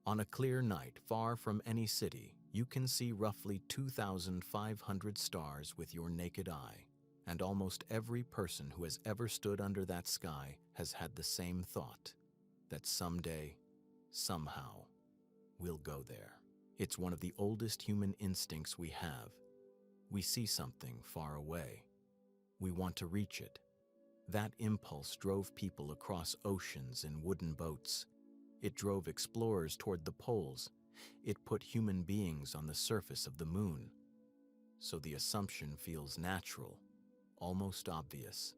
On a clear night far from any city, you can see roughly 2,500 stars with your naked eye, and almost every person who has ever stood under that sky has had the same thought, that someday, somehow, we'll go there. It's one of the oldest human instincts we have. We see something far away. We want to reach it. That impulse drove people across oceans in wooden boats. It drove explorers toward the poles. It put human beings on the surface of the moon. So the assumption feels natural, almost obvious.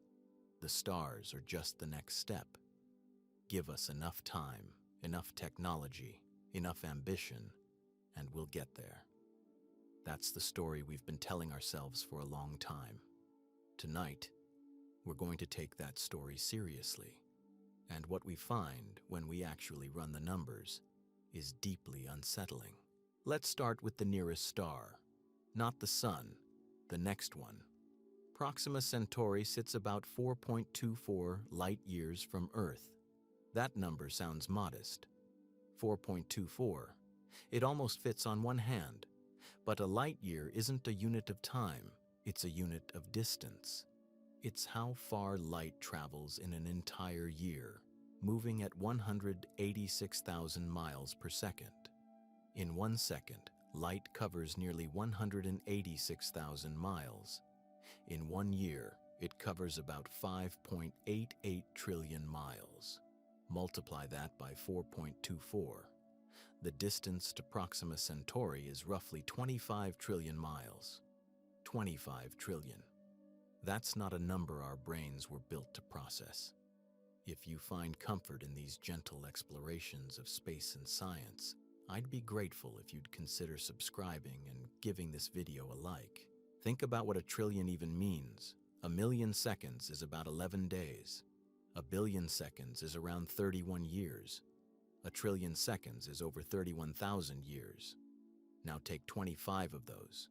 The stars are just the next step. Give us enough time, enough technology, enough ambition, and we'll get there. That's the story we've been telling ourselves for a long time. Tonight, we're going to take that story seriously. And what we find when we actually run the numbers is deeply unsettling. Let's start with the nearest star. Not the Sun, the next one. Proxima Centauri sits about 4.24 light-years from Earth. That number sounds modest. 4.24. It almost fits on one hand. But a light-year isn't a unit of time, it's a unit of distance. It's how far light travels in an entire year, moving at 186,000 miles per second. In 1 second, light covers nearly 186,000 miles. In 1 year, it covers about 5.88 trillion miles. Multiply that by 4.24. The distance to Proxima Centauri is roughly 25 trillion miles. 25 trillion. That's not a number our brains were built to process. If you find comfort in these gentle explorations of space and science, I'd be grateful if you'd consider subscribing and giving this video a like. Think about what a trillion even means. 1,000,000 seconds is about 11 days. 1,000,000,000 seconds is around 31 years. 1,000,000,000,000 seconds is over 31,000 years. Now take 25 of those.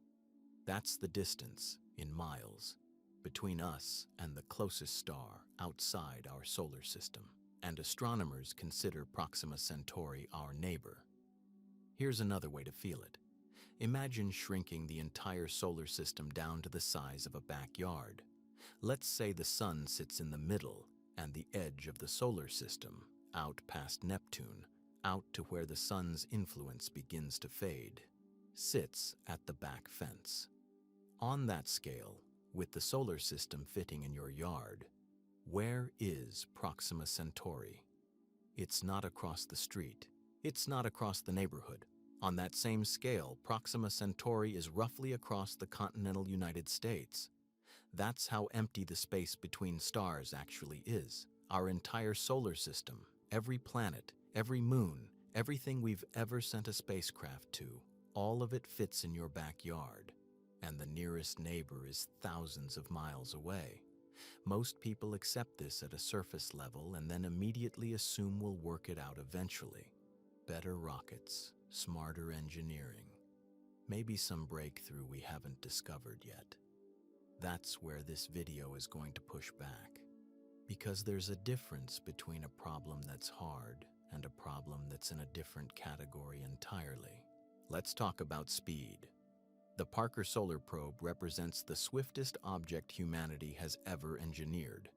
That's the distance, in miles, between us and the closest star outside our solar system. And astronomers consider Proxima Centauri our neighbor. Here's another way to feel it. Imagine shrinking the entire solar system down to the size of a backyard. Let's say the Sun sits in the middle and the edge of the solar system, out past Neptune, out to where the Sun's influence begins to fade, sits at the back fence. On that scale, with the solar system fitting in your yard, where is Proxima Centauri? It's not across the street. It's not across the neighborhood. On that same scale, Proxima Centauri is roughly across the continental United States. That's how empty the space between stars actually is. Our entire solar system, every planet, every moon, everything we've ever sent a spacecraft to, all of it fits in your backyard. And the nearest neighbor is thousands of miles away. Most people accept this at a surface level and then immediately assume we'll work it out eventually. Better rockets, smarter engineering, maybe some breakthrough we haven't discovered yet. That's where this video is going to push back. Because there's a difference between a problem that's hard and a problem that's in a different category entirely. Let's talk about speed. The Parker Solar Probe represents the swiftest object humanity has ever engineered.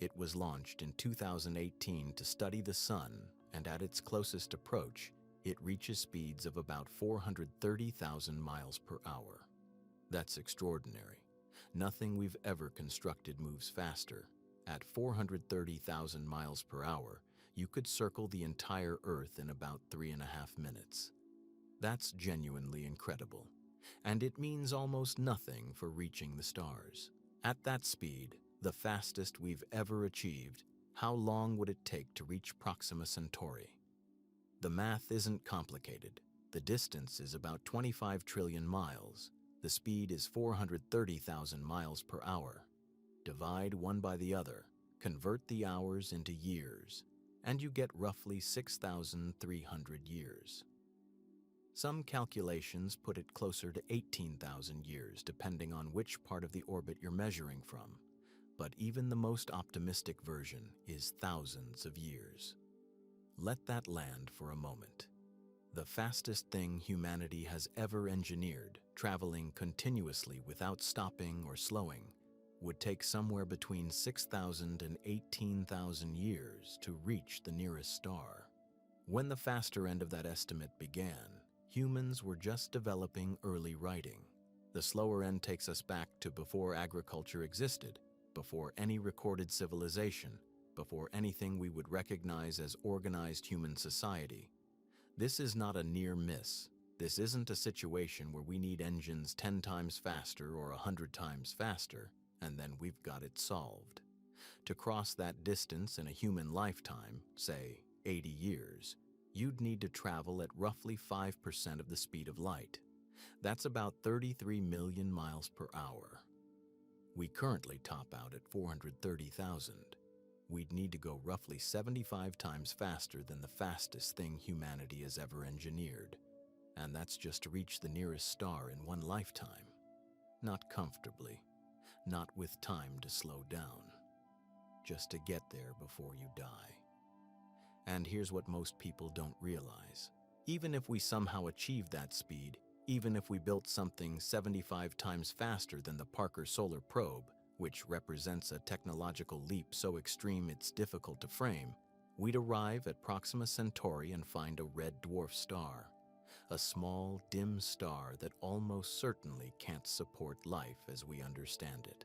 It was launched in 2018 to study the Sun, and at its closest approach, it reaches speeds of about 430,000 miles per hour. That's extraordinary. Nothing we've ever constructed moves faster. At 430,000 miles per hour, you could circle the entire Earth in about 3.5 minutes. That's genuinely incredible. And it means almost nothing for reaching the stars. At that speed, the fastest we've ever achieved, how long would it take to reach Proxima Centauri? The math isn't complicated. The distance is about 25 trillion miles. The speed is 430,000 miles per hour. Divide one by the other, convert the hours into years, and you get roughly 6,300 years. Some calculations put it closer to 18,000 years, depending on which part of the orbit you're measuring from. But even the most optimistic version is thousands of years. Let that land for a moment. The fastest thing humanity has ever engineered, traveling continuously without stopping or slowing, would take somewhere between 6,000 and 18,000 years to reach the nearest star. When the faster end of that estimate began, humans were just developing early writing. The slower end takes us back to before agriculture existed, before any recorded civilization, before anything we would recognize as organized human society. This is not a near miss. This isn't a situation where we need engines 10 times faster or 100 times faster, and then we've got it solved. To cross that distance in a human lifetime, say 80 years, you'd need to travel at roughly 5% of the speed of light. That's about 33 million miles per hour. We currently top out at 430,000. We'd need to go roughly 75 times faster than the fastest thing humanity has ever engineered. And that's just to reach the nearest star in one lifetime. Not comfortably, not with time to slow down. Just to get there before you die. And here's what most people don't realize. Even if we somehow achieved that speed, even if we built something 75 times faster than the Parker Solar Probe, which represents a technological leap so extreme it's difficult to frame, we'd arrive at Proxima Centauri and find a red dwarf star, a small, dim star that almost certainly can't support life as we understand it.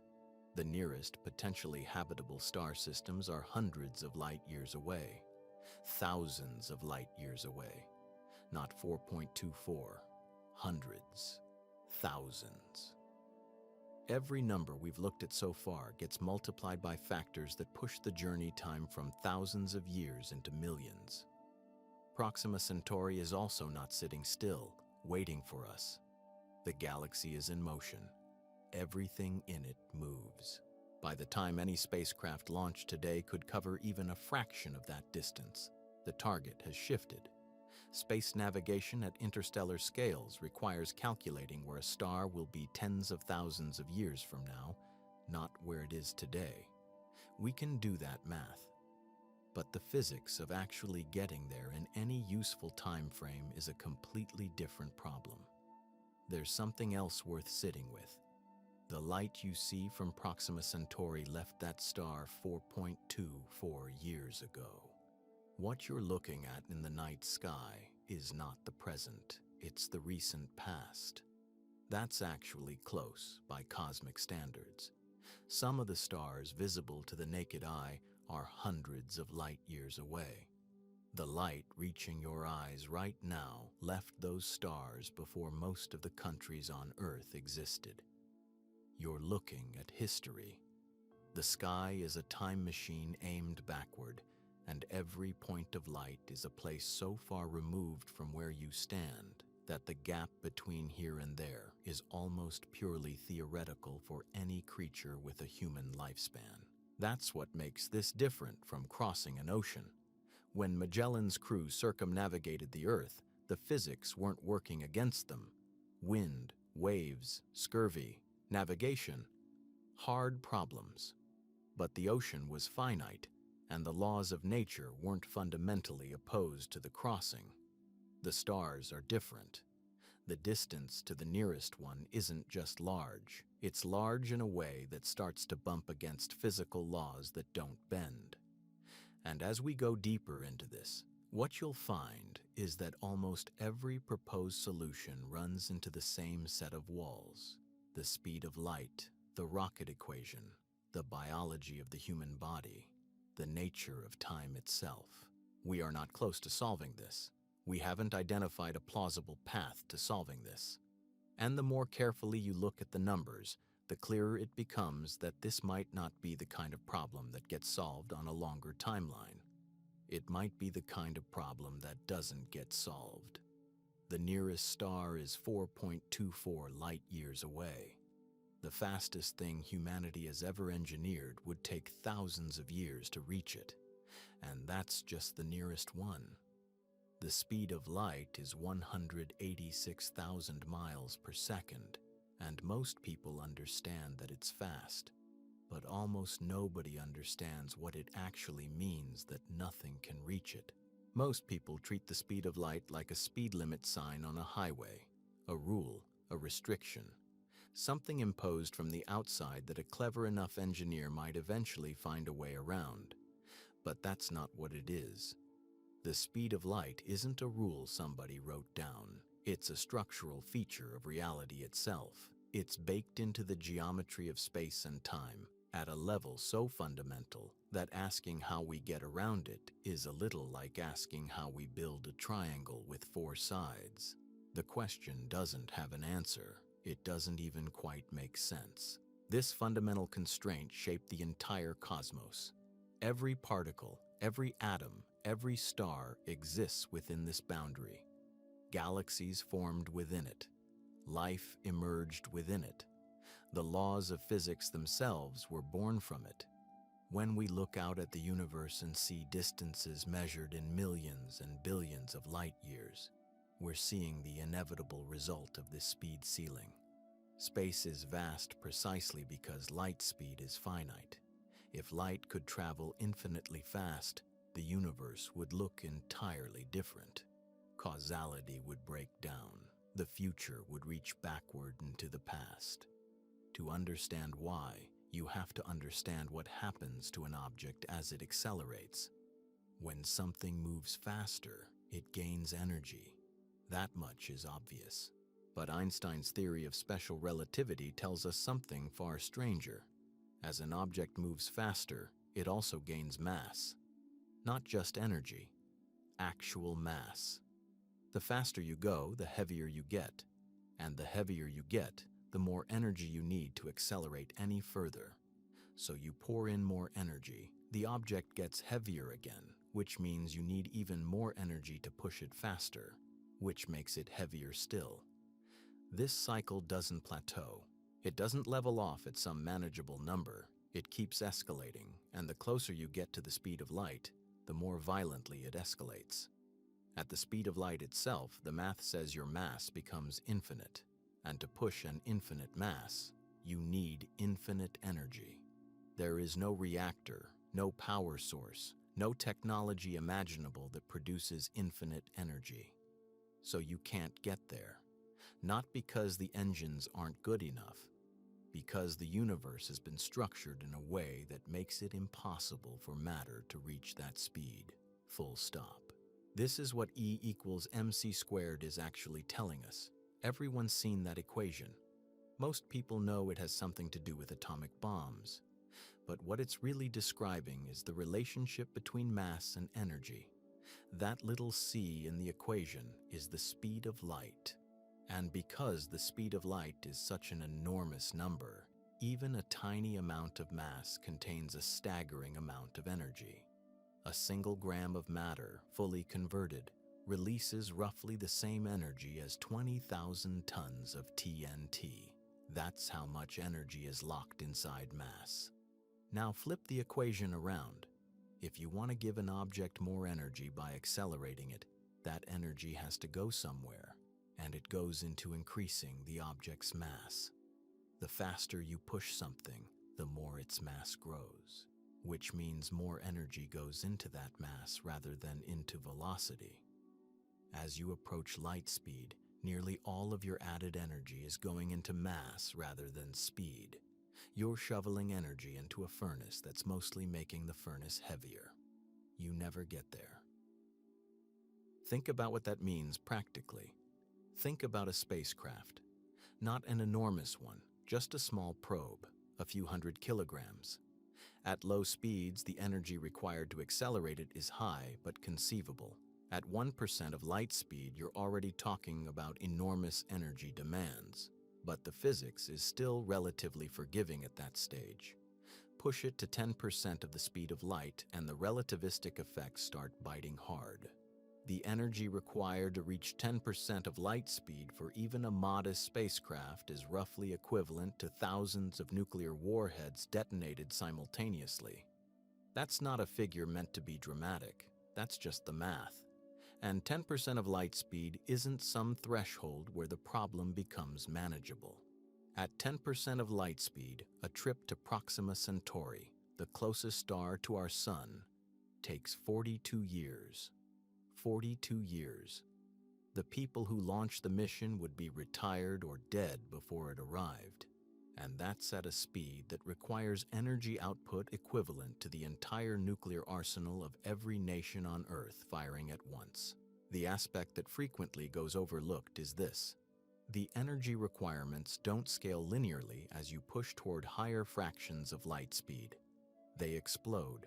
The nearest potentially habitable star systems are hundreds of light years away, thousands of light years away, not 4.24, hundreds, thousands. Every number we've looked at so far gets multiplied by factors that push the journey time from thousands of years into millions. Proxima Centauri is also not sitting still, waiting for us. The galaxy is in motion. Everything in it moves. By the time any spacecraft launched today could cover even a fraction of that distance, the target has shifted. Space navigation at interstellar scales requires calculating where a star will be tens of thousands of years from now, not where it is today. We can do that math. But the physics of actually getting there in any useful time frame is a completely different problem. There's something else worth sitting with. The light you see from Proxima Centauri left that star 4.24 years ago. What you're looking at in the night sky is not the present, it's the recent past. That's actually close by cosmic standards. Some of the stars visible to the naked eye are hundreds of light years away. The light reaching your eyes right now left those stars before most of the countries on Earth existed. You're looking at history. The sky is a time machine aimed backward, and every point of light is a place so far removed from where you stand that the gap between here and there is almost purely theoretical for any creature with a human lifespan. That's what makes this different from crossing an ocean. When Magellan's crew circumnavigated the Earth, the physics weren't working against them. Wind, waves, scurvy, navigation, hard problems. But the ocean was finite, and the laws of nature weren't fundamentally opposed to the crossing. The stars are different. The distance to the nearest one isn't just large. It's large in a way that starts to bump against physical laws that don't bend. And as we go deeper into this, what you'll find is that almost every proposed solution runs into the same set of walls: the speed of light, the rocket equation, the biology of the human body, the nature of time itself. We are not close to solving this. We haven't identified a plausible path to solving this. And the more carefully you look at the numbers, the clearer it becomes that this might not be the kind of problem that gets solved on a longer timeline. It might be the kind of problem that doesn't get solved. The nearest star is 4.24 light years away. The fastest thing humanity has ever engineered would take thousands of years to reach it, and that's just the nearest one. The speed of light is 186,000 miles per second, and most people understand that it's fast, but almost nobody understands what it actually means that nothing can reach it. Most people treat the speed of light like a speed limit sign on a highway, a rule, a restriction, something imposed from the outside that a clever enough engineer might eventually find a way around. But that's not what it is. The speed of light isn't a rule somebody wrote down. It's a structural feature of reality itself. It's baked into the geometry of space and time at a level so fundamental that asking how we get around it is a little like asking how we build a triangle with 4 sides. The question doesn't have an answer. It doesn't even quite make sense. This fundamental constraint shaped the entire cosmos. Every particle, every atom, every star exists within this boundary. Galaxies formed within it. Life emerged within it. The laws of physics themselves were born from it. When we look out at the universe and see distances measured in millions and billions of light years, we're seeing the inevitable result of this speed ceiling. Space is vast precisely because light speed is finite. If light could travel infinitely fast, the universe would look entirely different. Causality would break down. The future would reach backward into the past. To understand why, you have to understand what happens to an object as it accelerates. When something moves faster, it gains energy. That much is obvious. But Einstein's theory of special relativity tells us something far stranger. As an object moves faster, it also gains mass. Not just energy, actual mass. The faster you go, the heavier you get. And the heavier you get, the more energy you need to accelerate any further. So you pour in more energy, the object gets heavier again, which means you need even more energy to push it faster, which makes it heavier still. This cycle doesn't plateau. It doesn't level off at some manageable number. It keeps escalating, and the closer you get to the speed of light, the more violently it escalates. At the speed of light itself, the math says your mass becomes infinite, and to push an infinite mass, you need infinite energy. There is no reactor, no power source, no technology imaginable that produces infinite energy. So you can't get there. Not because the engines aren't good enough, because the universe has been structured in a way that makes it impossible for matter to reach that speed. Full stop. This is what E equals mc squared is actually telling us. Everyone's seen that equation. Most people know it has something to do with atomic bombs. But what it's really describing is the relationship between mass and energy. That little c in the equation is the speed of light. And because the speed of light is such an enormous number, even a tiny amount of mass contains a staggering amount of energy. A single gram of matter, fully converted, releases roughly the same energy as 20,000 tons of TNT. That's how much energy is locked inside mass. Now flip the equation around. If you want to give an object more energy by accelerating it, that energy has to go somewhere, and it goes into increasing the object's mass. The faster you push something, the more its mass grows, which means more energy goes into that mass rather than into velocity. As you approach light speed, nearly all of your added energy is going into mass rather than speed. You're shoveling energy into a furnace that's mostly making the furnace heavier. You never get there. Think about what that means practically. Think about a spacecraft. Not an enormous one, just a small probe, a few hundred kilograms. At low speeds, the energy required to accelerate it is high but conceivable. At 1% of light speed, you're already talking about enormous energy demands. But the physics is still relatively forgiving at that stage. Push it to 10% of the speed of light and the relativistic effects start biting hard. The energy required to reach 10% of light speed for even a modest spacecraft is roughly equivalent to thousands of nuclear warheads detonated simultaneously. That's not a figure meant to be dramatic. That's just the math. And 10% of light speed isn't some threshold where the problem becomes manageable. At 10% of light speed, a trip to Proxima Centauri, the closest star to our sun, takes 42 years. 42 years. The people who launched the mission would be retired or dead before it arrived. And that's at a speed that requires energy output equivalent to the entire nuclear arsenal of every nation on Earth firing at once. The aspect that frequently goes overlooked is this. The energy requirements don't scale linearly as you push toward higher fractions of light speed. They explode.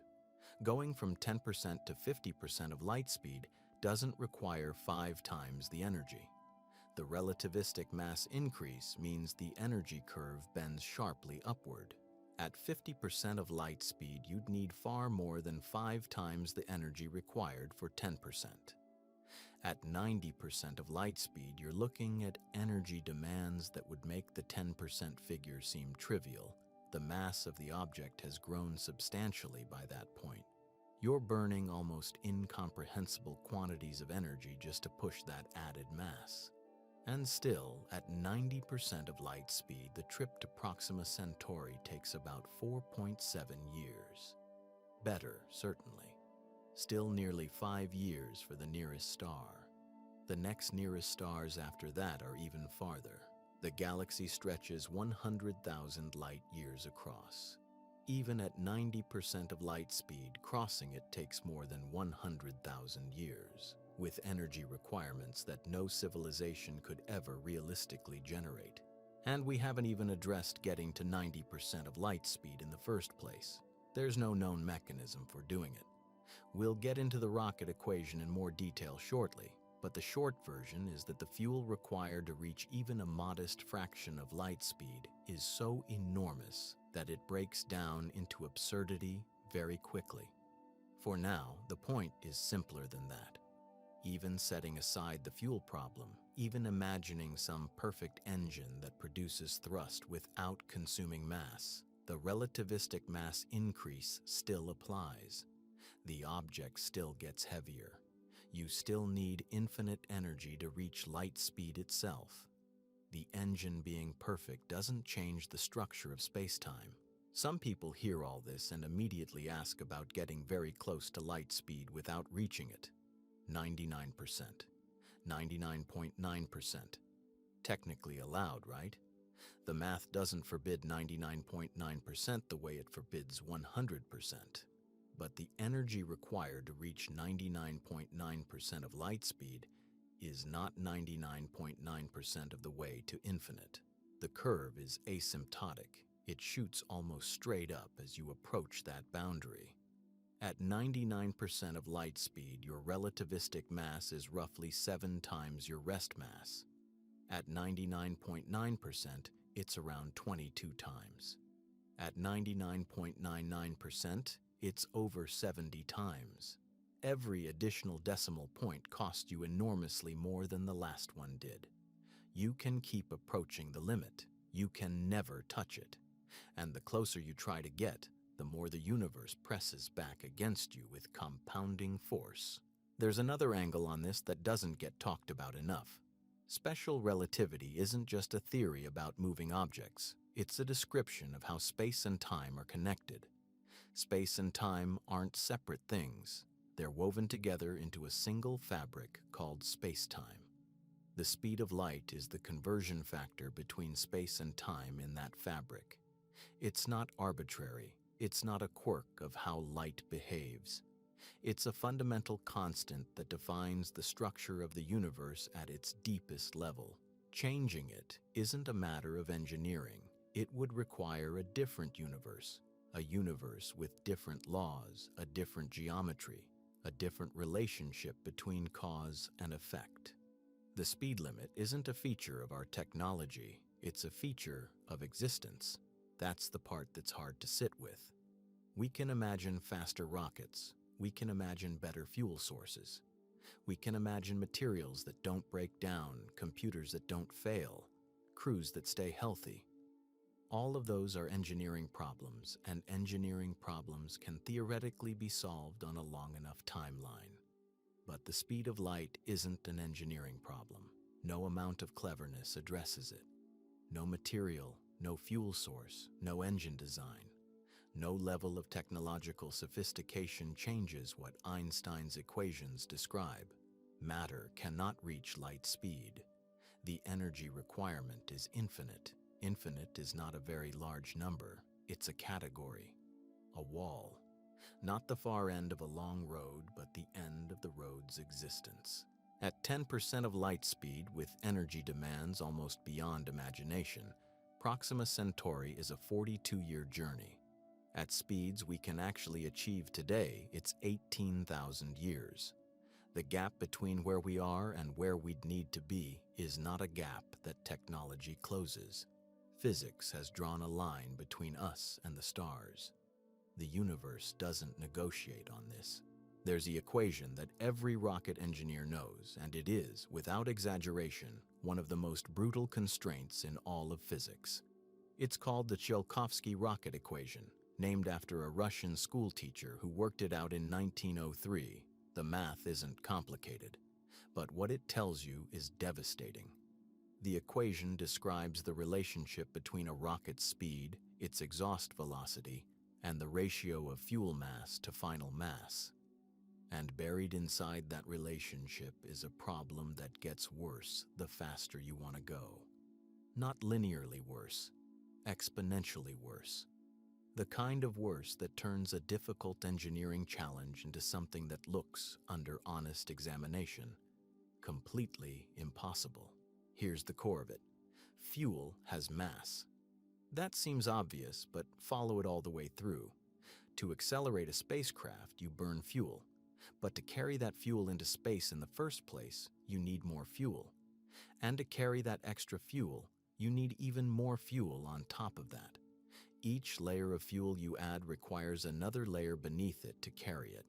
Going from 10% to 50% of light speed doesn't require 5 times the energy. The relativistic mass increase means the energy curve bends sharply upward. At 50% of light speed, you'd need far more than 5 times the energy required for 10%. At 90% of light speed, you're looking at energy demands that would make the 10% figure seem trivial. The mass of the object has grown substantially by that point. You're burning almost incomprehensible quantities of energy just to push that added mass. And still, at 90% of light speed, the trip to Proxima Centauri takes about 4.7 years. Better, certainly. Still nearly 5 years for the nearest star. The next nearest stars after that are even farther. The galaxy stretches 100,000 light years across. Even at 90% of light speed, crossing it takes more than 100,000 years, with energy requirements that no civilization could ever realistically generate. And we haven't even addressed getting to 90% of light speed in the first place. There's no known mechanism for doing it. We'll get into the rocket equation in more detail shortly, but the short version is that the fuel required to reach even a modest fraction of light speed is so enormous that it breaks down into absurdity very quickly. For now, the point is simpler than that. Even setting aside the fuel problem, even imagining some perfect engine that produces thrust without consuming mass, the relativistic mass increase still applies. The object still gets heavier. You still need infinite energy to reach light speed itself. The engine being perfect doesn't change the structure of space-time. Some people hear all this and immediately ask about getting very close to light speed without reaching it. 99%. 99.9%. Technically allowed, right? The math doesn't forbid 99.9% the way it forbids 100%. But the energy required to reach 99.9% of light speed is not 99.9% of the way to infinite. The curve is asymptotic. It shoots almost straight up as you approach that boundary. At 99% of light speed, your relativistic mass is roughly 7 times your rest mass. At 99.9%, it's around 22 times. At 99.99%, it's over 70 times. Every additional decimal point costs you enormously more than the last one did. You can keep approaching the limit. You can never touch it. And the closer you try to get, the more the universe presses back against you with compounding force. There's another angle on this that doesn't get talked about enough. Special relativity isn't just a theory about moving objects. It's a description of how space and time are connected. Space and time aren't separate things. They're woven together into a single fabric called space-time. The speed of light is the conversion factor between space and time in that fabric. It's not arbitrary. It's not a quirk of how light behaves. It's a fundamental constant that defines the structure of the universe at its deepest level. Changing it isn't a matter of engineering. It would require a different universe, a universe with different laws, a different geometry, a different relationship between cause and effect. The speed limit isn't a feature of our technology. It's a feature of existence. That's the part that's hard to sit with. We can imagine faster rockets. We can imagine better fuel sources. We can imagine materials that don't break down, computers that don't fail, crews that stay healthy. All of those are engineering problems, and engineering problems can theoretically be solved on a long enough timeline. But the speed of light isn't an engineering problem. No amount of cleverness addresses it. No material, no fuel source, no engine design. No level of technological sophistication changes what Einstein's equations describe. Matter cannot reach light speed. The energy requirement is infinite. Infinite is not a very large number. It's a category, a wall. Not the far end of a long road, but the end of the road's existence. At 10% of light speed, with energy demands almost beyond imagination, Proxima Centauri is a 42-year journey. At speeds we can actually achieve today, it's 18,000 years. The gap between where we are and where we'd need to be is not a gap that technology closes. Physics has drawn a line between us and the stars. The universe doesn't negotiate on this. There's the equation that every rocket engineer knows, and it is, without exaggeration, one of the most brutal constraints in all of physics. It's called the Tsiolkovsky rocket equation, named after a Russian schoolteacher who worked it out in 1903. The math isn't complicated, but what it tells you is devastating. The equation describes the relationship between a rocket's speed, its exhaust velocity, and the ratio of fuel mass to final mass. And buried inside that relationship is a problem that gets worse the faster you want to go. Not linearly worse, exponentially worse. The kind of worse that turns a difficult engineering challenge into something that looks, under honest examination, completely impossible. Here's the core of it. Fuel has mass. That seems obvious, but follow it all the way through. To accelerate a spacecraft, you burn fuel. But to carry that fuel into space in the first place, you need more fuel. And to carry that extra fuel, you need even more fuel on top of that. Each layer of fuel you add requires another layer beneath it to carry it.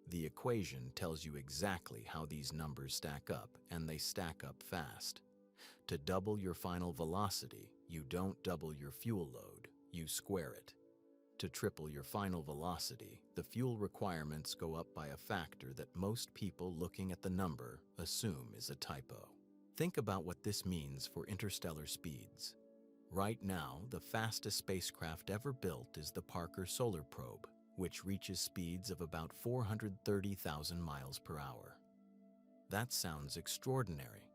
The equation tells you exactly how these numbers stack up, and they stack up fast. To double your final velocity, you don't double your fuel load, you square it. To triple your final velocity, the fuel requirements go up by a factor that most people looking at the number assume is a typo. Think about what this means for interstellar speeds. Right now, the fastest spacecraft ever built is the Parker Solar Probe, which reaches speeds of about 430,000 miles per hour. That sounds extraordinary.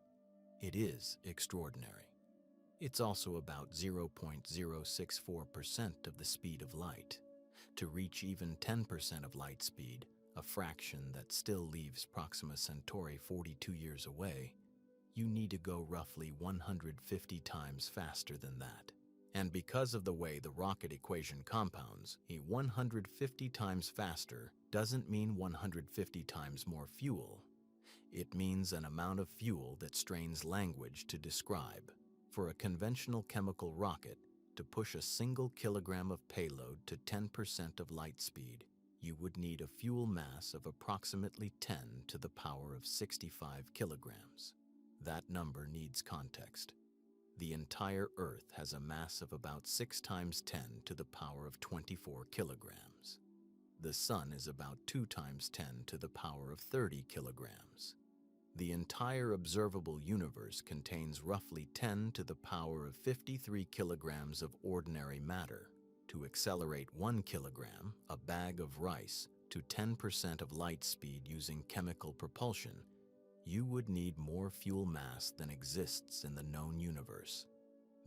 It is extraordinary. It's also about 0.064% of the speed of light. To reach even 10% of light speed, a fraction that still leaves Proxima Centauri 42 years away, you need to go roughly 150 times faster than that. And because of the way the rocket equation compounds, a 150 times faster doesn't mean 150 times more fuel. It means an amount of fuel that strains language to describe. For a conventional chemical rocket to push a single kilogram of payload to 10% of light speed, you would need a fuel mass of approximately 10 to the power of 65 kilograms. That number needs context. The entire Earth has a mass of about 6 times 10 to the power of 24 kilograms. The Sun is about 2 times 10 to the power of 30 kilograms. The entire observable universe contains roughly 10 to the power of 53 kilograms of ordinary matter. To accelerate 1 kilogram, a bag of rice, to 10% of light speed using chemical propulsion, you would need more fuel mass than exists in the known universe,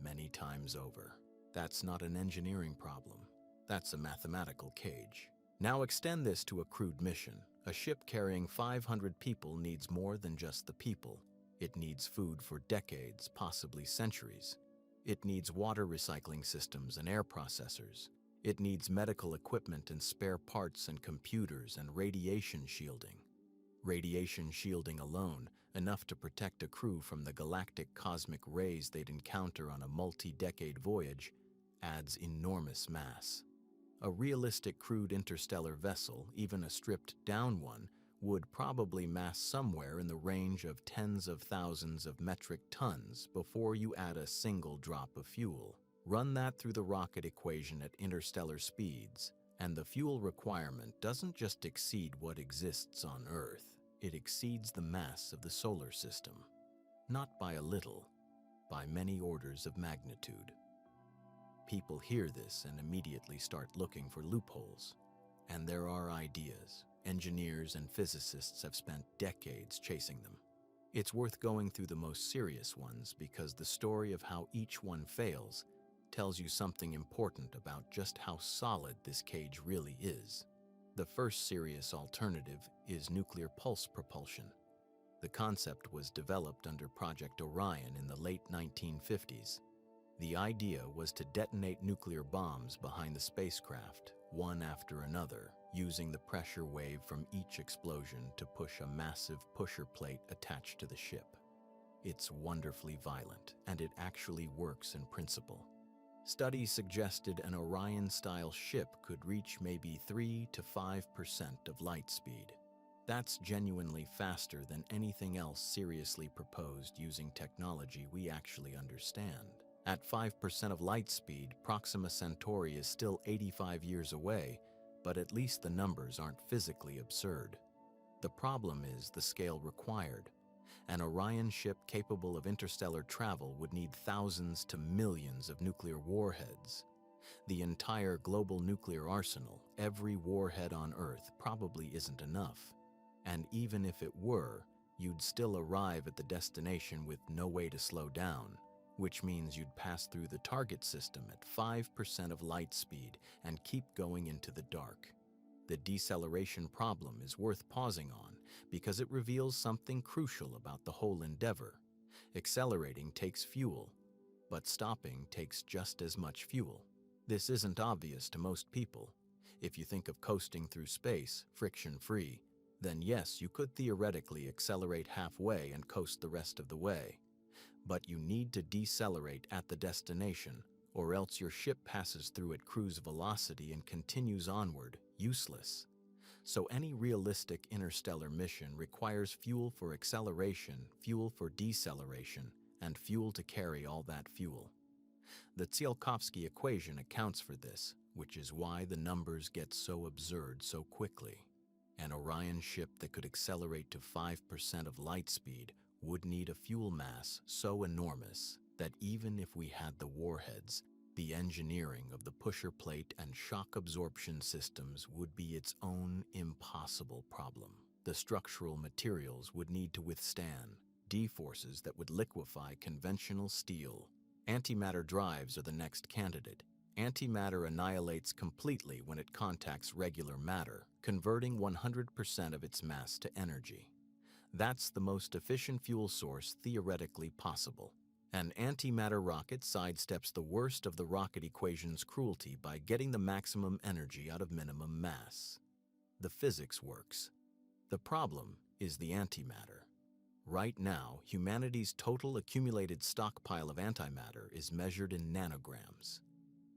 many times over. That's not an engineering problem. That's a mathematical cage. Now extend this to a crewed mission. A ship carrying 500 people needs more than just the people. It needs food for decades, possibly centuries. It needs water recycling systems and air processors. It needs medical equipment and spare parts and computers and radiation shielding. Radiation shielding alone, enough to protect a crew from the galactic cosmic rays they'd encounter on a multi-decade voyage, adds enormous mass. A realistic crewed interstellar vessel, even a stripped-down one, would probably mass somewhere in the range of tens of thousands of metric tons before you add a single drop of fuel. Run that through the rocket equation at interstellar speeds, and the fuel requirement doesn't just exceed what exists on Earth, it exceeds the mass of the solar system. Not by a little, by many orders of magnitude. People hear this and immediately start looking for loopholes. And there are ideas, Engineers and physicists have spent decades chasing them. It's worth going through the most serious ones because the story of how each one fails tells you something important about just how solid this cage really is. The first serious alternative is nuclear pulse propulsion. The concept was developed under Project Orion in the late 1950s. The idea was to detonate nuclear bombs behind the spacecraft, one after another, using the pressure wave from each explosion to push a massive pusher plate attached to the ship. It's wonderfully violent, and it actually works in principle. Studies suggested an Orion-style ship could reach maybe 3 to 5% of light speed. That's genuinely faster than anything else seriously proposed using technology we actually understand. At 5% of light speed, Proxima Centauri is still 85 years away, but at least the numbers aren't physically absurd. The problem is the scale required. An Orion ship capable of interstellar travel would need thousands to millions of nuclear warheads. The entire global nuclear arsenal, every warhead on Earth, probably isn't enough. And even if it were, you'd still arrive at the destination with no way to slow down, which means you'd pass through the target system at 5% of light speed and keep going into the dark. The deceleration problem is worth pausing on because it reveals something crucial about the whole endeavor. Accelerating takes fuel, but stopping takes just as much fuel. This isn't obvious to most people. If you think of coasting through space, friction-free, then yes, you could theoretically accelerate halfway and coast the rest of the way. But you need to decelerate at the destination, or else your ship passes through at cruise velocity and continues onward, useless. So any realistic interstellar mission requires fuel for acceleration, fuel for deceleration, and fuel to carry all that fuel. The Tsiolkovsky equation accounts for this, which is why the numbers get so absurd so quickly. An Orion ship that could accelerate to 5% of light speed would need a fuel mass so enormous that even if we had the warheads, the engineering of the pusher plate and shock absorption systems would be its own impossible problem. The structural materials would need to withstand D-forces that would liquefy conventional steel. Antimatter drives are the next candidate. Antimatter annihilates completely when it contacts regular matter, converting 100% of its mass to energy. That's the most efficient fuel source theoretically possible. An antimatter rocket sidesteps the worst of the rocket equation's cruelty by getting the maximum energy out of minimum mass. The physics works. The problem is the antimatter. Right now, humanity's total accumulated stockpile of antimatter is measured in nanograms.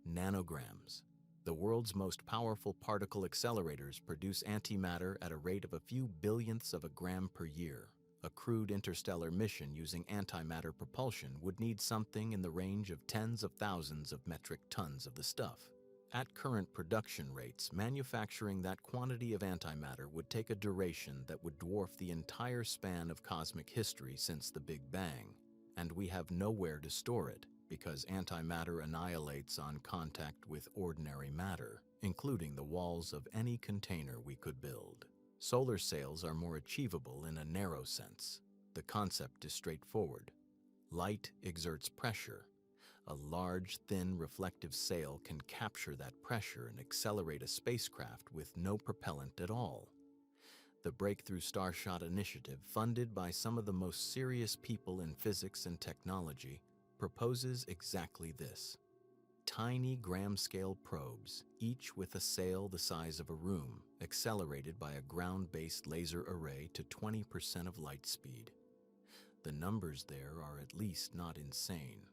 Nanograms. The world's most powerful particle accelerators produce antimatter at a rate of a few billionths of a gram per year. A crude interstellar mission using antimatter propulsion would need something in the range of tens of thousands of metric tons of the stuff. At current production rates, manufacturing that quantity of antimatter would take a duration that would dwarf the entire span of cosmic history since the Big Bang, and we have nowhere to store it because antimatter annihilates on contact with ordinary matter, including the walls of any container we could build. Solar sails are more achievable in a narrow sense. The concept is straightforward. Light exerts pressure. A large, thin, reflective sail can capture that pressure and accelerate a spacecraft with no propellant at all. The Breakthrough Starshot initiative, funded by some of the most serious people in physics and technology, proposes exactly this. Tiny gram-scale probes, each with a sail the size of a room, accelerated by a ground-based laser array to 20% of light speed. The numbers there are at least not insane.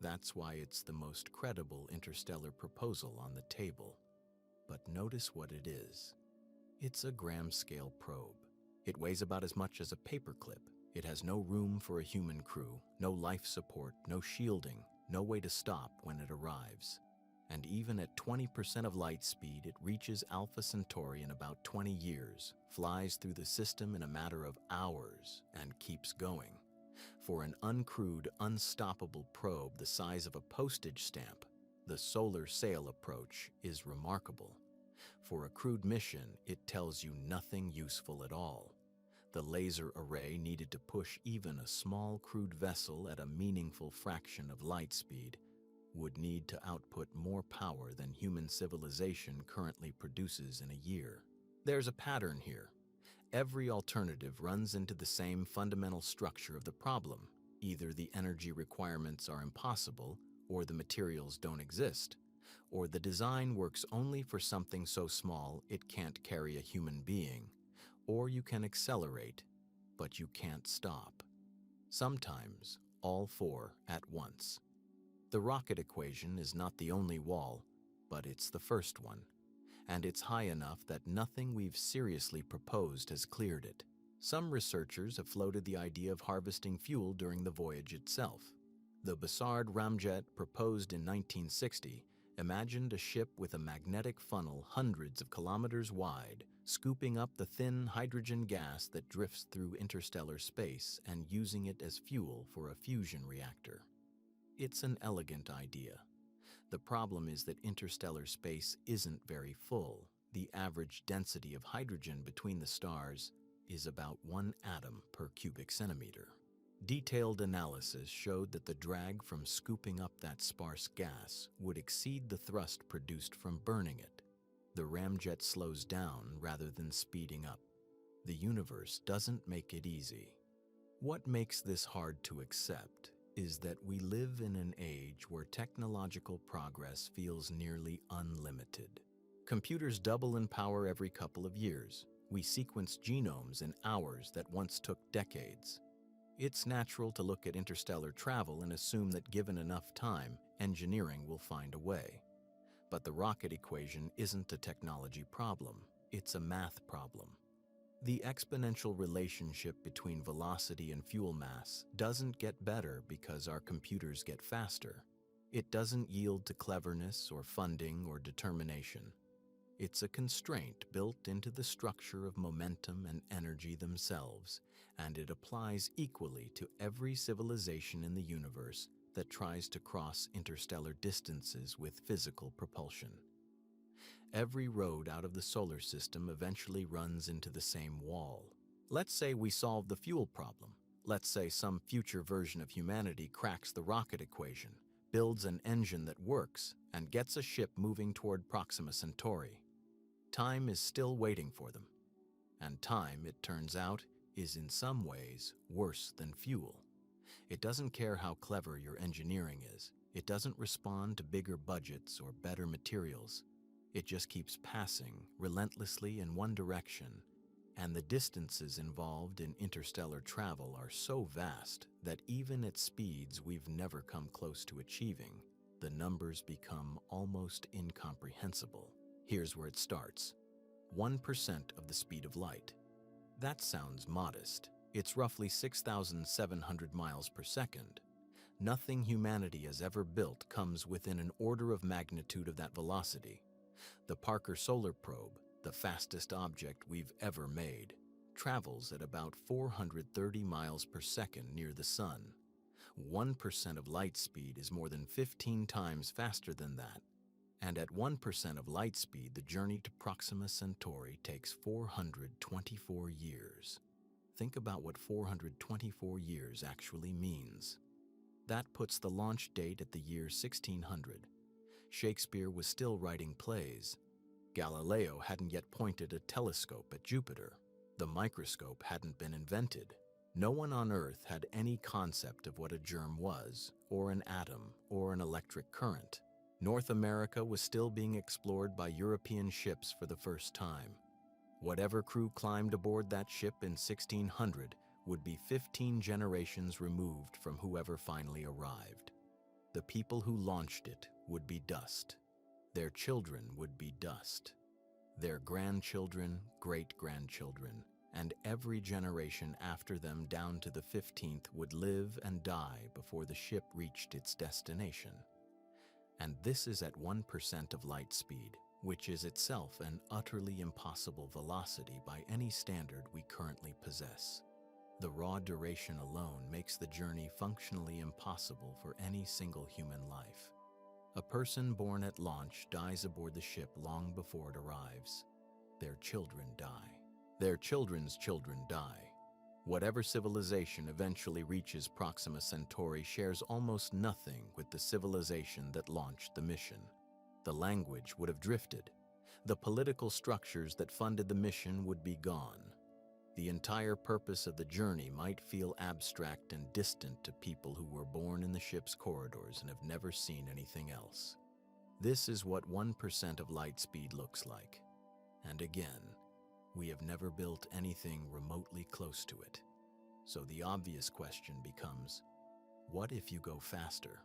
That's why it's the most credible interstellar proposal on the table. But notice what it is. It's a gram-scale probe. It weighs about as much as a paperclip. It has no room for a human crew, no life support, no shielding, no way to stop when it arrives. And even at 20% of light speed, it reaches Alpha Centauri in about 20 years, flies through the system in a matter of hours, and keeps going. For an uncrewed, unstoppable probe the size of a postage stamp, the solar sail approach is remarkable. For a crewed mission, it tells you nothing useful at all. The laser array needed to push even a small crewed vessel at a meaningful fraction of light speed would need to output more power than human civilization currently produces in a year. There's a pattern here. Every alternative runs into the same fundamental structure of the problem. Either the energy requirements are impossible, or the materials don't exist, or the design works only for something so small it can't carry a human being, or you can accelerate, but you can't stop. Sometimes, all four at once. The rocket equation is not the only wall, but it's the first one, and it's high enough that nothing we've seriously proposed has cleared it. Some researchers have floated the idea of harvesting fuel during the voyage itself. The Bussard ramjet, proposed in 1960, imagined a ship with a magnetic funnel hundreds of kilometers wide, scooping up the thin hydrogen gas that drifts through interstellar space and using it as fuel for a fusion reactor. It's an elegant idea. The problem is that interstellar space isn't very full. The average density of hydrogen between the stars is about 1 atom per cubic centimeter. Detailed analysis showed that the drag from scooping up that sparse gas would exceed the thrust produced from burning it. The ramjet slows down rather than speeding up. The universe doesn't make it easy. What makes this hard to accept is that we live in an age where technological progress feels nearly unlimited. Computers double in power every couple of years. We sequence genomes in hours that once took decades. It's natural to look at interstellar travel and assume that given enough time, engineering will find a way. But the rocket equation isn't a technology problem, it's a math problem. The exponential relationship between velocity and fuel mass doesn't get better because our computers get faster. It doesn't yield to cleverness or funding or determination. It's a constraint built into the structure of momentum and energy themselves, and it applies equally to every civilization in the universe that tries to cross interstellar distances with physical propulsion. Every road out of the solar system eventually runs into the same wall. Let's say we solve the fuel problem. Let's say some future version of humanity cracks the rocket equation, builds an engine that works, and gets a ship moving toward Proxima Centauri. Time is still waiting for them. And time, it turns out, is in some ways worse than fuel. It doesn't care how clever your engineering is. It doesn't respond to bigger budgets or better materials. It just keeps passing relentlessly in one direction, and the distances involved in interstellar travel are so vast that even at speeds we've never come close to achieving, the numbers become almost incomprehensible. Here's where it starts. 1% of the speed of light. That sounds modest. It's roughly 6,700 miles per second. Nothing humanity has ever built comes within an order of magnitude of that velocity. The Parker Solar Probe, the fastest object we've ever made, travels at about 430 miles per second near the Sun. 1% of light speed is more than 15 times faster than that. And at 1% of light speed, the journey to Proxima Centauri takes 424 years. Think about what 424 years actually means. That puts the launch date at the year 1600. Shakespeare was still writing plays. Galileo hadn't yet pointed a telescope at Jupiter. The microscope hadn't been invented. No one on Earth had any concept of what a germ was, or an atom, or an electric current. North America was still being explored by European ships for the first time. Whatever crew climbed aboard that ship in 1600 would be 15 generations removed from whoever finally arrived. The people who launched it would be dust. Their children would be dust. Their grandchildren, great-grandchildren, and every generation after them down to the 15th would live and die before the ship reached its destination. And this is at 1% of light speed, which is itself an utterly impossible velocity by any standard we currently possess. The raw duration alone makes the journey functionally impossible for any single human life. A person born at launch dies aboard the ship long before it arrives. Their children die. Their children's children die. Whatever civilization eventually reaches Proxima Centauri shares almost nothing with the civilization that launched the mission. The language would have drifted. The political structures that funded the mission would be gone. The entire purpose of the journey might feel abstract and distant to people who were born in the ship's corridors and have never seen anything else. This is what 1% of light speed looks like. And again, we have never built anything remotely close to it. So the obvious question becomes, what if you go faster?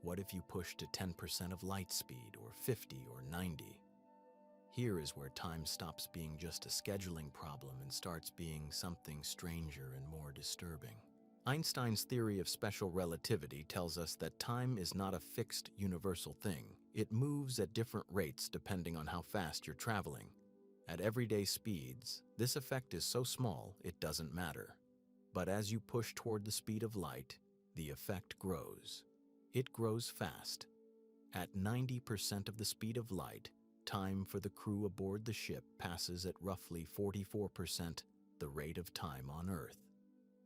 What if you push to 10% of light speed, or 50 or 90? Here is where time stops being just a scheduling problem and starts being something stranger and more disturbing. Einstein's theory of special relativity tells us that time is not a fixed, universal thing. It moves at different rates depending on how fast you're traveling. At everyday speeds, this effect is so small it doesn't matter. But as you push toward the speed of light, the effect grows. It grows fast. At 90% of the speed of light, time for the crew aboard the ship passes at roughly 44% the rate of time on Earth.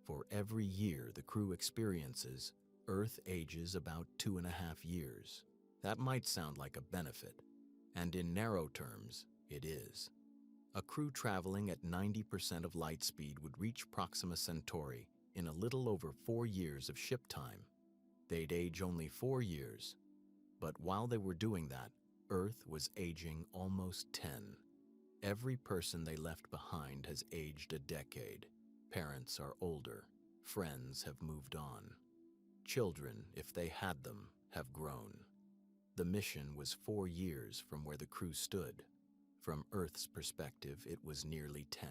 For every year the crew experiences, Earth ages about 2.5 years. That might sound like a benefit, and in narrow terms, it is. A crew traveling at 90% of light speed would reach Proxima Centauri in a little over 4 years of ship time. They'd age only 4 years, but while they were doing that, Earth was aging almost 10. Every person they left behind has aged a decade. Parents are older. Friends have moved on. Children, if they had them, have grown. The mission was 4 years from where the crew stood. From Earth's perspective, it was nearly 10.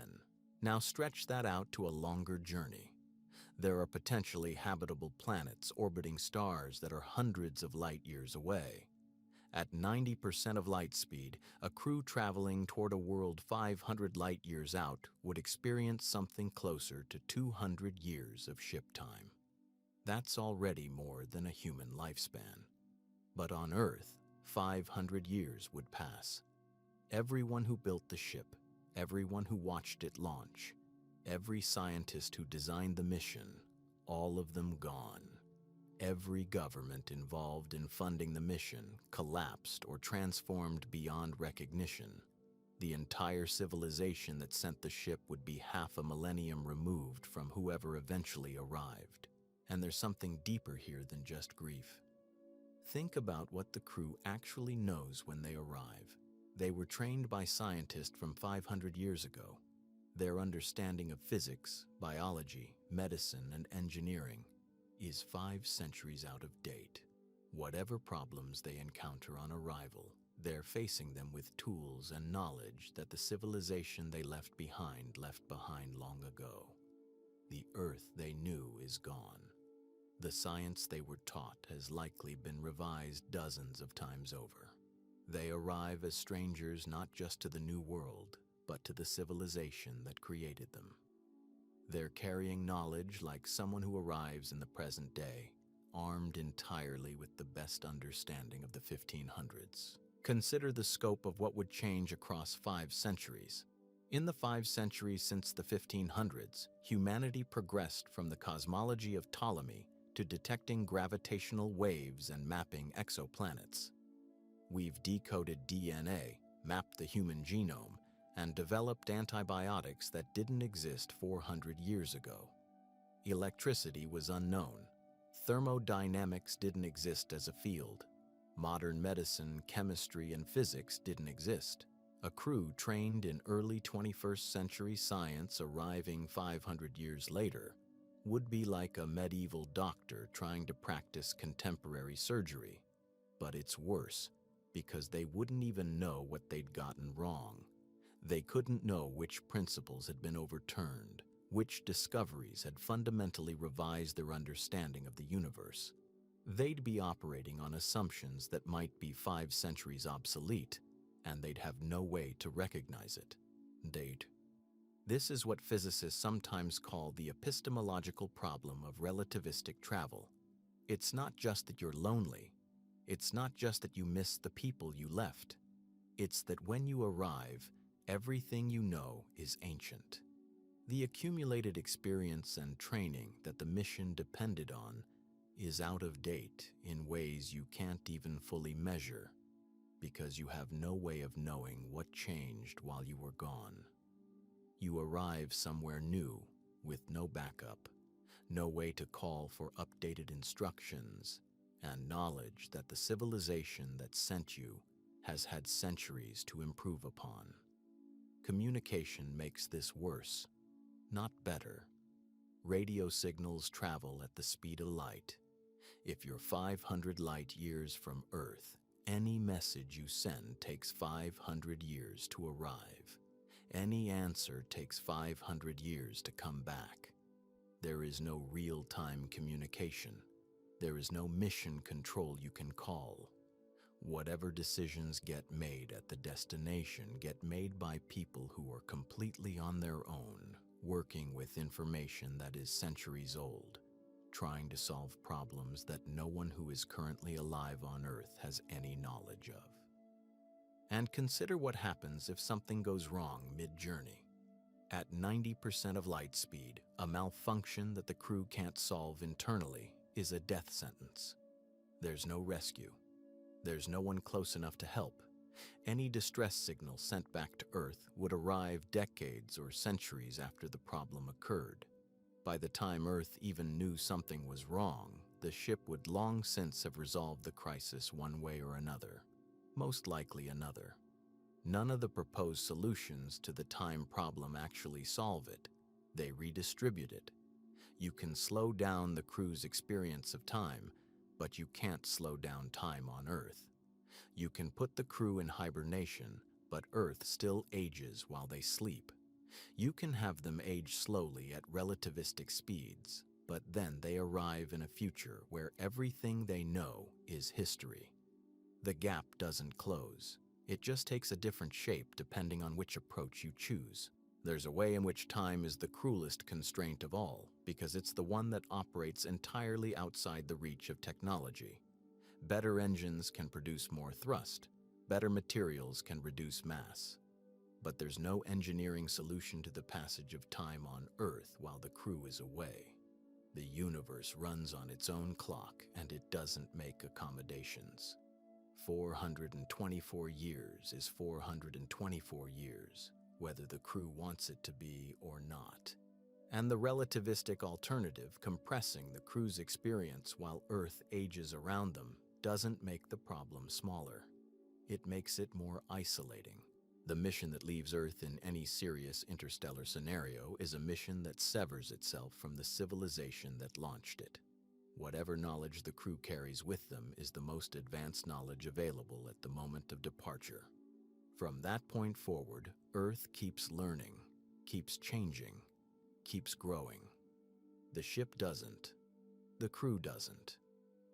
Now stretch that out to a longer journey. There are potentially habitable planets orbiting stars that are hundreds of light years away. At 90% of light speed, a crew traveling toward a world 500 light years out would experience something closer to 200 years of ship time. That's already more than a human lifespan. But on Earth, 500 years would pass. Everyone who built the ship, everyone who watched it launch, every scientist who designed the mission, all of them gone. Every government involved in funding the mission collapsed or transformed beyond recognition. The entire civilization that sent the ship would be half a millennium removed from whoever eventually arrived. And there's something deeper here than just grief. Think about what the crew actually knows when they arrive. They were trained by scientists from 500 years ago. Their understanding of physics, biology, medicine, and engineering is 5 centuries out of date. Whatever problems they encounter on arrival, they're facing them with tools and knowledge that the civilization they left behind long ago. The Earth they knew is gone. The science they were taught has likely been revised dozens of times over. They arrive as strangers not just to the new world, but to the civilization that created them. They're carrying knowledge like someone who arrives in the present day, armed entirely with the best understanding of the 1500s. Consider the scope of what would change across 5 centuries. In the 5 centuries since the 1500s, humanity progressed from the cosmology of Ptolemy to detecting gravitational waves and mapping exoplanets. We've decoded DNA, mapped the human genome, and developed antibiotics that didn't exist 400 years ago. Electricity was unknown. Thermodynamics didn't exist as a field. Modern medicine, chemistry, and physics didn't exist. A crew trained in early 21st century science arriving 500 years later would be like a medieval doctor trying to practice contemporary surgery. But it's worse, because they wouldn't even know what they'd gotten wrong. They couldn't know which principles had been overturned, which discoveries had fundamentally revised their understanding of the universe. They'd be operating on assumptions that might be 5 centuries obsolete, and they'd have no way to recognize it. This is what physicists sometimes call the epistemological problem of relativistic travel. It's not just that you're lonely, It's not just that you miss the people you left. It's that when you arrive, everything you know is ancient. The accumulated experience and training that the mission depended on is out of date in ways you can't even fully measure, because you have no way of knowing what changed while you were gone. You arrive somewhere new with no backup, no way to call for updated instructions, and knowledge that the civilization that sent you has had centuries to improve upon. Communication makes this worse, not better. Radio signals travel at the speed of light. If you're 500 light years from Earth, any message you send takes 500 years to arrive. Any answer takes 500 years to come back. There is no real-time communication. There is no mission control you can call. Whatever decisions get made at the destination get made by people who are completely on their own, working with information that is centuries old, trying to solve problems that no one who is currently alive on Earth has any knowledge of. And consider what happens if something goes wrong mid-journey. At 90% of light speed, a malfunction that the crew can't solve internally is a death sentence. There's no rescue. There's no one close enough to help. Any distress signal sent back to Earth would arrive decades or centuries after the problem occurred. By the time Earth even knew something was wrong, the ship would long since have resolved the crisis one way or another, most likely another. None of the proposed solutions to the time problem actually solve it. They redistribute it. You can slow down the crew's experience of time, but you can't slow down time on Earth. You can put the crew in hibernation, but Earth still ages while they sleep. You can have them age slowly at relativistic speeds, but then they arrive in a future where everything they know is history. The gap doesn't close. It just takes a different shape depending on which approach you choose. There's a way in which time is the cruelest constraint of all, because it's the one that operates entirely outside the reach of technology. Better engines can produce more thrust. Better materials can reduce mass. But there's no engineering solution to the passage of time on Earth while the crew is away. The universe runs on its own clock, and it doesn't make accommodations. 424 years is 424 years, whether the crew wants it to be or not. And the relativistic alternative, compressing the crew's experience while Earth ages around them, doesn't make the problem smaller. It makes it more isolating. The mission that leaves Earth in any serious interstellar scenario is a mission that severs itself from the civilization that launched it. Whatever knowledge the crew carries with them is the most advanced knowledge available at the moment of departure. From that point forward, Earth keeps learning, keeps changing, keeps growing. The ship doesn't. The crew doesn't.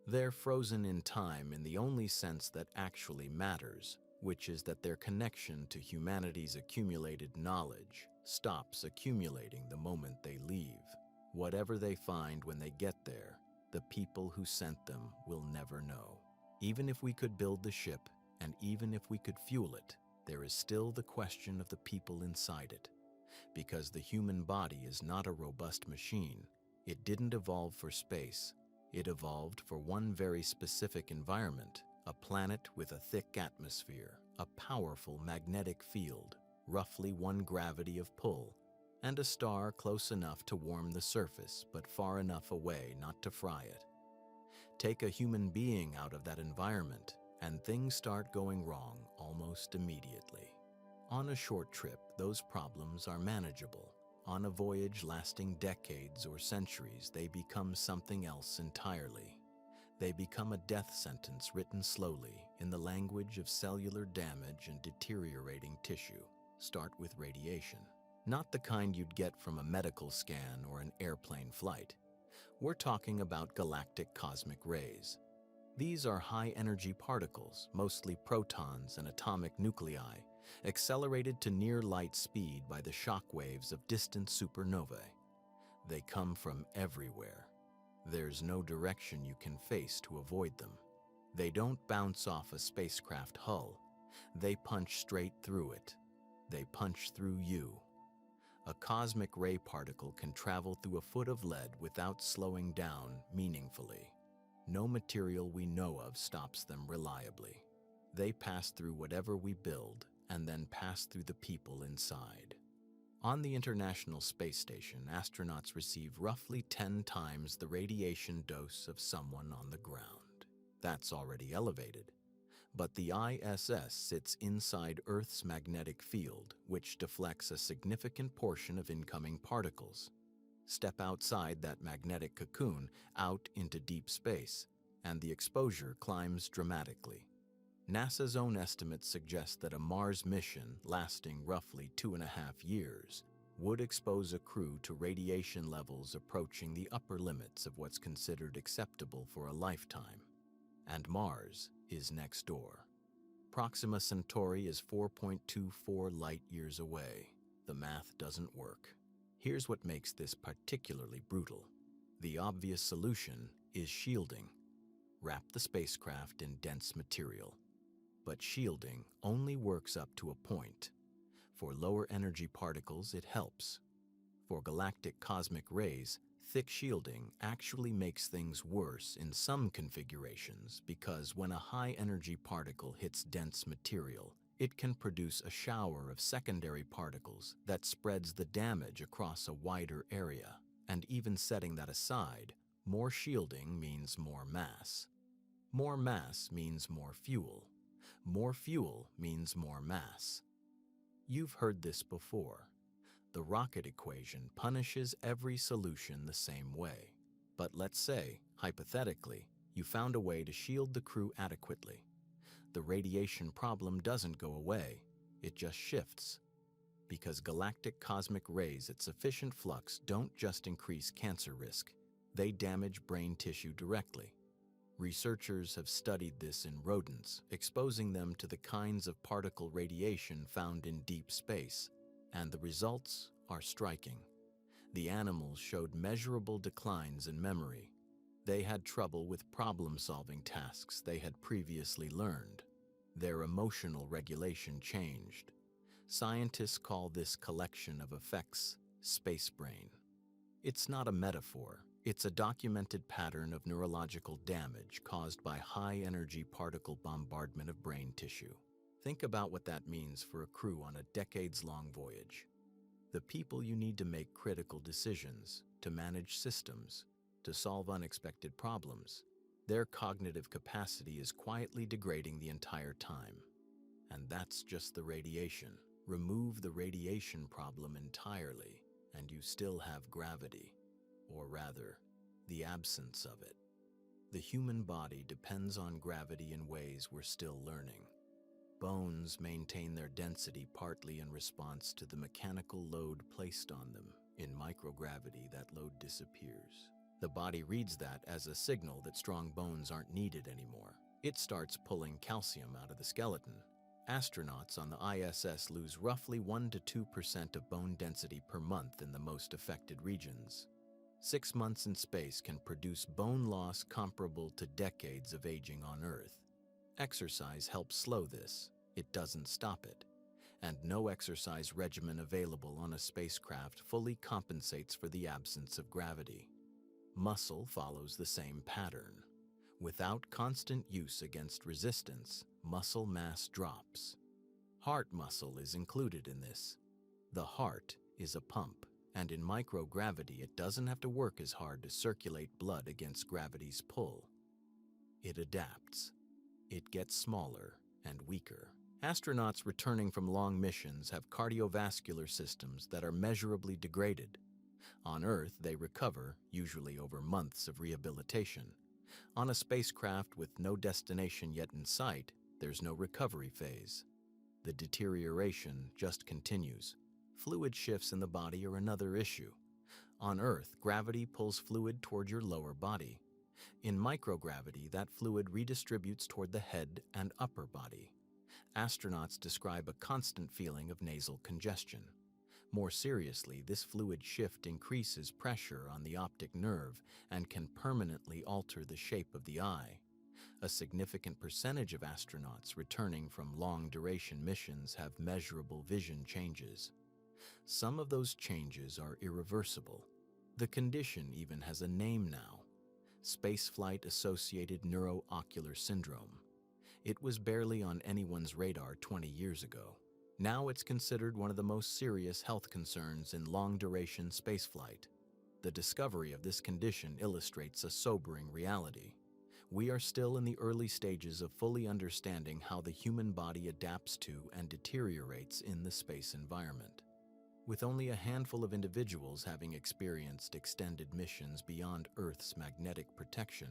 They're frozen in time in the only sense that actually matters, which is that their connection to humanity's accumulated knowledge stops accumulating the moment they leave. Whatever they find when they get there, the people who sent them will never know. Even if we could build the ship, and even if we could fuel it, there is still the question of the people inside it. Because the human body is not a robust machine, it didn't evolve for space. It evolved for one very specific environment, a planet with a thick atmosphere, a powerful magnetic field, roughly one gravity of pull, and a star close enough to warm the surface but far enough away not to fry it. Take a human being out of that environment, and things start going wrong almost immediately. On a short trip, those problems are manageable. On a voyage lasting decades or centuries, they become something else entirely. They become a death sentence written slowly in the language of cellular damage and deteriorating tissue. Start with radiation. Not the kind you'd get from a medical scan or an airplane flight. We're talking about galactic cosmic rays. These are high-energy particles, mostly protons and atomic nuclei, accelerated to near light speed by the shock waves of distant supernovae. They come from everywhere. There's no direction you can face to avoid them. They don't bounce off a spacecraft hull. They punch straight through it. They punch through you. A cosmic ray particle can travel through a foot of lead without slowing down meaningfully. No material we know of stops them reliably. They pass through whatever we build and then pass through the people inside. On the International Space Station, astronauts receive roughly 10 times the radiation dose of someone on the ground. That's already elevated. But the ISS sits inside Earth's magnetic field, which deflects a significant portion of incoming particles. Step outside that magnetic cocoon, out into deep space, and the exposure climbs dramatically. NASA's own estimates suggest that a Mars mission lasting roughly 2.5 years would expose a crew to radiation levels approaching the upper limits of what's considered acceptable for a lifetime. And Mars is next door. Proxima Centauri is 4.24 light-years away. The math doesn't work. Here's what makes this particularly brutal. The obvious solution is shielding. Wrap the spacecraft in dense material. But shielding only works up to a point. For lower energy particles, it helps. For galactic cosmic rays, thick shielding actually makes things worse in some configurations because when a high-energy particle hits dense material, it can produce a shower of secondary particles that spreads the damage across a wider area. And even setting that aside, more shielding means more mass. More mass means more fuel. More fuel means more mass. You've heard this before. The rocket equation punishes every solution the same way. But let's say, hypothetically, you found a way to shield the crew adequately. The radiation problem doesn't go away, it just shifts. Because galactic cosmic rays at sufficient flux don't just increase cancer risk, they damage brain tissue directly. Researchers have studied this in rodents, exposing them to the kinds of particle radiation found in deep space, and the results are striking. The animals showed measurable declines in memory. They had trouble with problem-solving tasks they had previously learned. Their emotional regulation changed. Scientists call this collection of effects space brain. It's not a metaphor. It's a documented pattern of neurological damage caused by high-energy particle bombardment of brain tissue. Think about what that means for a crew on a decades-long voyage. The people you need to make critical decisions, to manage systems, to solve unexpected problems. Their cognitive capacity is quietly degrading the entire time. And that's just the radiation. Remove the radiation problem entirely, and you still have gravity. Or rather, the absence of it. The human body depends on gravity in ways we're still learning. Bones maintain their density partly in response to the mechanical load placed on them. In microgravity, that load disappears. The body reads that as a signal that strong bones aren't needed anymore. It starts pulling calcium out of the skeleton. Astronauts on the ISS lose roughly 1 to 2% of bone density per month in the most affected regions. 6 months in space can produce bone loss comparable to decades of aging on Earth. Exercise helps slow this. It doesn't stop it. And no exercise regimen available on a spacecraft fully compensates for the absence of gravity. Muscle follows the same pattern. Without constant use against resistance, muscle mass drops. Heart muscle is included in this. The heart is a pump. And in microgravity, it doesn't have to work as hard to circulate blood against gravity's pull. It adapts. It gets smaller and weaker. Astronauts returning from long missions have cardiovascular systems that are measurably degraded. On Earth, they recover, usually over months of rehabilitation. On a spacecraft with no destination yet in sight, there's no recovery phase. The deterioration just continues. Fluid shifts in the body are another issue. On Earth, gravity pulls fluid toward your lower body. In microgravity, that fluid redistributes toward the head and upper body. Astronauts describe a constant feeling of nasal congestion. More seriously, this fluid shift increases pressure on the optic nerve and can permanently alter the shape of the eye. A significant percentage of astronauts returning from long-duration missions have measurable vision changes. Some of those changes are irreversible. The condition even has a name now: spaceflight-associated neuroocular syndrome. It was barely on anyone's radar 20 years ago. Now it's considered one of the most serious health concerns in long-duration spaceflight. The discovery of this condition illustrates a sobering reality. We are still in the early stages of fully understanding how the human body adapts to and deteriorates in the space environment. With only a handful of individuals having experienced extended missions beyond Earth's magnetic protection,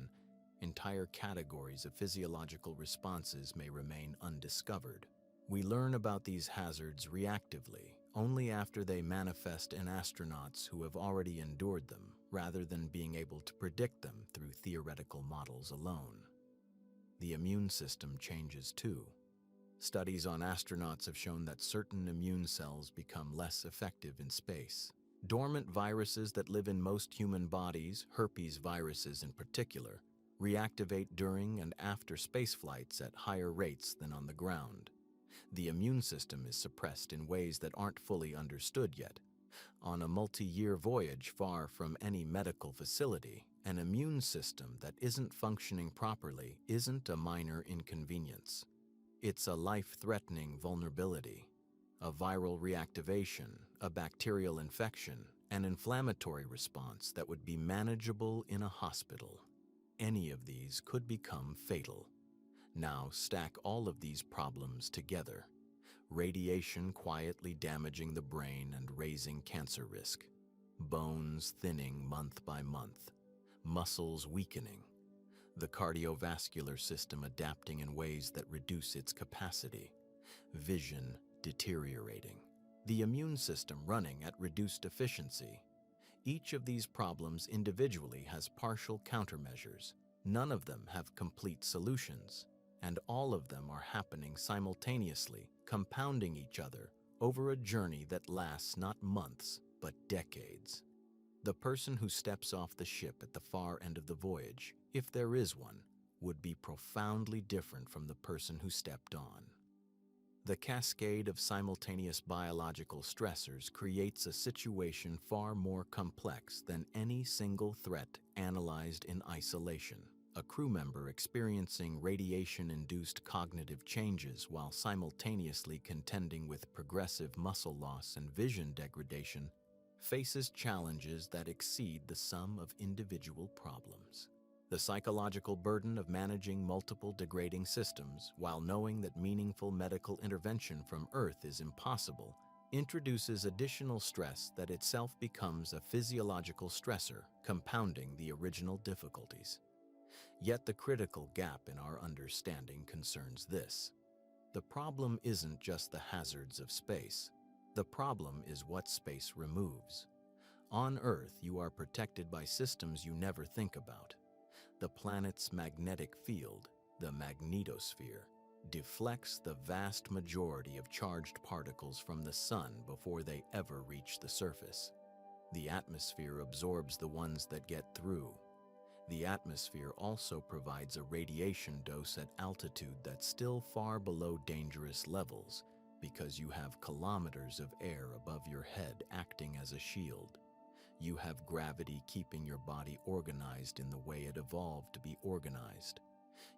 entire categories of physiological responses may remain undiscovered. We learn about these hazards reactively, only after they manifest in astronauts who have already endured them, rather than being able to predict them through theoretical models alone. The immune system changes too. Studies on astronauts have shown that certain immune cells become less effective in space. Dormant viruses that live in most human bodies, herpes viruses in particular, reactivate during and after space flights at higher rates than on the ground. The immune system is suppressed in ways that aren't fully understood yet. On a multi-year voyage far from any medical facility, an immune system that isn't functioning properly isn't a minor inconvenience. It's a life-threatening vulnerability. A viral reactivation, a bacterial infection, an inflammatory response that would be manageable in a hospital. Any of these could become fatal. Now stack all of these problems together. Radiation quietly damaging the brain and raising cancer risk. Bones thinning month by month. Muscles weakening. The cardiovascular system adapting in ways that reduce its capacity. Vision deteriorating. The immune system running at reduced efficiency. Each of these problems individually has partial countermeasures. None of them have complete solutions. And all of them are happening simultaneously, compounding each other over a journey that lasts not months, but decades. The person who steps off the ship at the far end of the voyage, if there is one, would be profoundly different from the person who stepped on. The cascade of simultaneous biological stressors creates a situation far more complex than any single threat analyzed in isolation. A crew member experiencing radiation-induced cognitive changes while simultaneously contending with progressive muscle loss and vision degradation faces challenges that exceed the sum of individual problems. The psychological burden of managing multiple degrading systems while knowing that meaningful medical intervention from Earth is impossible introduces additional stress that itself becomes a physiological stressor, compounding the original difficulties. Yet the critical gap in our understanding concerns this. The problem isn't just the hazards of space. The problem is what space removes. On Earth, you are protected by systems you never think about. The planet's magnetic field, the magnetosphere, deflects the vast majority of charged particles from the sun before they ever reach the surface. The atmosphere absorbs the ones that get through. The atmosphere also provides a radiation dose at altitude that's still far below dangerous levels because you have kilometers of air above your head acting as a shield. You have gravity keeping your body organized in the way it evolved to be organized.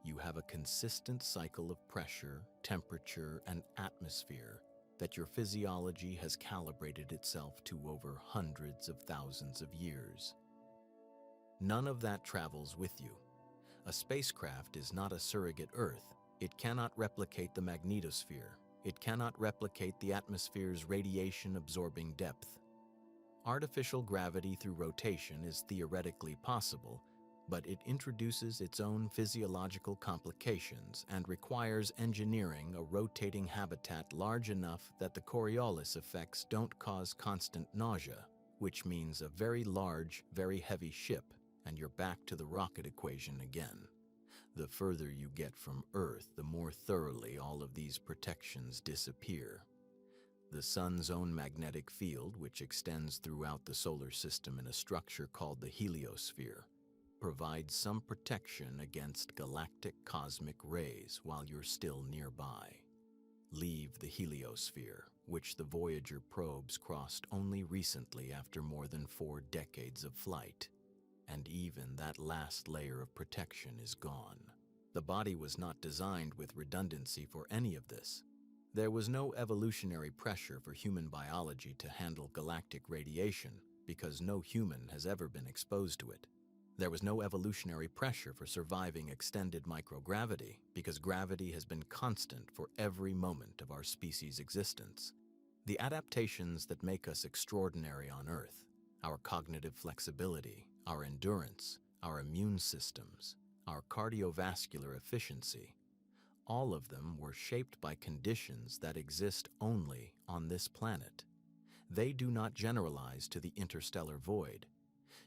You have a consistent cycle of pressure, temperature, and atmosphere that your physiology has calibrated itself to over hundreds of thousands of years. None of that travels with you. A spacecraft is not a surrogate Earth. It cannot replicate the magnetosphere. It cannot replicate the atmosphere's radiation-absorbing depth. Artificial gravity through rotation is theoretically possible, but it introduces its own physiological complications and requires engineering a rotating habitat large enough that the Coriolis effects don't cause constant nausea, which means a very large, very heavy ship, and you're back to the rocket equation again. The further you get from Earth, the more thoroughly all of these protections disappear. The sun's own magnetic field, which extends throughout the solar system in a structure called the heliosphere, provides some protection against galactic cosmic rays while you're still nearby. Leave the heliosphere, which the Voyager probes crossed only recently after more than 4 decades of flight, and even that last layer of protection is gone. The body was not designed with redundancy for any of this. There was no evolutionary pressure for human biology to handle galactic radiation because no human has ever been exposed to it. There was no evolutionary pressure for surviving extended microgravity because gravity has been constant for every moment of our species' existence. The adaptations that make us extraordinary on Earth, our cognitive flexibility, our endurance, our immune systems, our cardiovascular efficiency, all of them were shaped by conditions that exist only on this planet. They do not generalize to the interstellar void.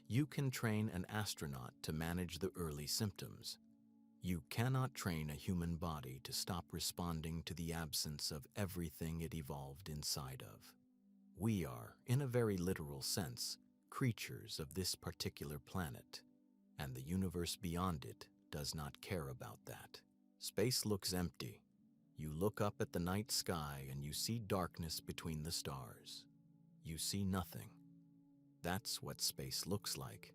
You can train an astronaut to manage the early symptoms. You cannot train a human body to stop responding to the absence of everything it evolved inside of. We are, in a very literal sense, creatures of this particular planet, and the universe beyond it does not care about that. Space looks empty. You look up at the night sky and you see darkness between the stars. You see nothing. That's what space looks like.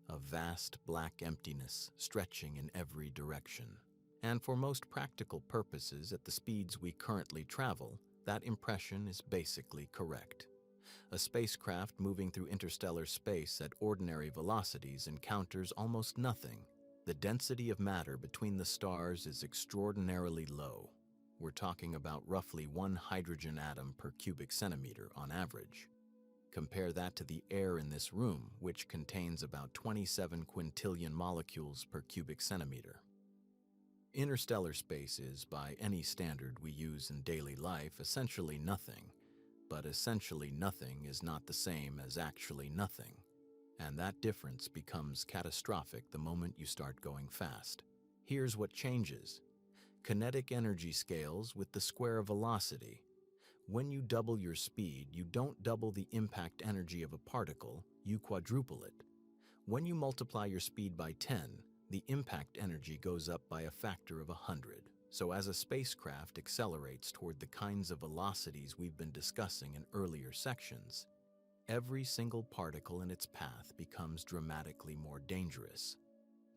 A vast black emptiness stretching in every direction. And for most practical purposes at the speeds we currently travel, that impression is basically correct. A spacecraft moving through interstellar space at ordinary velocities encounters almost nothing. The density of matter between the stars is extraordinarily low. We're talking about roughly 1 hydrogen atom per cubic centimeter on average. Compare that to the air in this room, which contains about 27 quintillion molecules per cubic centimeter. Interstellar space is, by any standard we use in daily life, essentially nothing. But essentially nothing is not the same as actually nothing. And that difference becomes catastrophic the moment you start going fast. Here's what changes. Kinetic energy scales with the square velocity. When you double your speed, you don't double the impact energy of a particle, you quadruple it. When you multiply your speed by 10, the impact energy goes up by a factor of 100. So as a spacecraft accelerates toward the kinds of velocities we've been discussing in earlier sections, every single particle in its path becomes dramatically more dangerous.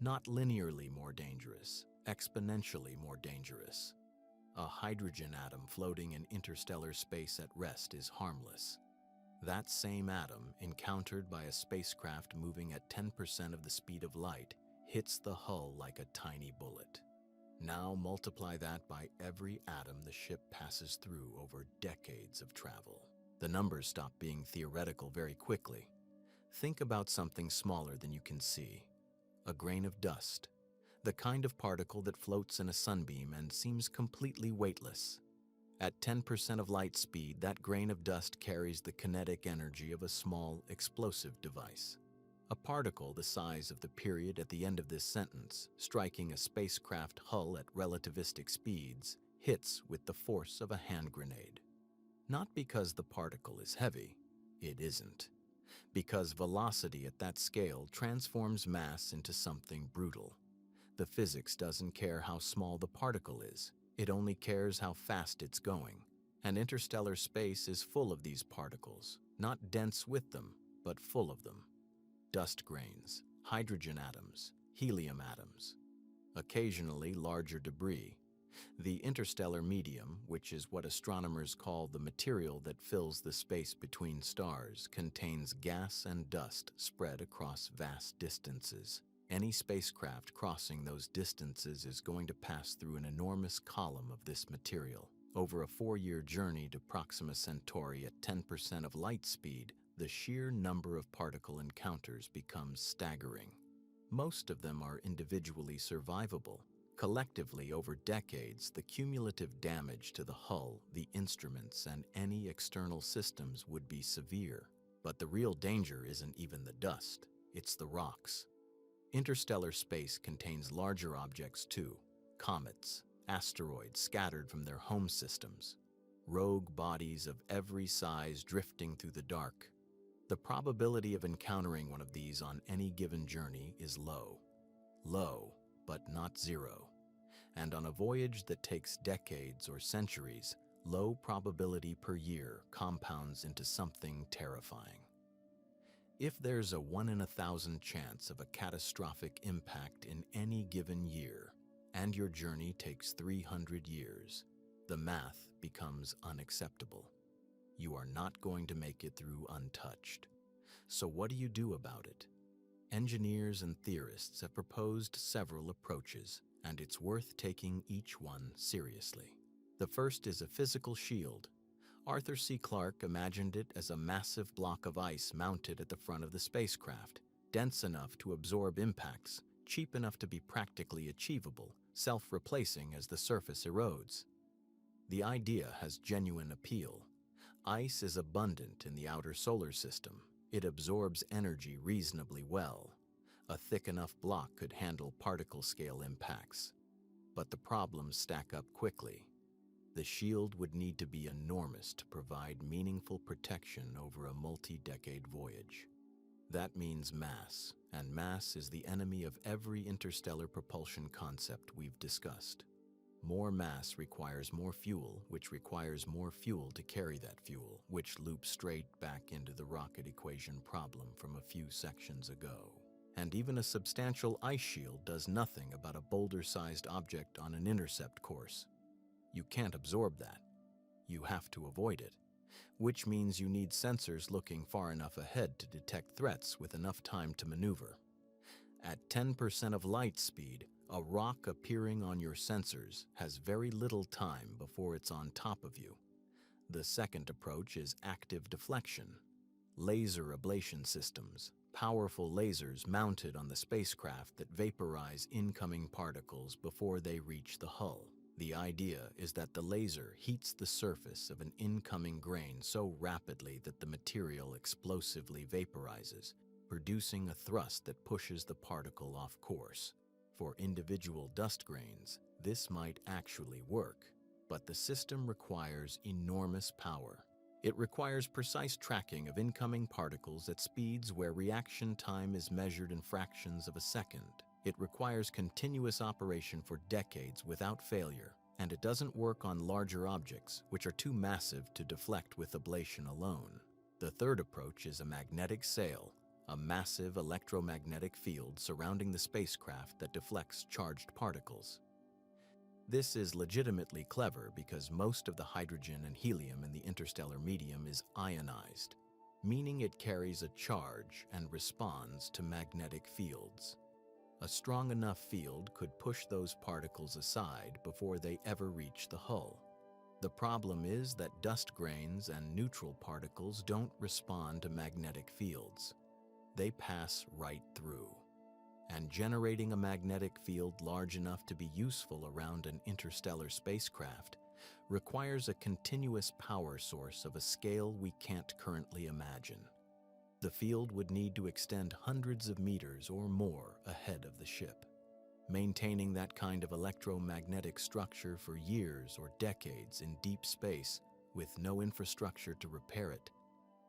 Not linearly more dangerous, exponentially more dangerous. A hydrogen atom floating in interstellar space at rest is harmless. That same atom, encountered by a spacecraft moving at 10% of the speed of light, hits the hull like a tiny bullet. Now multiply that by every atom the ship passes through over decades of travel. The numbers stop being theoretical very quickly. Think about something smaller than you can see. A grain of dust. The kind of particle that floats in a sunbeam and seems completely weightless. At 10% of light speed, that grain of dust carries the kinetic energy of a small explosive device. A particle the size of the period at the end of this sentence, striking a spacecraft hull at relativistic speeds, hits with the force of a hand grenade. Not because the particle is heavy, it isn't. Because velocity at that scale transforms mass into something brutal. The physics doesn't care how small the particle is, it only cares how fast it's going. And interstellar space is full of these particles, not dense with them, but full of them. Dust grains, hydrogen atoms, helium atoms. Occasionally larger debris. The interstellar medium, which is what astronomers call the material that fills the space between stars, contains gas and dust spread across vast distances. Any spacecraft crossing those distances is going to pass through an enormous column of this material. Over a 4-year journey to Proxima Centauri at 10% of light speed, the sheer number of particle encounters becomes staggering. Most of them are individually survivable. Collectively, over decades, the cumulative damage to the hull, the instruments, and any external systems would be severe. But the real danger isn't even the dust, it's the rocks. Interstellar space contains larger objects too, comets, asteroids scattered from their home systems, rogue bodies of every size drifting through the dark. The probability of encountering one of these on any given journey is low. Low, but not zero. And on a voyage that takes decades or centuries, low probability per year compounds into something terrifying. If there's a 1 in 1,000 chance of a catastrophic impact in any given year, and your journey takes 300 years, the math becomes unacceptable. You are not going to make it through untouched. So what do you do about it? Engineers and theorists have proposed several approaches, and it's worth taking each one seriously. The first is a physical shield. Arthur C. Clarke imagined it as a massive block of ice mounted at the front of the spacecraft, dense enough to absorb impacts, cheap enough to be practically achievable, self-replacing as the surface erodes. The idea has genuine appeal. Ice is abundant in the outer solar system. It absorbs energy reasonably well. A thick enough block could handle particle-scale impacts. But the problems stack up quickly. The shield would need to be enormous to provide meaningful protection over a multi-decade voyage. That means mass, and mass is the enemy of every interstellar propulsion concept we've discussed. More mass requires more fuel, which requires more fuel to carry that fuel, which loops straight back into the rocket equation problem from a few sections ago. And even a substantial ice shield does nothing about a boulder-sized object on an intercept course. You can't absorb that. You have to avoid it, which means you need sensors looking far enough ahead to detect threats with enough time to maneuver. At 10% of light speed, a rock appearing on your sensors has very little time before it's on top of you. The second approach is active deflection. Laser ablation systems, powerful lasers mounted on the spacecraft that vaporize incoming particles before they reach the hull. The idea is that the laser heats the surface of an incoming grain so rapidly that the material explosively vaporizes, producing a thrust that pushes the particle off course. For individual dust grains, this might actually work, but the system requires enormous power. It requires precise tracking of incoming particles at speeds where reaction time is measured in fractions of a second. It requires continuous operation for decades without failure, and it doesn't work on larger objects, which are too massive to deflect with ablation alone. The third approach is a magnetic sail, a massive electromagnetic field surrounding the spacecraft that deflects charged particles. This is legitimately clever because most of the hydrogen and helium in the interstellar medium is ionized, meaning it carries a charge and responds to magnetic fields. A strong enough field could push those particles aside before they ever reach the hull. The problem is that dust grains and neutral particles don't respond to magnetic fields. They pass right through. And generating a magnetic field large enough to be useful around an interstellar spacecraft requires a continuous power source of a scale we can't currently imagine. The field would need to extend hundreds of meters or more ahead of the ship. Maintaining that kind of electromagnetic structure for years or decades in deep space with no infrastructure to repair it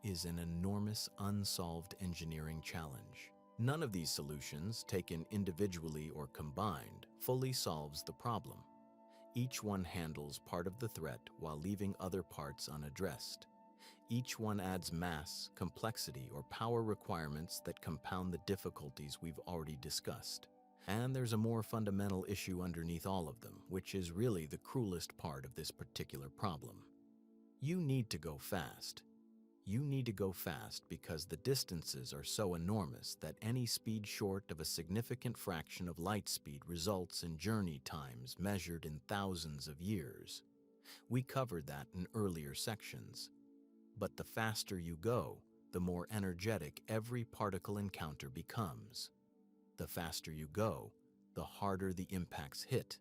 is an enormous unsolved engineering challenge. None of these solutions, taken individually or combined, fully solves the problem. Each one handles part of the threat while leaving other parts unaddressed. Each one adds mass, complexity, or power requirements that compound the difficulties we've already discussed. And there's a more fundamental issue underneath all of them, which is really the cruelest part of this particular problem. You need to go fast. You need to go fast because the distances are so enormous that any speed short of a significant fraction of light speed results in journey times measured in thousands of years. We covered that in earlier sections. But the faster you go, the more energetic every particle encounter becomes. The faster you go, the harder the impacts hit.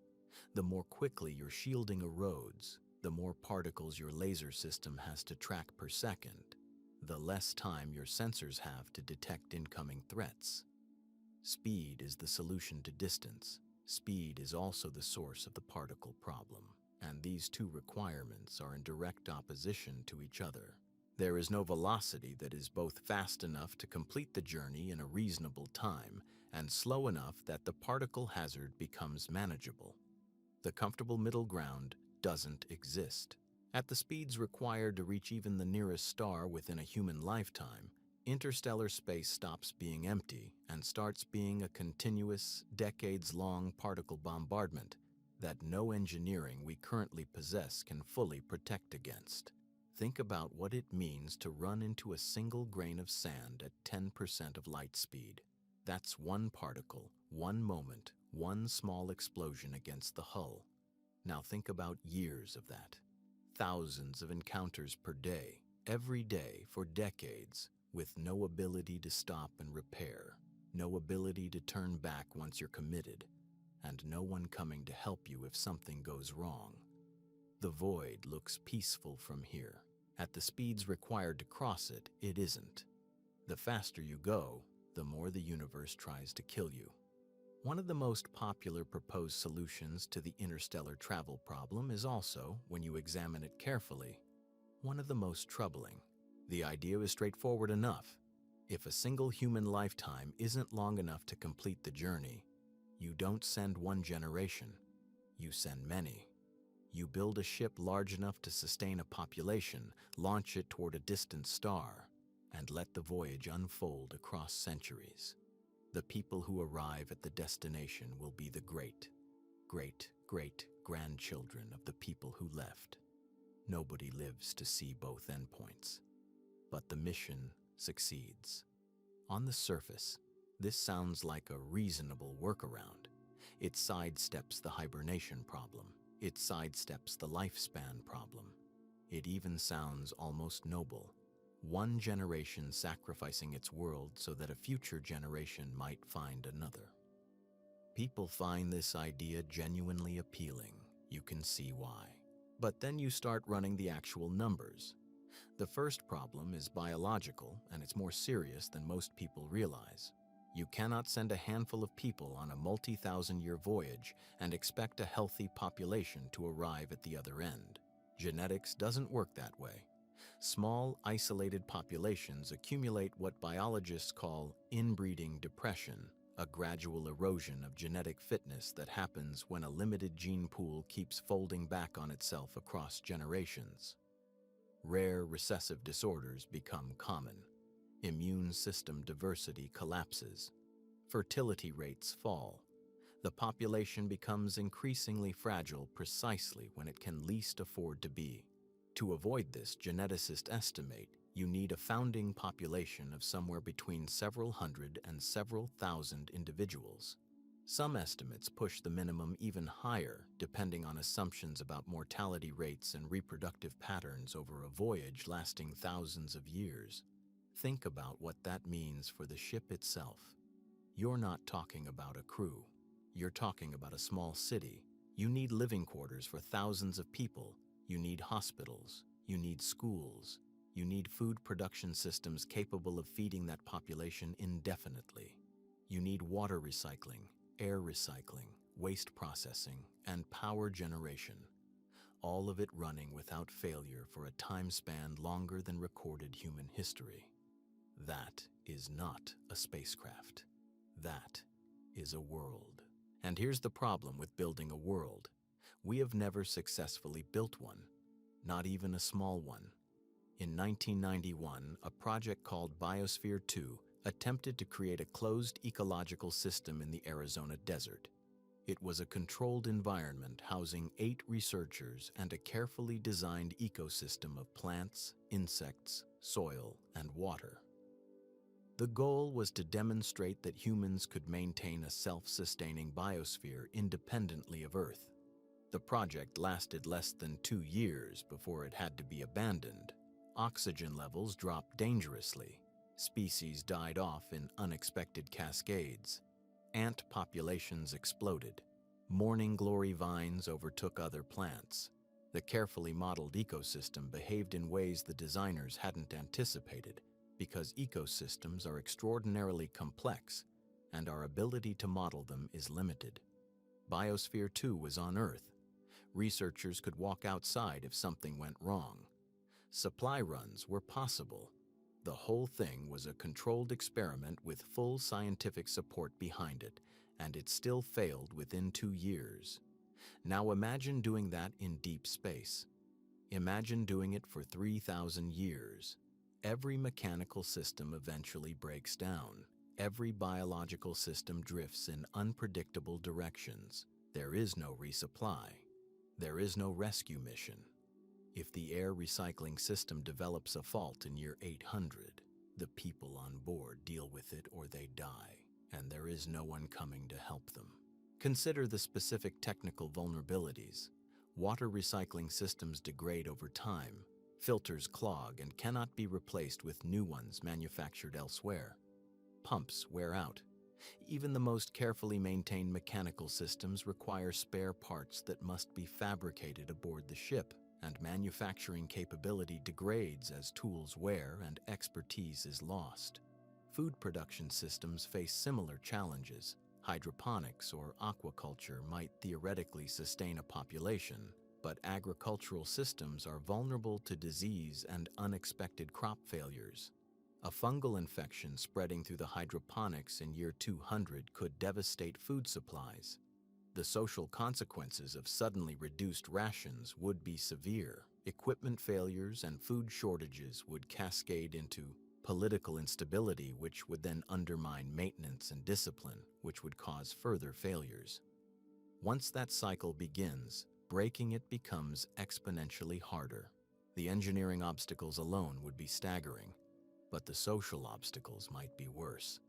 The more quickly your shielding erodes, the more particles your laser system has to track per second, the less time your sensors have to detect incoming threats. Speed is the solution to distance. Speed is also the source of the particle problem, and these two requirements are in direct opposition to each other. There is no velocity that is both fast enough to complete the journey in a reasonable time and slow enough that the particle hazard becomes manageable. The comfortable middle ground doesn't exist. At the speeds required to reach even the nearest star within a human lifetime, interstellar space stops being empty and starts being a continuous, decades-long particle bombardment that no engineering we currently possess can fully protect against. Think about what it means to run into a single grain of sand at 10% of light speed. That's one particle, one moment, one small explosion against the hull. Now think about years of that. Thousands of encounters per day, every day for decades, with no ability to stop and repair, no ability to turn back once you're committed, and no one coming to help you if something goes wrong. The void looks peaceful from here. At the speeds required to cross it, it isn't. The faster you go, the more the universe tries to kill you. One of the most popular proposed solutions to the interstellar travel problem is also, when you examine it carefully, one of the most troubling. The idea is straightforward enough. If a single human lifetime isn't long enough to complete the journey, you don't send one generation, you send many. You build a ship large enough to sustain a population, launch it toward a distant star, and let the voyage unfold across centuries. The people who arrive at the destination will be the great-great-great-grandchildren of the people who left. Nobody lives to see both endpoints. But the mission succeeds. On the surface, this sounds like a reasonable workaround. It sidesteps the hibernation problem. It sidesteps the lifespan problem. It even sounds almost noble. One generation sacrificing its world so that a future generation might find another. People find this idea genuinely appealing. You can see why. But then you start running the actual numbers. The first problem is biological, and it's more serious than most people realize. You cannot send a handful of people on a multi-thousand-year voyage and expect a healthy population to arrive at the other end. Genetics doesn't work that way. Small, isolated populations accumulate what biologists call inbreeding depression, a gradual erosion of genetic fitness that happens when a limited gene pool keeps folding back on itself across generations. Rare recessive disorders become common. Immune system diversity collapses. Fertility rates fall. The population becomes increasingly fragile precisely when it can least afford to be. To avoid this, geneticists estimate you need a founding population of somewhere between several hundred and several thousand individuals. Some estimates push the minimum even higher, depending on assumptions about mortality rates and reproductive patterns over a voyage lasting thousands of years. Think about what that means for the ship itself. You're not talking about a crew. You're talking about a small city. You need living quarters for thousands of people. You need hospitals. You need schools. You need food production systems capable of feeding that population indefinitely. You need water recycling, air recycling, waste processing, and power generation. All of it running without failure for a time span longer than recorded human history. That is not a spacecraft. That is a world. And here's the problem with building a world. We have never successfully built one, not even a small one. In 1991, a project called Biosphere 2 attempted to create a closed ecological system in the Arizona desert. It was a controlled environment housing 8 researchers and a carefully designed ecosystem of plants, insects, soil, and water. The goal was to demonstrate that humans could maintain a self-sustaining biosphere independently of Earth. The project lasted less than 2 years before it had to be abandoned. Oxygen levels dropped dangerously. Species died off in unexpected cascades. Ant populations exploded. Morning glory vines overtook other plants. The carefully modeled ecosystem behaved in ways the designers hadn't anticipated, because ecosystems are extraordinarily complex and our ability to model them is limited. Biosphere 2 was on Earth. Researchers could walk outside if something went wrong. Supply runs were possible. The whole thing was a controlled experiment with full scientific support behind it, and it still failed within 2 years. Now imagine doing that in deep space. Imagine doing it for 3,000 years. Every mechanical system eventually breaks down. Every biological system drifts in unpredictable directions. There is no resupply. There is no rescue mission. If the air recycling system develops a fault in year 800, the people on board deal with it or they die, and there is no one coming to help them. Consider the specific technical vulnerabilities. Water recycling systems degrade over time, filters clog and cannot be replaced with new ones manufactured elsewhere. Pumps wear out. Even the most carefully maintained mechanical systems require spare parts that must be fabricated aboard the ship, and manufacturing capability degrades as tools wear and expertise is lost. Food production systems face similar challenges. Hydroponics or aquaculture might theoretically sustain a population, but agricultural systems are vulnerable to disease and unexpected crop failures. A fungal infection spreading through the hydroponics in year 200 could devastate food supplies. The social consequences of suddenly reduced rations would be severe. Equipment failures and food shortages would cascade into political instability, which would then undermine maintenance and discipline, which would cause further failures. Once that cycle begins, breaking it becomes exponentially harder. The engineering obstacles alone would be staggering, but the social obstacles might be worse.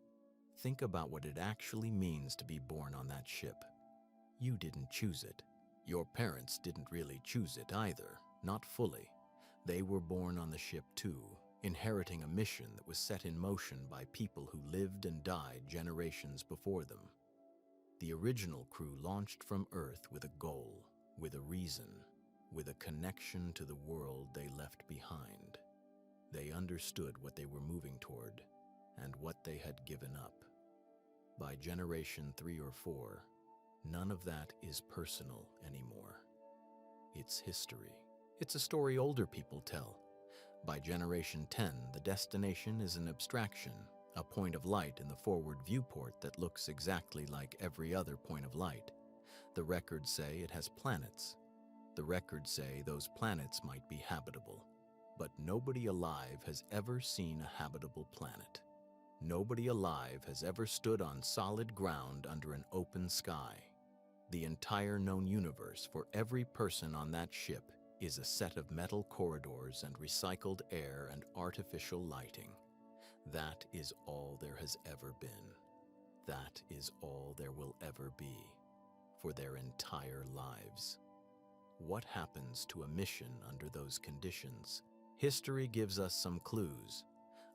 Think about what it actually means to be born on that ship. You didn't choose it. Your parents didn't really choose it either, not fully. They were born on the ship too, inheriting a mission that was set in motion by people who lived and died generations before them. The original crew launched from Earth with a goal, with a reason, with a connection to the world they left behind. They understood what they were moving toward and what they had given up. By generation 3 or 4, none of that is personal anymore. It's history. It's a story older people tell. By generation 10, the destination is an abstraction, a point of light in the forward viewport that looks exactly like every other point of light. The records say it has planets. The records say those planets might be habitable. But nobody alive has ever seen a habitable planet. Nobody alive has ever stood on solid ground under an open sky. The entire known universe for every person on that ship is a set of metal corridors and recycled air and artificial lighting. That is all there has ever been. That is all there will ever be, for their entire lives. What happens to a mission under those conditions? History gives us some clues.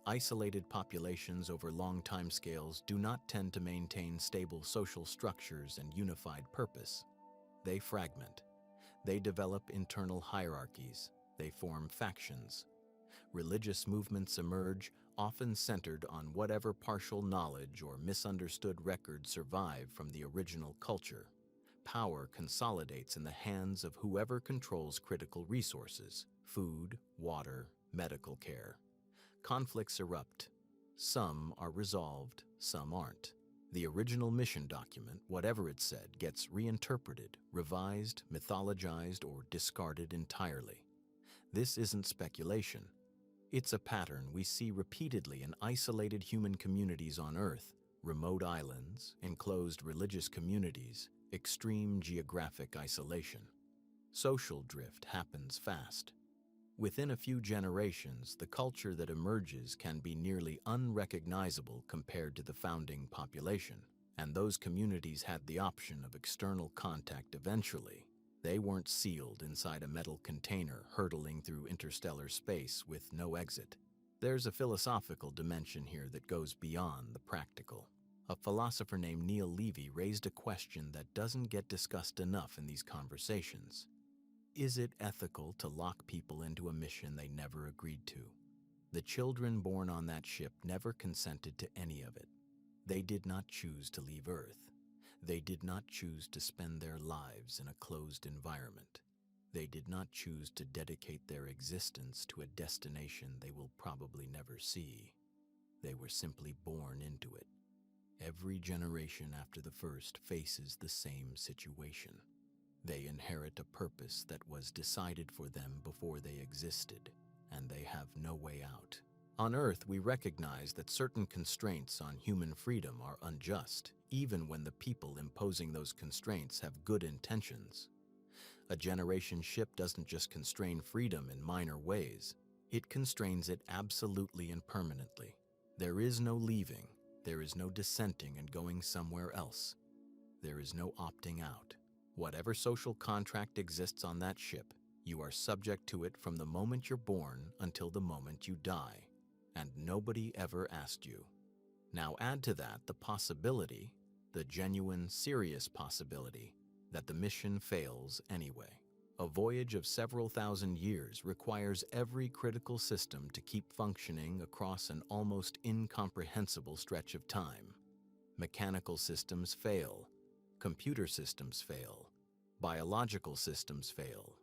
Isolated populations over long timescales do not tend to maintain stable social structures and unified purpose. They fragment. They develop internal hierarchies. They form factions. Religious movements emerge, often centered on whatever partial knowledge or misunderstood records survive from the original culture. Power consolidates in the hands of whoever controls critical resources: food, water, medical care. Conflicts erupt. Some are resolved, some aren't. The original mission document, whatever it said, gets reinterpreted, revised, mythologized, or discarded entirely. This isn't speculation. It's a pattern we see repeatedly in isolated human communities on Earth: remote islands, enclosed religious communities, extreme geographic isolation. Social drift happens fast. Within a few generations, the culture that emerges can be nearly unrecognizable compared to the founding population, and those communities had the option of external contact eventually. They weren't sealed inside a metal container hurtling through interstellar space with no exit. There's a philosophical dimension here that goes beyond the practical. A philosopher named Neil Levy raised a question that doesn't get discussed enough in these conversations. Is it ethical to lock people into a mission they never agreed to? The children born on that ship never consented to any of it. They did not choose to leave Earth. They did not choose to spend their lives in a closed environment. They did not choose to dedicate their existence to a destination they will probably never see. They were simply born into it. Every generation after the first faces the same situation. They inherit a purpose that was decided for them before they existed, and they have no way out. On Earth, we recognize that certain constraints on human freedom are unjust, even when the people imposing those constraints have good intentions. A generation ship doesn't just constrain freedom in minor ways, it constrains it absolutely and permanently. There is no leaving, there is no dissenting and going somewhere else. There is no opting out. Whatever social contract exists on that ship, you are subject to it from the moment you're born until the moment you die, and nobody ever asked you. Now add to that the possibility, the genuine, serious possibility, that the mission fails anyway. A voyage of several thousand years requires every critical system to keep functioning across an almost incomprehensible stretch of time. Mechanical systems fail. Computer systems fail. Biological systems fail.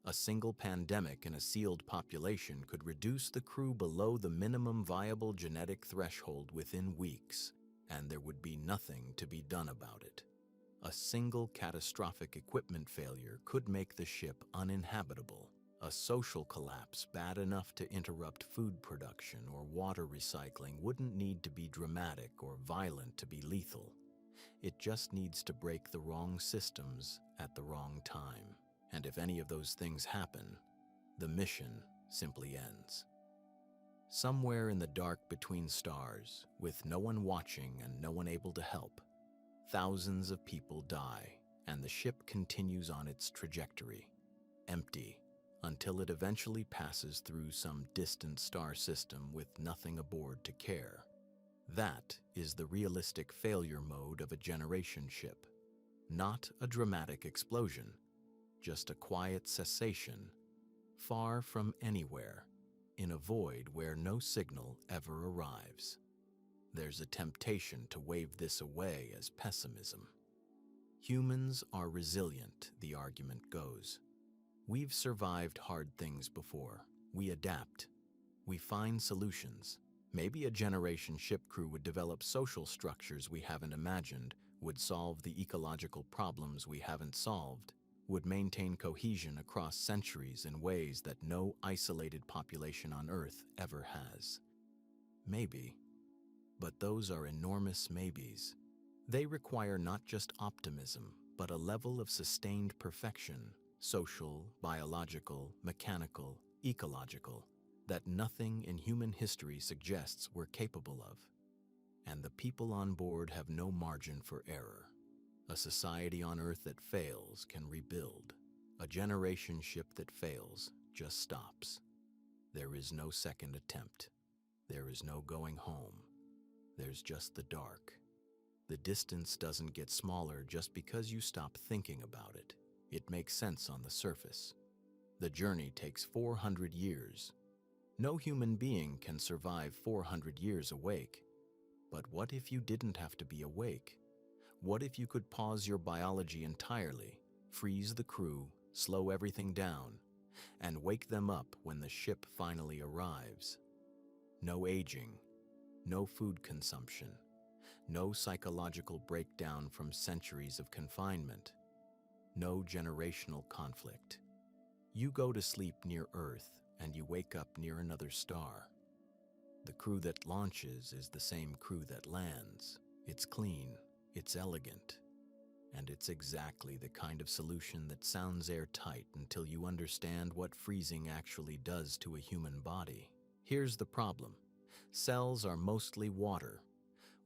A single pandemic in a sealed population could reduce the crew below the minimum viable genetic threshold within weeks, and there would be nothing to be done about it. A single catastrophic equipment failure could make the ship uninhabitable. A social collapse bad enough to interrupt food production or water recycling wouldn't need to be dramatic or violent to be lethal. It just needs to break the wrong systems at the wrong time. And if any of those things happen, the mission simply ends. Somewhere in the dark between stars, with no one watching and no one able to help, thousands of people die, and the ship continues on its trajectory, empty, until it eventually passes through some distant star system with nothing aboard to care. That is the realistic failure mode of a generation ship. Not a dramatic explosion, just a quiet cessation, far from anywhere, in a void where no signal ever arrives. There's a temptation to wave this away as pessimism. Humans are resilient, the argument goes. We've survived hard things before. We adapt. We find solutions. Maybe a generation ship crew would develop social structures we haven't imagined, would solve the ecological problems we haven't solved, would maintain cohesion across centuries in ways that no isolated population on Earth ever has. Maybe. But those are enormous maybes. They require not just optimism, but a level of sustained perfection, social, biological, mechanical, ecological, that nothing in human history suggests we're capable of. And the people on board have no margin for error. A society on Earth that fails can rebuild. A generation ship that fails just stops. There is no second attempt. There is no going home. There's just the dark. The distance doesn't get smaller just because you stop thinking about it. It makes sense on the surface. The journey takes 400 years. No human being can survive 400 years awake. But what if you didn't have to be awake? What if you could pause your biology entirely, freeze the crew, slow everything down, and wake them up when the ship finally arrives? No aging, no food consumption, no psychological breakdown from centuries of confinement, no generational conflict. You go to sleep near Earth and you wake up near another star. The crew that launches is the same crew that lands. It's clean, it's elegant, and it's exactly the kind of solution that sounds airtight until you understand what freezing actually does to a human body. Here's the problem. Cells are mostly water.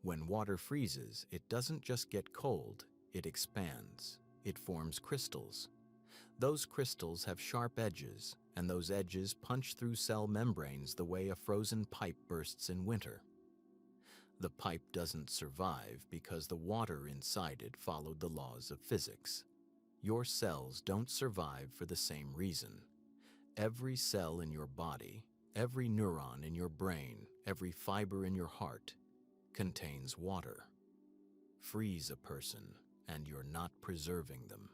When water freezes, it doesn't just get cold, it expands. It forms crystals. Those crystals have sharp edges, and those edges punch through cell membranes the way a frozen pipe bursts in winter. The pipe doesn't survive because the water inside it followed the laws of physics. Your cells don't survive for the same reason. Every cell in your body, every neuron in your brain, every fiber in your heart contains water. Freeze a person, and you're not preserving them.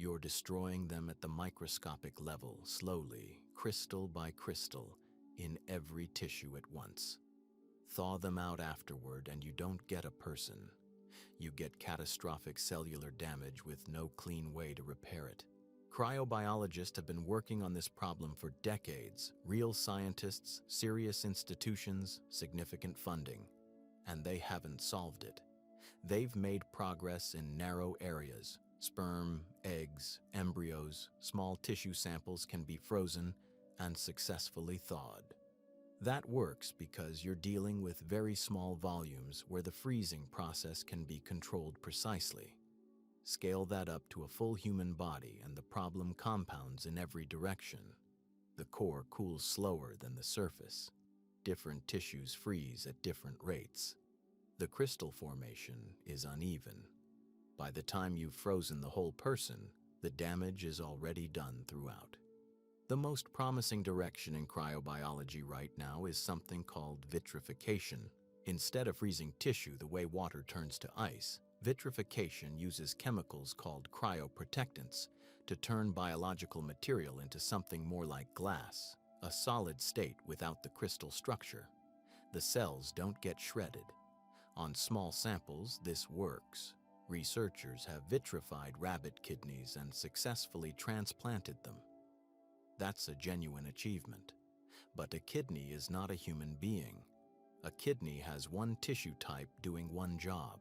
You're destroying them at the microscopic level, slowly, crystal by crystal, in every tissue at once. Thaw them out afterward and you don't get a person. You get catastrophic cellular damage with no clean way to repair it. Cryobiologists have been working on this problem for decades. Real scientists, serious institutions, significant funding. And they haven't solved it. They've made progress in narrow areas. Sperm, eggs, embryos, small tissue samples can be frozen and successfully thawed. That works because you're dealing with very small volumes where the freezing process can be controlled precisely. Scale that up to a full human body and the problem compounds in every direction. The core cools slower than the surface. Different tissues freeze at different rates. The crystal formation is uneven. By the time you've frozen the whole person, the damage is already done throughout. The most promising direction in cryobiology right now is something called vitrification. Instead of freezing tissue the way water turns to ice, vitrification uses chemicals called cryoprotectants to turn biological material into something more like glass, a solid state without the crystal structure. The cells don't get shredded. On small samples, this works. Researchers have vitrified rabbit kidneys and successfully transplanted them. That's a genuine achievement. But a kidney is not a human being. A kidney has one tissue type doing one job.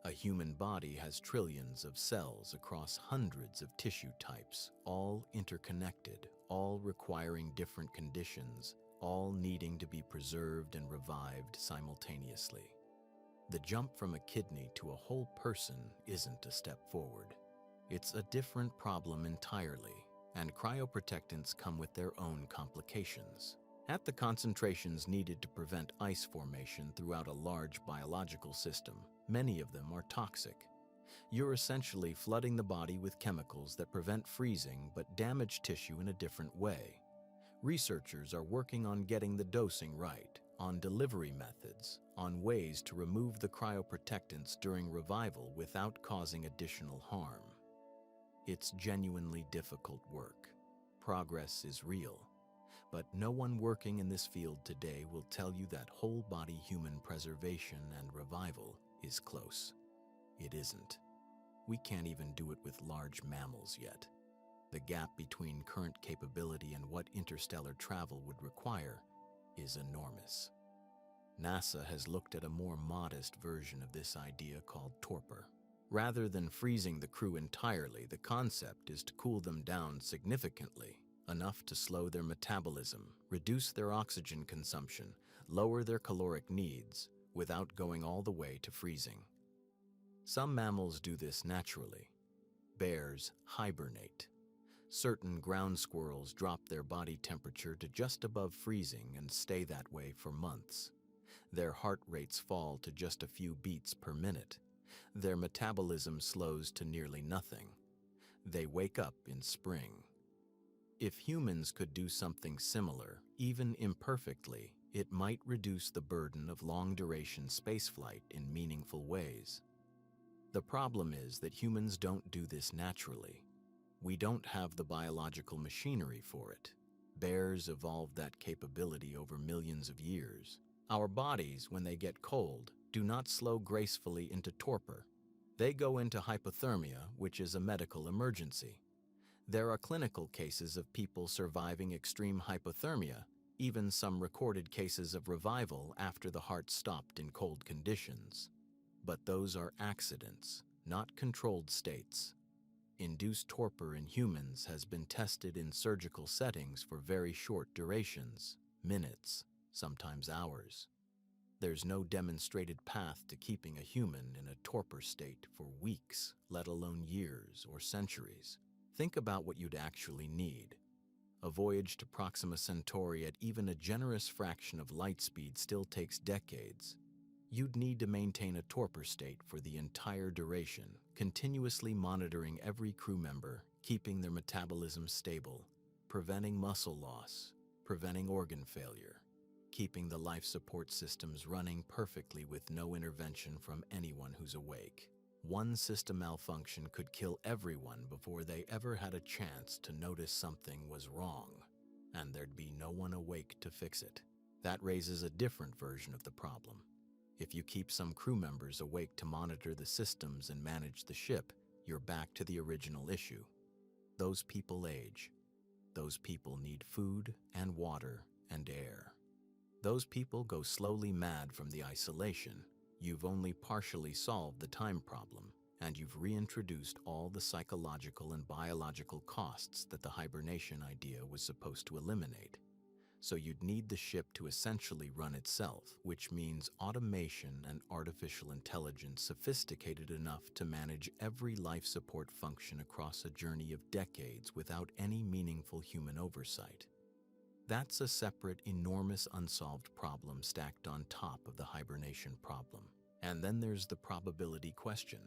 A human body has trillions of cells across hundreds of tissue types, all interconnected, all requiring different conditions, all needing to be preserved and revived simultaneously. The jump from a kidney to a whole person isn't a step forward. It's a different problem entirely, and cryoprotectants come with their own complications. At the concentrations needed to prevent ice formation throughout a large biological system, many of them are toxic. You're essentially flooding the body with chemicals that prevent freezing but damage tissue in a different way. Researchers are working on getting the dosing right, on delivery methods, on ways to remove the cryoprotectants during revival without causing additional harm. It's genuinely difficult work. Progress is real. But no one working in this field today will tell you that whole-body human preservation and revival is close. It isn't. We can't even do it with large mammals yet. The gap between current capability and what interstellar travel would require is enormous. NASA has looked at a more modest version of this idea called torpor. Rather than freezing the crew entirely, the concept is to cool them down significantly, enough to slow their metabolism, reduce their oxygen consumption, lower their caloric needs, without going all the way to freezing. Some mammals do this naturally. Bears hibernate. Certain ground squirrels drop their body temperature to just above freezing and stay that way for months. Their heart rates fall to just a few beats per minute. Their metabolism slows to nearly nothing. They wake up in spring. If humans could do something similar, even imperfectly, it might reduce the burden of long-duration spaceflight in meaningful ways. The problem is that humans don't do this naturally. We don't have the biological machinery for it. Bears evolved that capability over millions of years. Our bodies, when they get cold, do not slow gracefully into torpor. They go into hypothermia, which is a medical emergency. There are clinical cases of people surviving extreme hypothermia, even some recorded cases of revival after the heart stopped in cold conditions. But those are accidents, not controlled states. Induced torpor in humans has been tested in surgical settings for very short durations, minutes, sometimes hours. There's no demonstrated path to keeping a human in a torpor state for weeks, let alone years or centuries. Think about what you'd actually need. A voyage to Proxima Centauri at even a generous fraction of light speed still takes decades. You'd need to maintain a torpor state for the entire duration, continuously monitoring every crew member, keeping their metabolism stable, preventing muscle loss, preventing organ failure, keeping the life support systems running perfectly with no intervention from anyone who's awake. One system malfunction could kill everyone before they ever had a chance to notice something was wrong, and there'd be no one awake to fix it. That raises a different version of the problem. If you keep some crew members awake to monitor the systems and manage the ship, you're back to the original issue. Those people age. Those people need food and water and air. Those people go slowly mad from the isolation. You've only partially solved the time problem, and you've reintroduced all the psychological and biological costs that the hibernation idea was supposed to eliminate. So you'd need the ship to essentially run itself, which means automation and artificial intelligence sophisticated enough to manage every life support function across a journey of decades without any meaningful human oversight. That's a separate, enormous unsolved problem stacked on top of the hibernation problem. And then there's the probability question.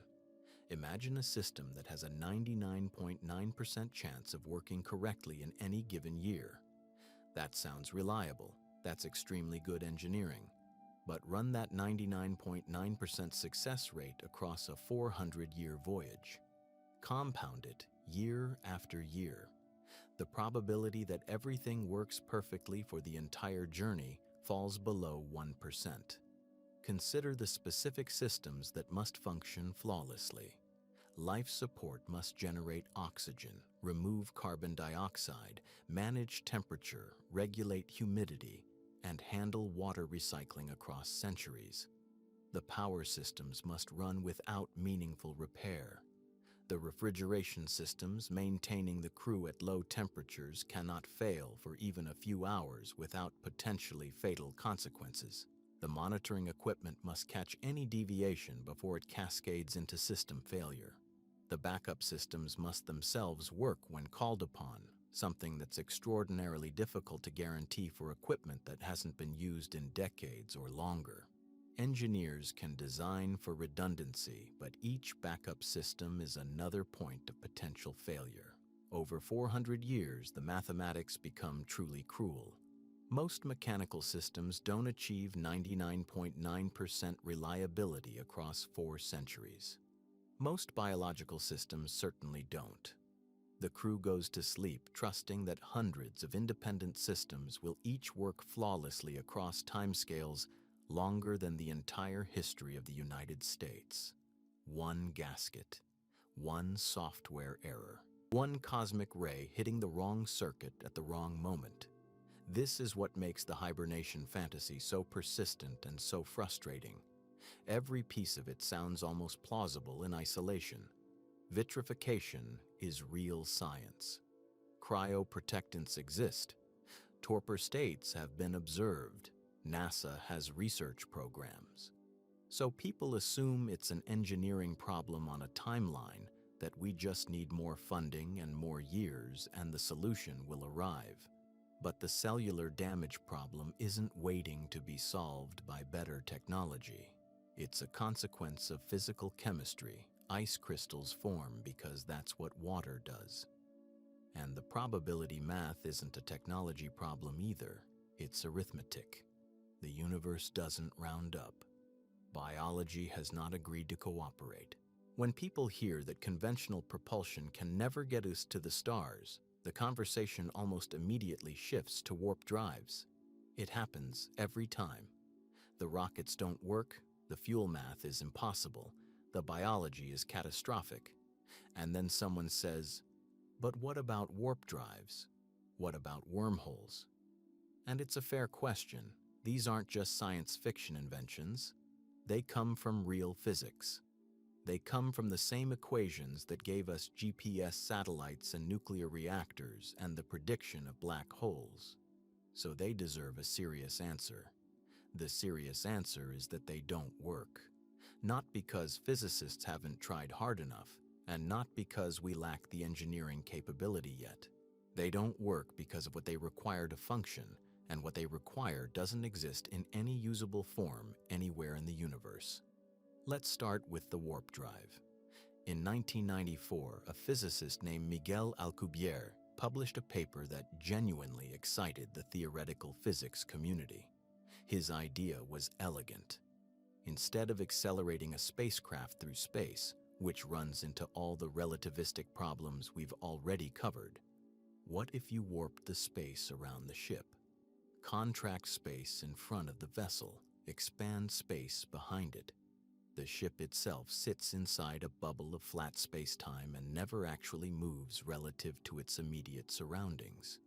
Imagine a system that has a 99.9% chance of working correctly in any given year. That sounds reliable. That's extremely good engineering. But run that 99.9% success rate across a 400-year voyage. Compound it year after year. The probability that everything works perfectly for the entire journey falls below 1%. Consider the specific systems that must function flawlessly. Life support must generate oxygen, remove carbon dioxide, manage temperature, regulate humidity, and handle water recycling across centuries. The power systems must run without meaningful repair. The refrigeration systems maintaining the crew at low temperatures cannot fail for even a few hours without potentially fatal consequences. The monitoring equipment must catch any deviation before it cascades into system failure. The backup systems must themselves work when called upon, something that's extraordinarily difficult to guarantee for equipment that hasn't been used in decades or longer. Engineers can design for redundancy, but each backup system is another point of potential failure. Over 400 years, the mathematics become truly cruel. Most mechanical systems don't achieve 99.9% reliability across 4 centuries. Most biological systems certainly don't. The crew goes to sleep trusting that hundreds of independent systems will each work flawlessly across timescales longer than the entire history of the United States. One gasket, one software error, one cosmic ray hitting the wrong circuit at the wrong moment. This is what makes the hibernation fantasy so persistent and so frustrating. Every piece of it sounds almost plausible in isolation. Vitrification is real science. Cryoprotectants exist. Torpor states have been observed. NASA has research programs. So people assume it's an engineering problem on a timeline, that we just need more funding and more years and the solution will arrive. But the cellular damage problem isn't waiting to be solved by better technology. It's a consequence of physical chemistry. Ice crystals form because that's what water does. And the probability math isn't a technology problem either. It's arithmetic. The universe doesn't round up. Biology has not agreed to cooperate. When people hear that conventional propulsion can never get us to the stars, the conversation almost immediately shifts to warp drives. It happens every time. The rockets don't work, the fuel math is impossible, the biology is catastrophic. And then someone says, but what about warp drives? What about wormholes? And it's a fair question. These aren't just science fiction inventions. They come from real physics. They come from the same equations that gave us GPS satellites and nuclear reactors and the prediction of black holes. So they deserve a serious answer. The serious answer is that they don't work. Not because physicists haven't tried hard enough, and not because we lack the engineering capability yet. They don't work because of what they require to function, and what they require doesn't exist in any usable form anywhere in the universe. Let's start with the warp drive. In 1994, a physicist named Miguel Alcubierre published a paper that genuinely excited the theoretical physics community. His idea was elegant. Instead of accelerating a spacecraft through space, which runs into all the relativistic problems we've already covered. What if you warped the space around the ship? Contract space in front of the vessel, expand space behind it. The ship itself sits inside a bubble of flat space-time and never actually moves relative to its immediate surroundings.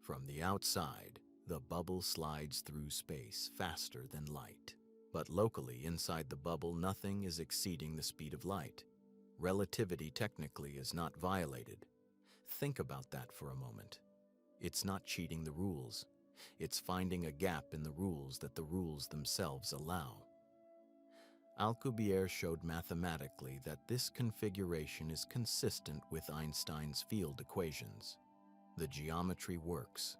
From the outside, the bubble slides through space faster than light. But locally, inside the bubble, nothing is exceeding the speed of light. Relativity technically is not violated. Think about that for a moment. It's not cheating the rules. It's finding a gap in the rules that the rules themselves allow. Alcubierre showed mathematically that this configuration is consistent with Einstein's field equations. The geometry works.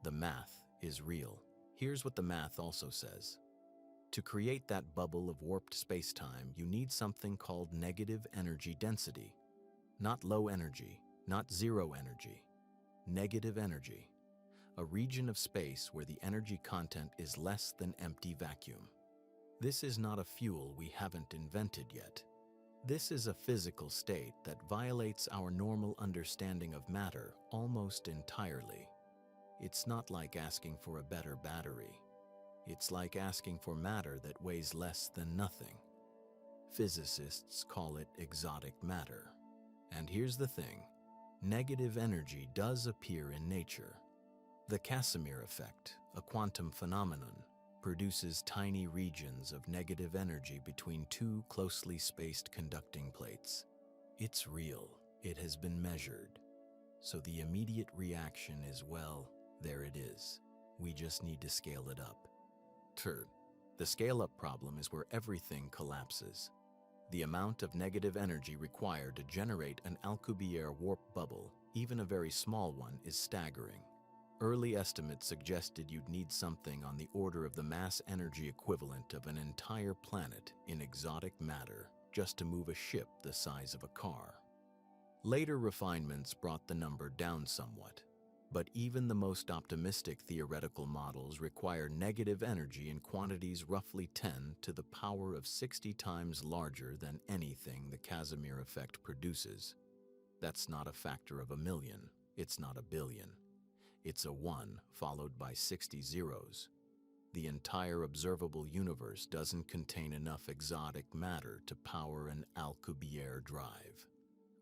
The math is real. Here's what the math also says. To create that bubble of warped space-time, you need something called negative energy density. Not low energy, not zero energy. Negative energy. A region of space where the energy content is less than empty vacuum. This is not a fuel we haven't invented yet. This is a physical state that violates our normal understanding of matter almost entirely. It's not like asking for a better battery. It's like asking for matter that weighs less than nothing. Physicists call it exotic matter. And here's the thing, negative energy does appear in nature. The Casimir effect, a quantum phenomenon, produces tiny regions of negative energy between two closely spaced conducting plates. It's real. It has been measured. So the immediate reaction is, well, there it is. We just need to scale it up. The scale-up problem is where everything collapses. The amount of negative energy required to generate an Alcubierre warp bubble, even a very small one, is staggering. Early estimates suggested you'd need something on the order of the mass energy equivalent of an entire planet in exotic matter just to move a ship the size of a car. Later refinements brought the number down somewhat, but even the most optimistic theoretical models require negative energy in quantities roughly 10 to the power of 60 times larger than anything the Casimir effect produces. That's not a factor of a million, it's not a billion. It's a 1 followed by 60 zeros. The entire observable universe doesn't contain enough exotic matter to power an Alcubierre drive.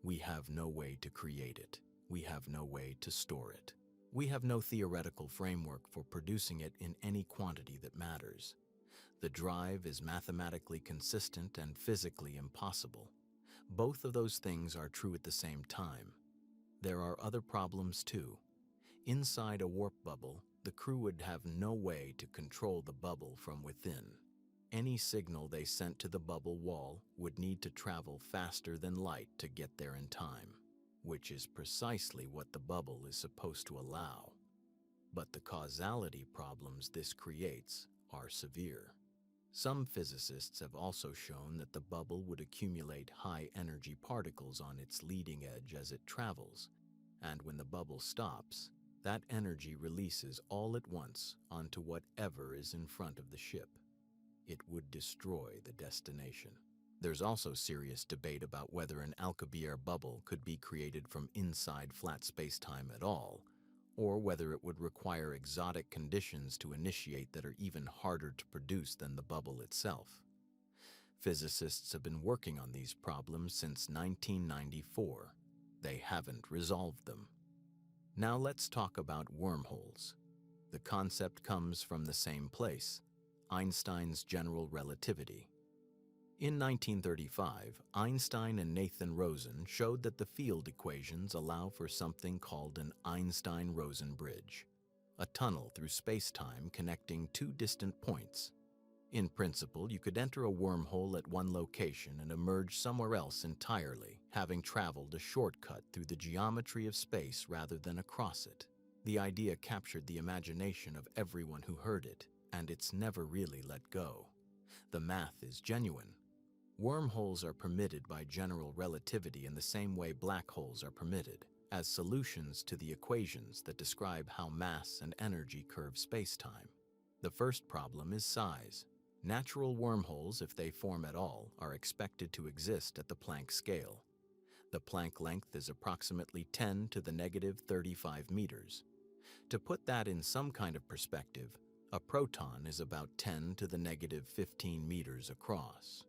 We have no way to create it. We have no way to store it. We have no theoretical framework for producing it in any quantity that matters. The drive is mathematically consistent and physically impossible. Both of those things are true at the same time. There are other problems too. Inside a warp bubble, the crew would have no way to control the bubble from within. Any signal they sent to the bubble wall would need to travel faster than light to get there in time, which is precisely what the bubble is supposed to allow. But the causality problems this creates are severe. Some physicists have also shown that the bubble would accumulate high-energy particles on its leading edge as it travels, and when the bubble stops, that energy releases all at once onto whatever is in front of the ship. It would destroy the destination. There's also serious debate about whether an Alcubierre bubble could be created from inside flat space-time at all, or whether it would require exotic conditions to initiate that are even harder to produce than the bubble itself. Physicists have been working on these problems since 1994. They haven't resolved them. Now let's talk about wormholes. The concept comes from the same place, Einstein's general relativity. In 1935, Einstein and Nathan Rosen showed that the field equations allow for something called an Einstein-Rosen bridge, a tunnel through space-time connecting two distant points. In principle, you could enter a wormhole at one location and emerge somewhere else entirely, having traveled a shortcut through the geometry of space rather than across it. The idea captured the imagination of everyone who heard it, and it's never really let go. The math is genuine. Wormholes are permitted by general relativity in the same way black holes are permitted, as solutions to the equations that describe how mass and energy curve space-time. The first problem is size. Natural wormholes, if they form at all, are expected to exist at the Planck scale. The Planck length is approximately 10 to the negative 35 meters. To put that in some kind of perspective, a proton is about 10 to the negative 15 meters across.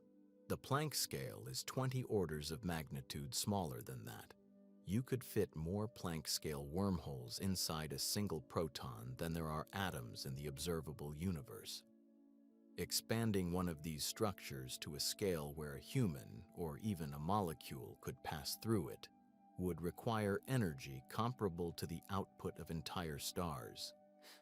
The Planck scale is 20 orders of magnitude smaller than that. You could fit more Planck scale wormholes inside a single proton than there are atoms in the observable universe. Expanding one of these structures to a scale where a human or even a molecule could pass through it would require energy comparable to the output of entire stars,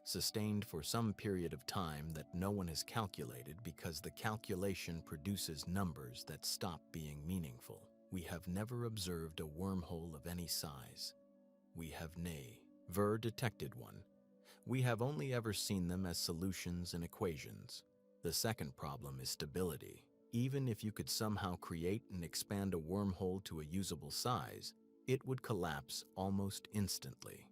sustained for some period of time that no one has calculated because the calculation produces numbers that stop being meaningful. We have never observed a wormhole of any size. We have never detected one. We have only ever seen them as solutions and equations. The second problem is stability. Even if you could somehow create and expand a wormhole to a usable size, it would collapse almost instantly.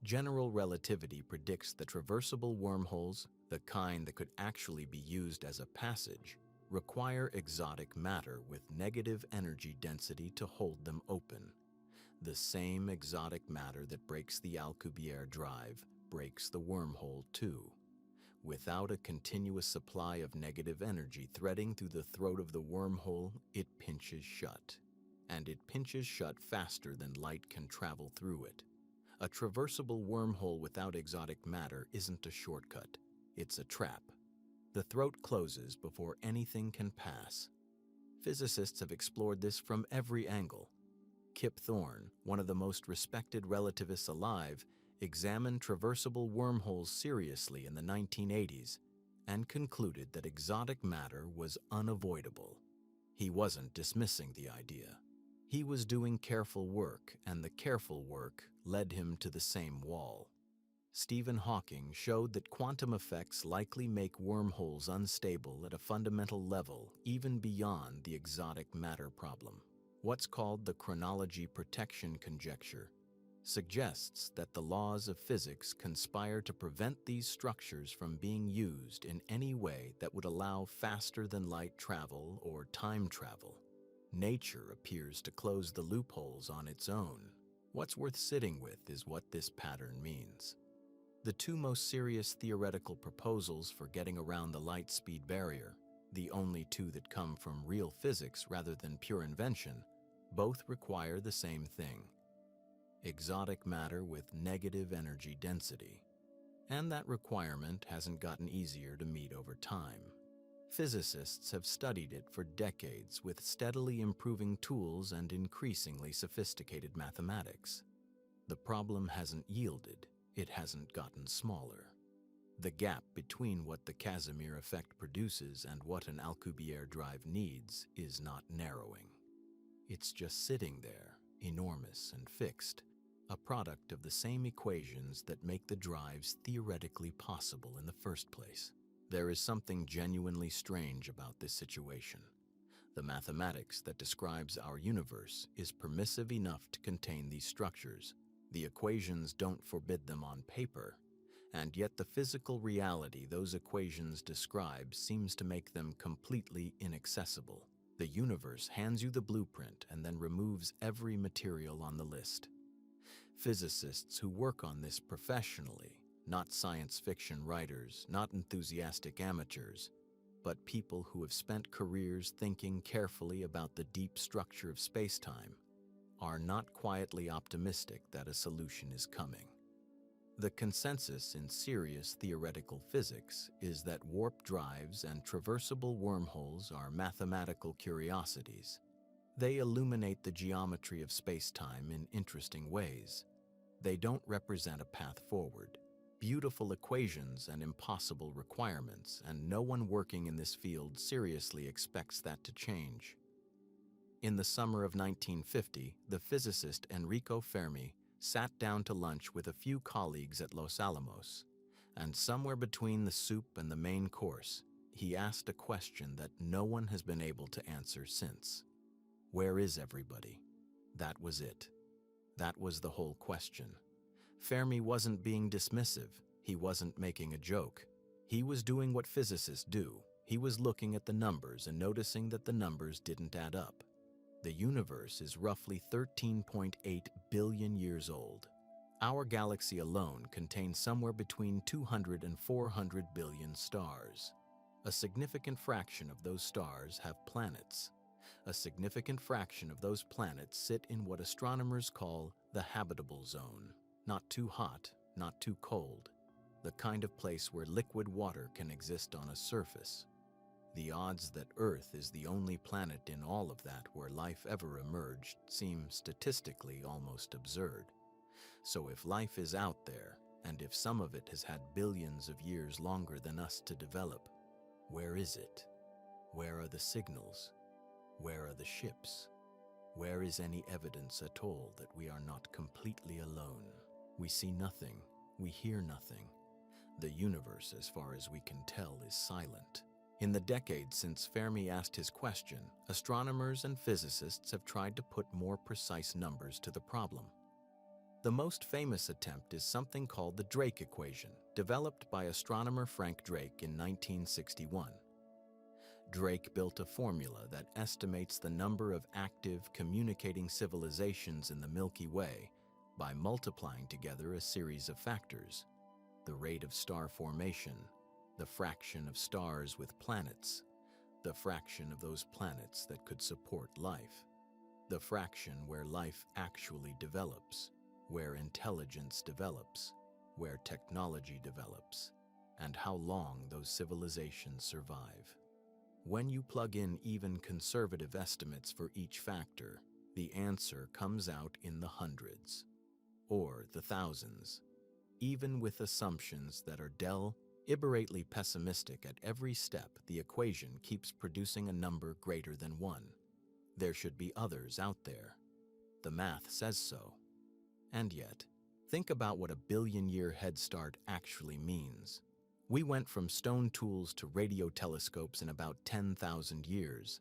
General relativity predicts that traversable wormholes, the kind that could actually be used as a passage, require exotic matter with negative energy density to hold them open. The same exotic matter that breaks the Alcubierre drive breaks the wormhole too. Without a continuous supply of negative energy threading through the throat of the wormhole, it pinches shut. And it pinches shut faster than light can travel through it. A traversable wormhole without exotic matter isn't a shortcut. It's a trap. The throat closes before anything can pass. Physicists have explored this from every angle. Kip Thorne, one of the most respected relativists alive, examined traversable wormholes seriously in the 1980s and concluded that exotic matter was unavoidable. He wasn't dismissing the idea. He was doing careful work, and the careful work led him to the same wall. Stephen Hawking showed that quantum effects likely make wormholes unstable at a fundamental level even beyond the exotic matter problem. What's called the chronology protection conjecture suggests that the laws of physics conspire to prevent these structures from being used in any way that would allow faster-than-light travel or time travel. Nature appears to close the loopholes on its own. What's worth sitting with is what this pattern means. The two most serious theoretical proposals for getting around the light speed barrier, the only two that come from real physics rather than pure invention, both require the same thing: exotic matter with negative energy density. And that requirement hasn't gotten easier to meet over time. Physicists have studied it for decades with steadily improving tools and increasingly sophisticated mathematics. The problem hasn't yielded, it hasn't gotten smaller. The gap between what the Casimir effect produces and what an Alcubierre drive needs is not narrowing. It's just sitting there, enormous and fixed, a product of the same equations that make the drives theoretically possible in the first place. There is something genuinely strange about this situation. The mathematics that describes our universe is permissive enough to contain these structures. The equations don't forbid them on paper, and yet the physical reality those equations describe seems to make them completely inaccessible. The universe hands you the blueprint and then removes every material on the list. Physicists who work on this professionally, not science fiction writers, not enthusiastic amateurs, but people who have spent careers thinking carefully about the deep structure of space-time, are not quietly optimistic that a solution is coming. The consensus in serious theoretical physics is that warp drives and traversable wormholes are mathematical curiosities. They illuminate the geometry of space-time in interesting ways. They don't represent a path forward. Beautiful equations and impossible requirements, and no one working in this field seriously expects that to change. In the summer of 1950, the physicist Enrico Fermi sat down to lunch with a few colleagues at Los Alamos, and somewhere between the soup and the main course, he asked a question that no one has been able to answer since. Where is everybody? That was it. That was the whole question. Fermi wasn't being dismissive. He wasn't making a joke. He was doing what physicists do. He was looking at the numbers and noticing that the numbers didn't add up. The universe is roughly 13.8 billion years old. Our galaxy alone contains somewhere between 200 and 400 billion stars. A significant fraction of those stars have planets. A significant fraction of those planets sit in what astronomers call the habitable zone. Not too hot, not too cold. The kind of place where liquid water can exist on a surface. The odds that Earth is the only planet in all of that where life ever emerged seem statistically almost absurd. So if life is out there, and if some of it has had billions of years longer than us to develop, where is it? Where are the signals? Where are the ships? Where is any evidence at all that we are not completely alone? We see nothing, we hear nothing. The universe, as far as we can tell, is silent. In the decades since Fermi asked his question, astronomers and physicists have tried to put more precise numbers to the problem. The most famous attempt is something called the Drake equation, developed by astronomer Frank Drake in 1961. Drake built a formula that estimates the number of active, communicating civilizations in the Milky Way by multiplying together a series of factors: the rate of star formation, the fraction of stars with planets, the fraction of those planets that could support life, the fraction where life actually develops, where intelligence develops, where technology develops, and how long those civilizations survive. When you plug in even conservative estimates for each factor, the answer comes out in the hundreds, or the thousands. Even with assumptions that are deliberately pessimistic at every step, the equation keeps producing a number greater than 1. There should be others out there. The math says so. And yet, think about what a billion-year head start actually means. We went from stone tools to radio telescopes in about 10,000 years.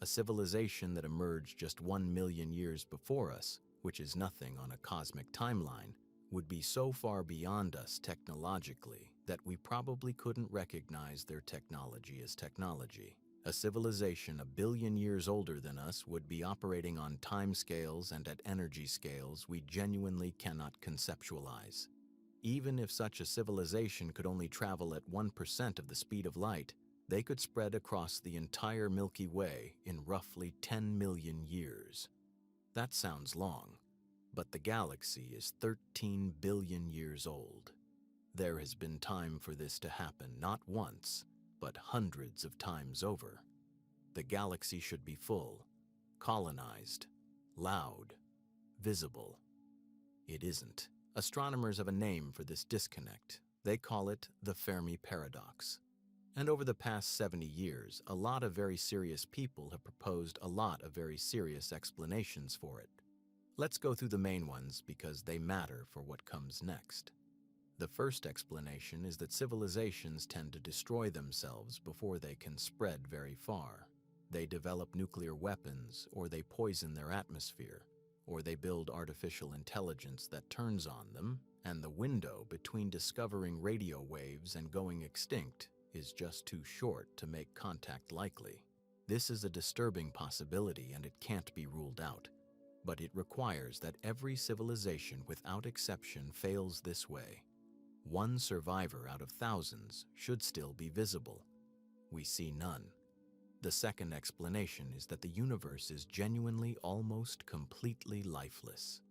A civilization that emerged just 1 million years before us, which is nothing on a cosmic timeline, would be so far beyond us technologically that we probably couldn't recognize their technology as technology. A civilization a billion years older than us would be operating on time scales and at energy scales we genuinely cannot conceptualize. Even if such a civilization could only travel at 1% of the speed of light, they could spread across the entire Milky Way in roughly 10 million years. That sounds long, but the galaxy is 13 billion years old. There has been time for this to happen not once, but hundreds of times over. The galaxy should be full, colonized, loud, visible. It isn't. Astronomers have a name for this disconnect. They call it the Fermi Paradox. And over the past 70 years, a lot of very serious people have proposed a lot of very serious explanations for it. Let's go through the main ones because they matter for what comes next. The first explanation is that civilizations tend to destroy themselves before they can spread very far. They develop nuclear weapons, or they poison their atmosphere, or they build artificial intelligence that turns on them, and the window between discovering radio waves and going extinct is just too short to make contact likely. This is a disturbing possibility and it can't be ruled out, but it requires that every civilization without exception fails this way. One survivor out of thousands should still be visible. We see none. The second explanation is that the universe is genuinely almost completely lifeless.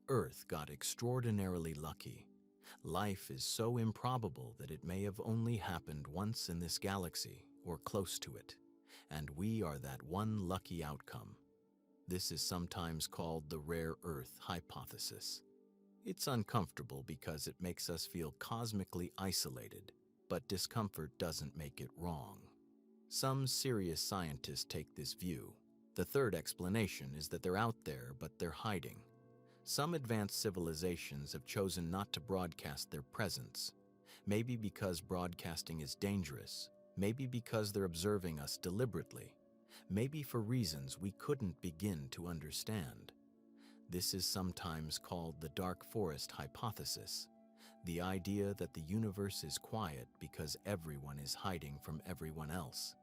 Earth got extraordinarily lucky. Life is so improbable that it may have only happened once in this galaxy, or close to it, and we are that one lucky outcome. This is sometimes called the rare Earth hypothesis. It's uncomfortable because it makes us feel cosmically isolated, but discomfort doesn't make it wrong. Some serious scientists take this view. The third explanation is that they're out there, but they're hiding. Some advanced civilizations have chosen not to broadcast their presence. Maybe because broadcasting is dangerous, maybe because they're observing us deliberately, maybe for reasons we couldn't begin to understand. This is sometimes called the dark forest hypothesis. The idea that the universe is quiet because everyone is hiding from everyone else.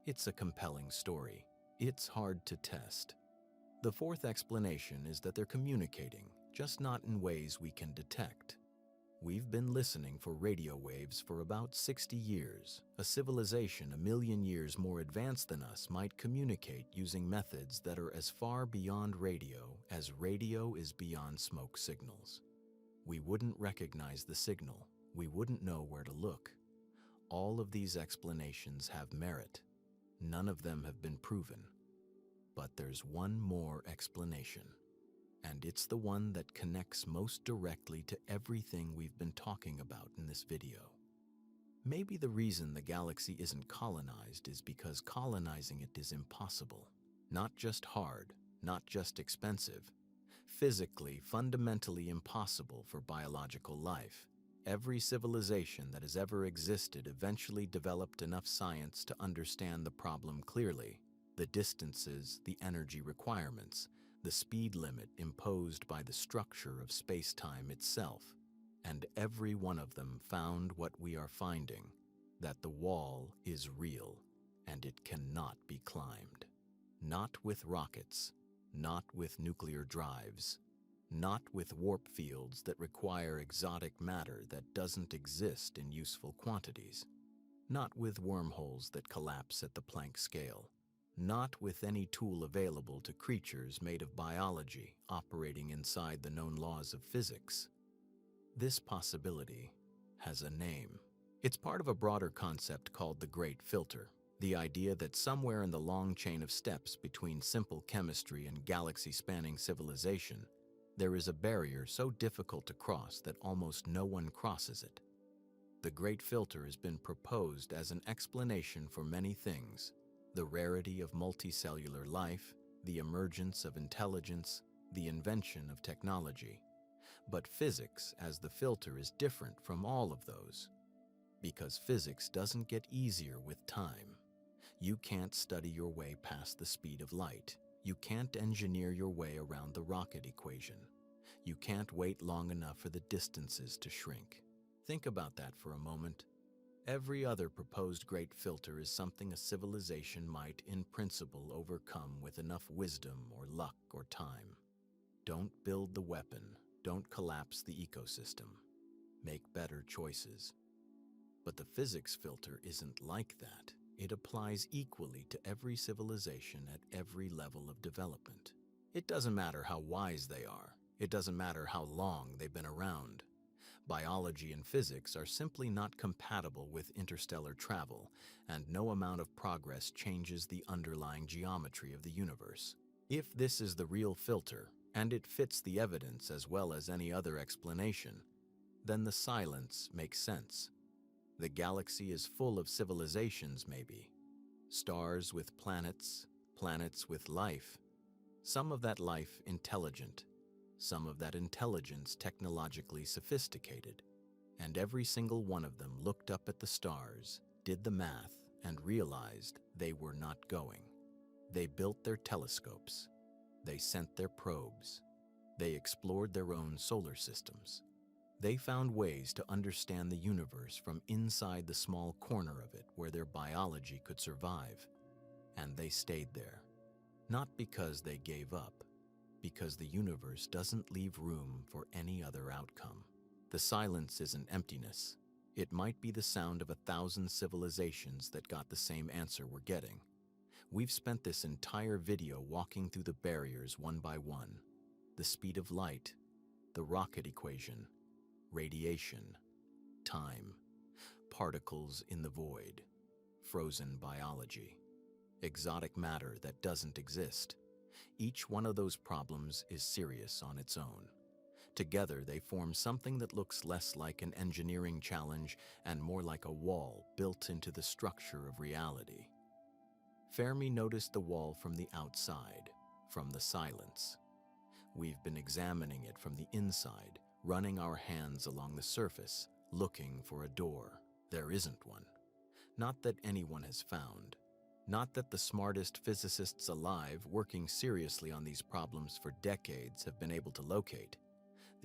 It's a compelling story. It's hard to test. The fourth explanation is that they're communicating, just not in ways we can detect. We've been listening for radio waves for about 60 years. A civilization a million years more advanced than us might communicate using methods that are as far beyond radio as radio is beyond smoke signals. We wouldn't recognize the signal. We wouldn't know where to look. All of these explanations have merit. None of them have been proven. But there's one more explanation, and it's the one that connects most directly to everything we've been talking about in this video. Maybe the reason the galaxy isn't colonized is because colonizing it is impossible. Not just hard, not just expensive. Physically, fundamentally impossible for biological life. Every civilization that has ever existed eventually developed enough science to understand the problem clearly. The distances, the energy requirements, the speed limit imposed by the structure of space-time itself. And every one of them found what we are finding, that the wall is real, and it cannot be climbed. Not with rockets, not with nuclear drives, not with warp fields that require exotic matter that doesn't exist in useful quantities, not with wormholes that collapse at the Planck scale, not with any tool available to creatures made of biology operating inside the known laws of physics. This possibility has a name. It's part of a broader concept called the Great Filter, the idea that somewhere in the long chain of steps between simple chemistry and galaxy-spanning civilization, there is a barrier so difficult to cross that almost no one crosses it. The Great Filter has been proposed as an explanation for many things: the rarity of multicellular life, the emergence of intelligence, the invention of technology. But physics as the filter is different from all of those, because physics doesn't get easier with time. You can't study your way past the speed of light. You can't engineer your way around the rocket equation. You can't wait long enough for the distances to shrink. Think about that for a moment. Every other proposed great filter is something a civilization might, in principle, overcome with enough wisdom or luck or time. Don't build the weapon. Don't collapse the ecosystem. Make better choices. But the physics filter isn't like that. It applies equally to every civilization at every level of development. It doesn't matter how wise they are. It doesn't matter how long they've been around. Biology and physics are simply not compatible with interstellar travel, and no amount of progress changes the underlying geometry of the universe. If this is the real filter, and it fits the evidence as well as any other explanation, then the silence makes sense. The galaxy is full of civilizations, maybe. Stars with planets, planets with life. Some of that life intelligent, some of that intelligence technologically sophisticated. And every single one of them looked up at the stars, did the math, and realized they were not going. They built their telescopes. They sent their probes. They explored their own solar systems. They found ways to understand the universe from inside the small corner of it where their biology could survive. And they stayed there. Not because they gave up, because the universe doesn't leave room for any other outcome. The silence isn't emptiness. It might be the sound of 1,000 civilizations that got the same answer we're getting. We've spent this entire video walking through the barriers one by one. The speed of light, the rocket equation, radiation, time, particles in the void, frozen biology, exotic matter that doesn't exist. Each one of those problems is serious on its own. Together, they form something that looks less like an engineering challenge and more like a wall built into the structure of reality. Fermi noticed the wall from the outside, from the silence. We've been examining it from the inside, running our hands along the surface, looking for a door. There isn't one. Not that anyone has found. Not that the smartest physicists alive, working seriously on these problems for decades, have been able to locate.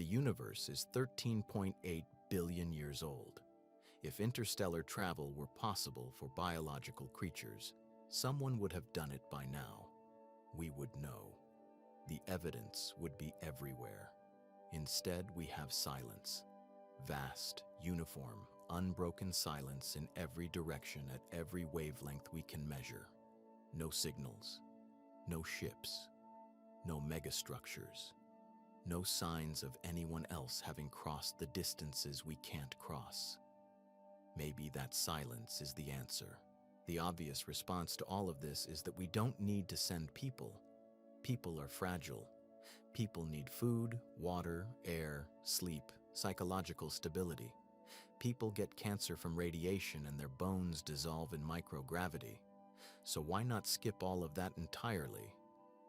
The universe is 13.8 billion years old. If interstellar travel were possible for biological creatures, someone would have done it by now. We would know. The evidence would be everywhere. Instead, we have silence. Vast, uniform, unbroken silence in every direction at every wavelength we can measure. No signals, no ships, no megastructures, no signs of anyone else having crossed the distances we can't cross. Maybe that silence is the answer. The obvious response to all of this is that we don't need to send people. People are fragile. People need food, water, air, sleep, psychological stability. People get cancer from radiation and their bones dissolve in microgravity. So why not skip all of that entirely?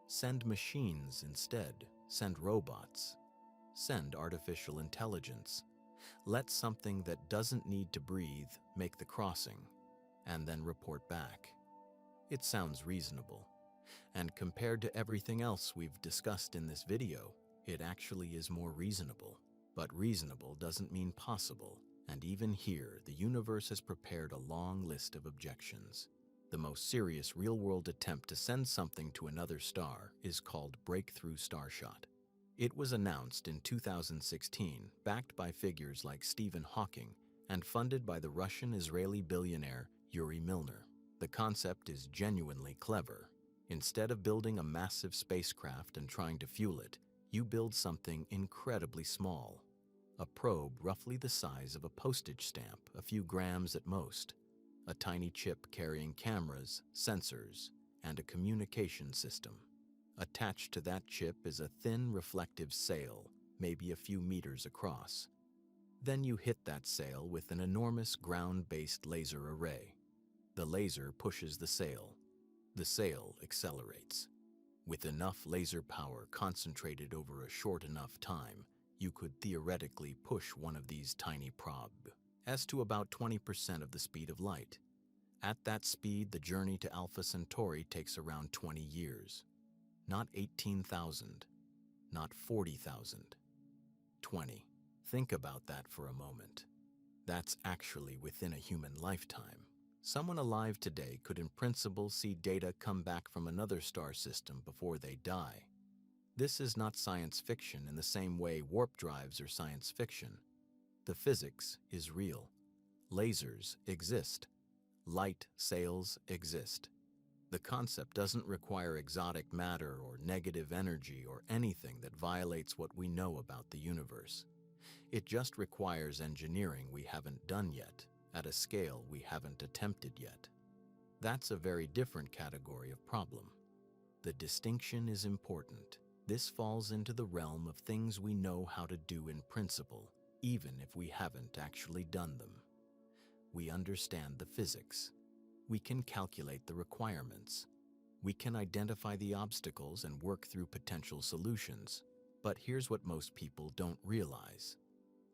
Send machines instead. Send robots. Send artificial intelligence. Let something that doesn't need to breathe make the crossing, and then report back. It sounds reasonable. And compared to everything else we've discussed in this video, it actually is more reasonable. But reasonable doesn't mean possible, and even here, the universe has prepared a long list of objections. The most serious real-world attempt to send something to another star is called Breakthrough Starshot. It was announced in 2016, backed by figures like Stephen Hawking, and funded by the Russian-Israeli billionaire Yuri Milner. The concept is genuinely clever. Instead of building a massive spacecraft and trying to fuel it, you build something incredibly small. A probe roughly the size of a postage stamp, a few grams at most. A tiny chip carrying cameras, sensors, and a communication system. Attached to that chip is a thin reflective sail, maybe a few meters across. Then you hit that sail with an enormous ground-based laser array. The laser pushes the sail. The sail accelerates. With enough laser power concentrated over a short enough time, you could theoretically push one of these tiny probes to about 20% of the speed of light. At that speed, the journey to Alpha Centauri takes around 20 years. Not 18,000, not 40,000. 20. Think about that for a moment. That's actually within a human lifetime. Someone alive today could in principle see data come back from another star system before they die. This is not science fiction in the same way warp drives are science fiction. The physics is real. Lasers exist. Light sails exist. The concept doesn't require exotic matter or negative energy or anything that violates what we know about the universe. It just requires engineering we haven't done yet, at a scale we haven't attempted yet. That's a very different category of problem. The distinction is important. This falls into the realm of things we know how to do in principle, even if we haven't actually done them. We understand the physics. We can calculate the requirements. We can identify the obstacles and work through potential solutions. But here's what most people don't realize.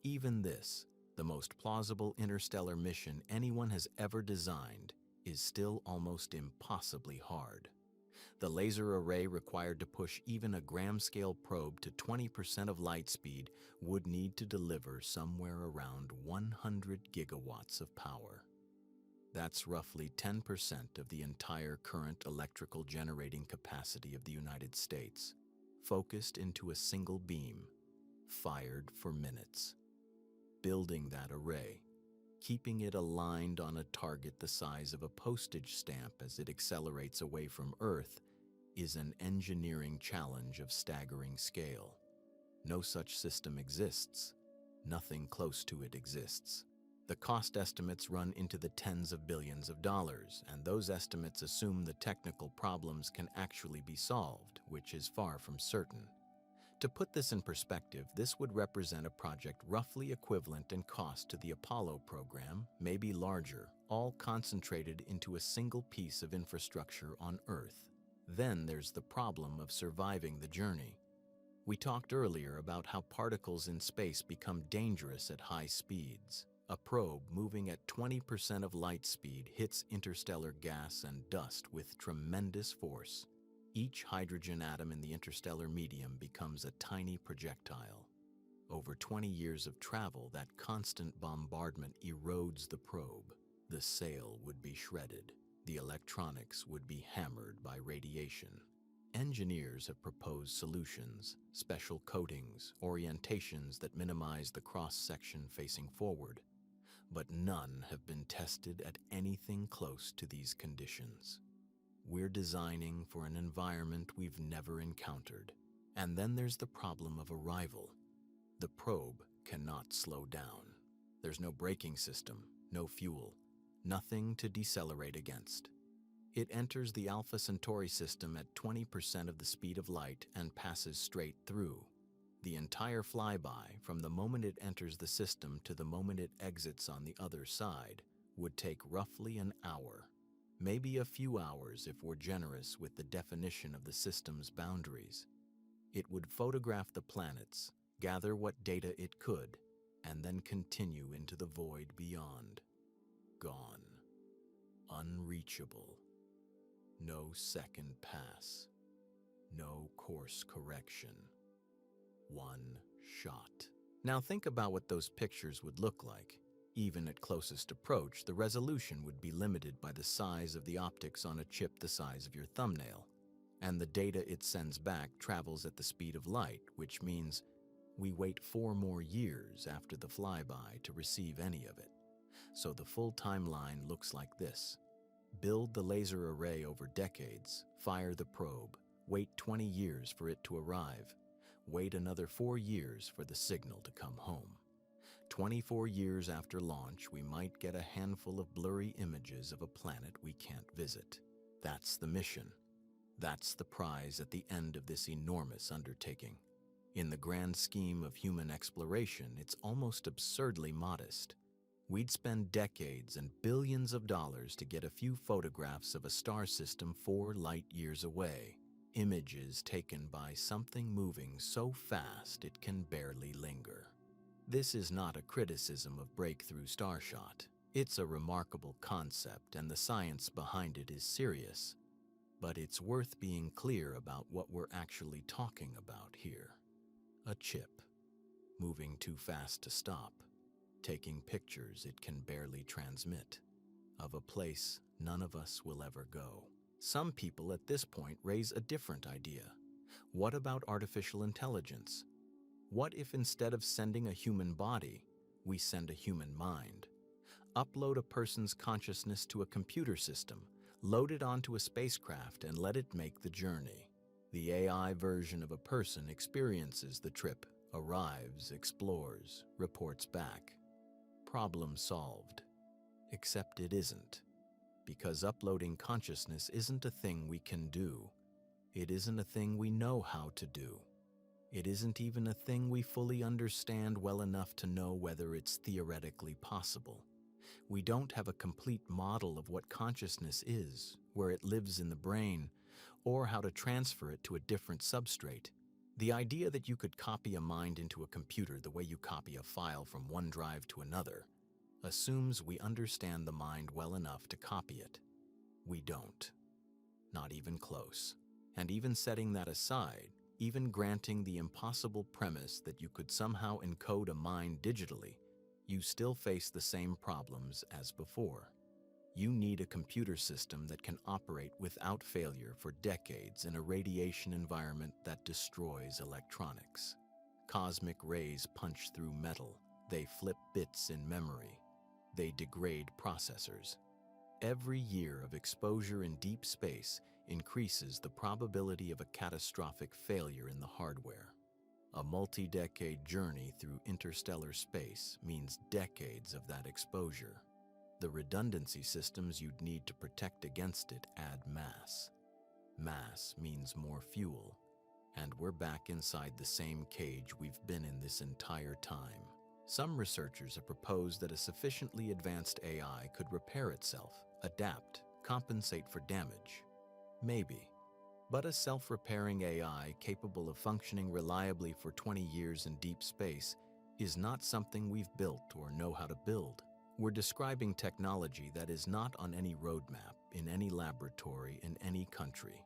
Even this, the most plausible interstellar mission anyone has ever designed, is still almost impossibly hard. The laser array required to push even a gram-scale probe to 20% of light speed would need to deliver somewhere around 100 gigawatts of power. That's roughly 10% of the entire current electrical generating capacity of the United States, focused into a single beam, fired for minutes. Building that array, keeping it aligned on a target the size of a postage stamp as it accelerates away from Earth, is an engineering challenge of staggering scale. No such system exists. Nothing close to it exists. The cost estimates run into the tens of billions of dollars, and those estimates assume the technical problems can actually be solved, which is far from certain. To put this in perspective, this would represent a project roughly equivalent in cost to the Apollo program, maybe larger, all concentrated into a single piece of infrastructure on Earth. Then there's the problem of surviving the journey. We talked earlier about how particles in space become dangerous at high speeds. A probe moving at 20% of light speed hits interstellar gas and dust with tremendous force. Each hydrogen atom in the interstellar medium becomes a tiny projectile. over 20 years of travel, that constant bombardment erodes the probe. The sail would be shredded. The electronics would be hammered by radiation. Engineers have proposed solutions, special coatings, orientations that minimize the cross-section facing forward, but none have been tested at anything close to these conditions. We're designing for an environment we've never encountered. And then there's the problem of arrival. The probe cannot slow down. There's no braking system, no fuel, nothing to decelerate against. It enters the Alpha Centauri system at 20% of the speed of light and passes straight through. The entire flyby, from the moment it enters the system to the moment it exits on the other side, would take roughly an hour. Maybe a few hours if we're generous with the definition of the system's boundaries. It would photograph the planets, gather what data it could, and then continue into the void beyond. Gone. Unreachable. No second pass. No course correction. One shot. Now think about what those pictures would look like. Even at closest approach, the resolution would be limited by the size of the optics on a chip the size of your thumbnail. And the data it sends back travels at the speed of light, which means we wait 4 more years after the flyby to receive any of it. So the full timeline looks like this. Build the laser array over decades, fire the probe, wait 20 years for it to arrive, wait another 4 years for the signal to come home. 24 years after launch, we might get a handful of blurry images of a planet we can't visit. That's the mission. That's the prize at the end of this enormous undertaking. In the grand scheme of human exploration, it's almost absurdly modest. We'd spend decades and billions of dollars to get a few photographs of a star system 4 light years away, images taken by something moving so fast it can barely linger. This is not a criticism of breakthrough starshot. It's a remarkable concept, and the science behind it is serious. But it's worth being clear about what we're actually talking about here. A chip, moving too fast to stop, taking pictures it can barely transmit, of a place none of us will ever go. Some people at this point raise a different idea. What about artificial intelligence? What if instead of sending a human body, we send a human mind? Upload a person's consciousness to a computer system, load it onto a spacecraft, and let it make the journey. The AI version of a person experiences the trip, arrives, explores, reports back. Problem solved. Except it isn't. Because uploading consciousness isn't a thing we can do. It isn't a thing we know how to do. It isn't even a thing we fully understand well enough to know whether it's theoretically possible. We don't have a complete model of what consciousness is, where it lives in the brain, or how to transfer it to a different substrate. The idea that you could copy a mind into a computer the way you copy a file from one drive to another assumes we understand the mind well enough to copy it. We don't. Not even close. And even setting that aside, even granting the impossible premise that you could somehow encode a mind digitally, you still face the same problems as before. You need a computer system that can operate without failure for decades in a radiation environment that destroys electronics. Cosmic rays punch through metal. They flip bits in memory. They degrade processors. Every year of exposure in deep space increases the probability of a catastrophic failure in the hardware. A multi-decade journey through interstellar space means decades of that exposure. The redundancy systems you'd need to protect against it add mass. Mass means more fuel, and we're back inside the same cage we've been in this entire time. Some researchers have proposed that a sufficiently advanced AI could repair itself, adapt, compensate for damage. Maybe. But a self-repairing AI capable of functioning reliably for 20 years in deep space is not something we've built or know how to build. We're describing technology that is not on any roadmap, in any laboratory, in any country.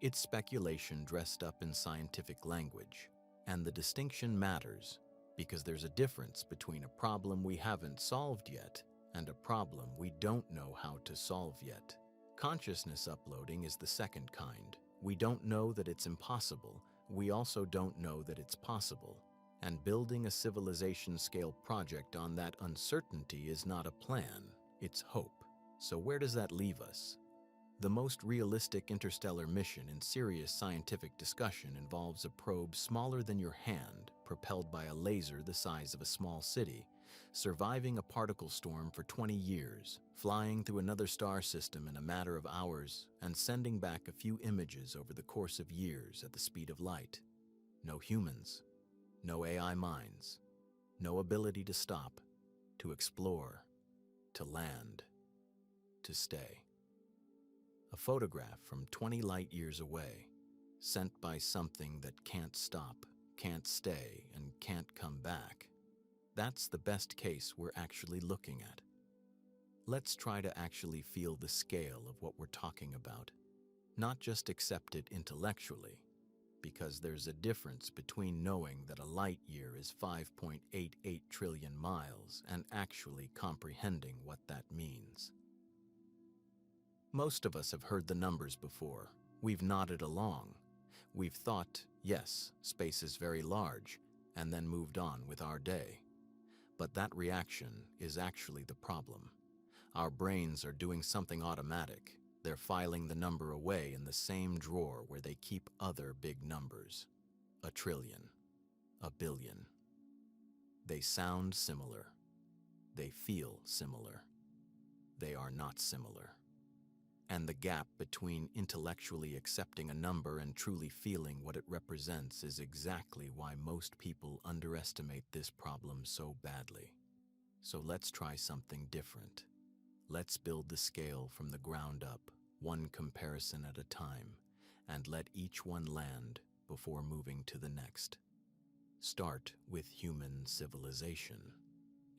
It's speculation dressed up in scientific language. And the distinction matters Because there's a difference between a problem we haven't solved yet and a problem we don't know how to solve yet. Consciousness uploading is the second kind. We don't know that it's impossible. We also don't know that it's possible. And building a civilization-scale project on that uncertainty is not a plan, it's hope. So where does that leave us? The most realistic interstellar mission in serious scientific discussion involves a probe smaller than your hand, propelled by a laser the size of a small city, surviving a particle storm for 20 years, flying through another star system in a matter of hours, and sending back a few images over the course of years at the speed of light. No humans, no AI minds, no ability to stop, to explore, to land, to stay. A photograph from 20 light years away, sent by something that can't stop, can't stay, and can't come back. That's the best case we're actually looking at. Let's try to actually feel the scale of what we're talking about, not just accept it intellectually, because there's a difference between knowing that a light year is 5.88 trillion miles and actually comprehending what that means. Most of us have heard the numbers before. We've nodded along. We've thought, yes, space is very large, and then moved on with our day. But that reaction is actually the problem. Our brains are doing something automatic. They're filing the number away in the same drawer where they keep other big numbers. A trillion, a billion. They sound similar. They feel similar. They are not similar. And the gap between intellectually accepting a number and truly feeling what it represents is exactly why most people underestimate this problem so badly. So let's try something different. Let's build the scale from the ground up, one comparison at a time, and let each one land before moving to the next. Start with human civilization.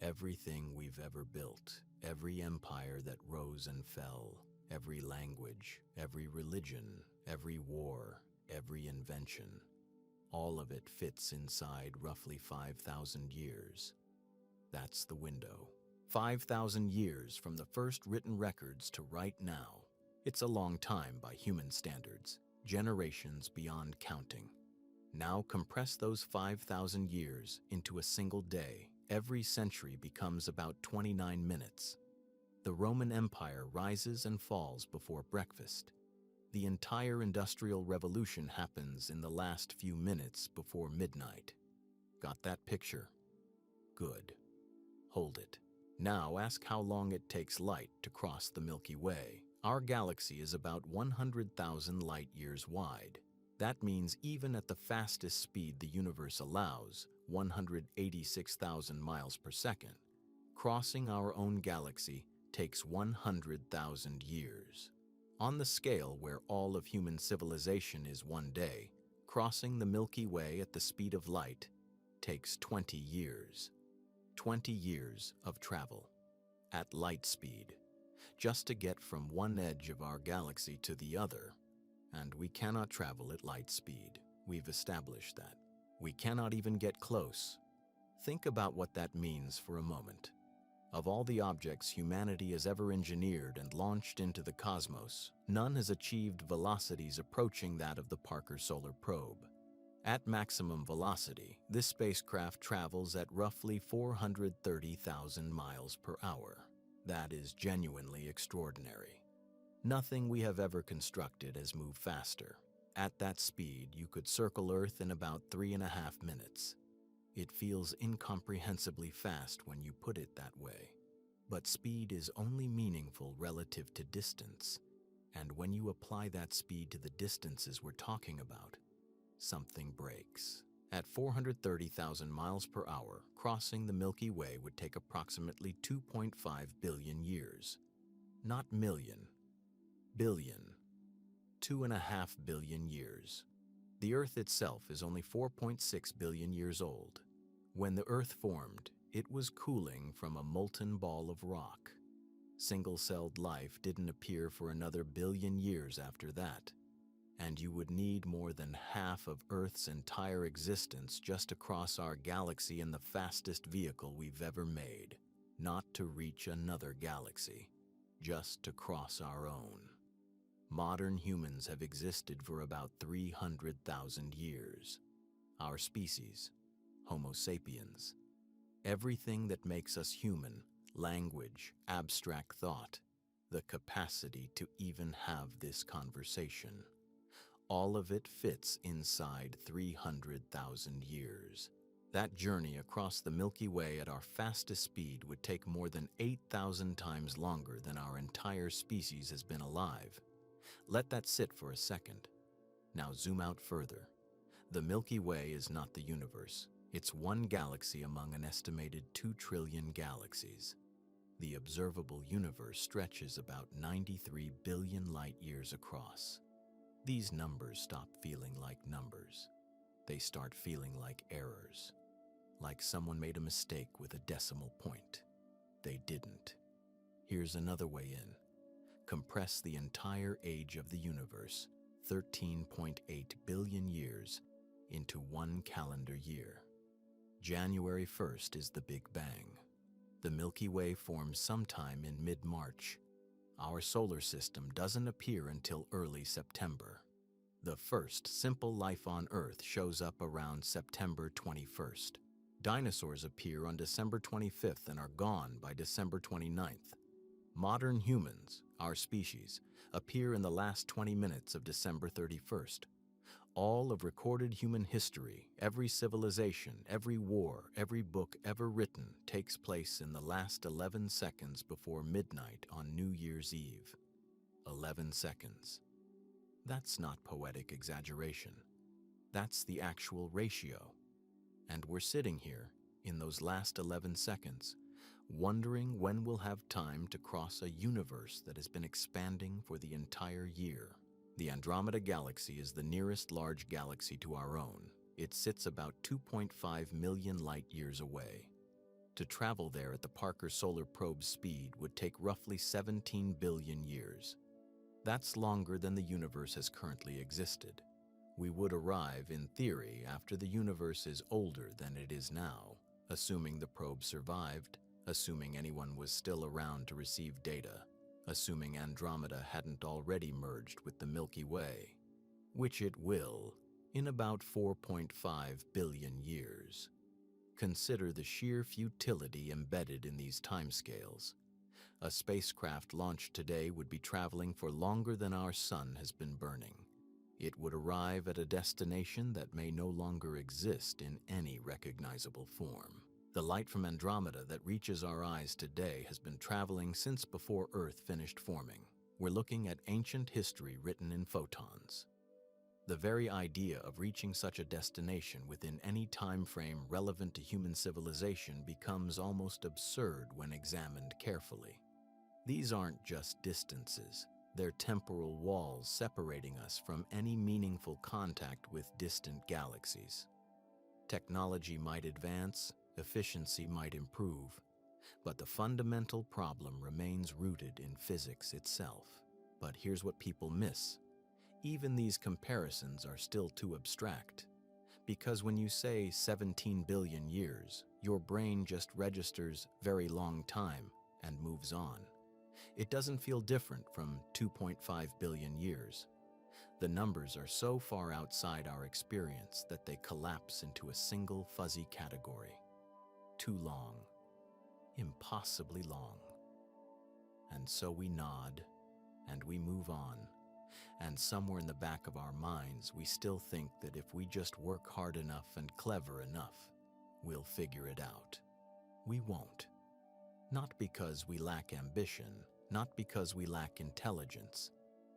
Everything we've ever built, every empire that rose and fell, every language, every religion, every war, every invention, all of it fits inside roughly 5,000 years. That's the window. 5,000 years from the first written records to right now. It's a long time by human standards, generations beyond counting. Now compress those 5,000 years into a single day. Every century becomes about 29 minutes. The Roman Empire rises and falls before breakfast. The entire Industrial Revolution happens in the last few minutes before midnight. Got that picture? Good. Hold it. Now ask how long it takes light to cross the Milky Way. Our galaxy is about 100,000 light years wide. That means even at the fastest speed the universe allows, 186,000 miles per second, crossing our own galaxy takes 100,000 years. On the scale where all of human civilization is one day, crossing the Milky Way at the speed of light takes 20 years. 20 years of travel at light speed, just to get from one edge of our galaxy to the other. And we cannot travel at light speed. We've established that. We cannot even get close. Think about what that means for a moment. Of all the objects humanity has ever engineered and launched into the cosmos, none has achieved velocities approaching that of the Parker Solar Probe. At maximum velocity, this spacecraft travels at roughly 430,000 miles per hour. That is genuinely extraordinary. Nothing we have ever constructed has moved faster. At that speed, you could circle Earth in about 3.5 minutes. It feels incomprehensibly fast when you put it that way. But speed is only meaningful relative to distance. And when you apply that speed to the distances we're talking about, something breaks. At 430,000 miles per hour, crossing the Milky Way would take approximately 2.5 billion years. Not million, billion. 2.5 billion years. The Earth itself is only 4.6 billion years old. When the Earth formed, it was cooling from a molten ball of rock. Single-celled life didn't appear for another billion years after that. and you would need more than half of Earth's entire existence just to cross our galaxy in the fastest vehicle we've ever made. Not to reach another galaxy, just to cross our own. Modern humans have existed for about 300,000 years. Our species, Homo sapiens, everything that makes us human, language, abstract thought, the capacity to even have this conversation, all of it fits inside 300,000 years. That journey across the Milky Way at our fastest speed would take more than 8,000 times longer than our entire species has been alive. Let that sit for a second. Now zoom out further. The Milky Way is not the universe. It's one galaxy among an estimated 2 trillion galaxies. The observable universe stretches about 93 billion light-years across. These numbers stop feeling like numbers. They start feeling like errors. Like someone made a mistake with a decimal point. They didn't. Here's another way in. Compress the entire age of the universe, 13.8 billion years, into one calendar year. January 1st is the Big Bang. The Milky Way forms sometime in mid-March. Our solar system doesn't appear until early September. The first simple life on Earth shows up around September 21st. Dinosaurs appear on December 25th and are gone by December 29th. Modern humans, our species, appear in the last 20 minutes of December 31st. All of recorded human history, every civilization, every war, every book ever written takes place in the last 11 seconds before midnight on New Year's Eve. 11 seconds. That's not poetic exaggeration. That's the actual ratio. And we're sitting here, in those last 11 seconds, wondering when we'll have time to cross a universe that has been expanding for the entire year. The Andromeda Galaxy is the nearest large galaxy to our own. It sits about 2.5 million light-years away. To travel there at the Parker Solar Probe's speed would take roughly 17 billion years. That's longer than the universe has currently existed. We would arrive, in theory, after the universe is older than it is now, assuming the probe survived, assuming anyone was still around to receive data, assuming Andromeda hadn't already merged with the Milky Way, which it will, in about 4.5 billion years. Consider the sheer futility embedded in these timescales. A spacecraft launched today would be traveling for longer than our sun has been burning. It would arrive at a destination that may no longer exist in any recognizable form. The light from Andromeda that reaches our eyes today has been traveling since before Earth finished forming. We're looking at ancient history written in photons. The very idea of reaching such a destination within any time frame relevant to human civilization becomes almost absurd when examined carefully. These aren't just distances. They're temporal walls separating us from any meaningful contact with distant galaxies. Technology might advance, efficiency might improve, but the fundamental problem remains rooted in physics itself. But here's what people miss. Even these comparisons are still too abstract. Because when you say 17 billion years, your brain just registers very long time and moves on. It doesn't feel different from 2.5 billion years. The numbers are so far outside our experience that they collapse into a single fuzzy category. Too long. Impossibly long. And so we nod, and we move on. And somewhere in the back of our minds, we still think that if we just work hard enough and clever enough, we'll figure it out. We won't. Not because we lack ambition, not because we lack intelligence,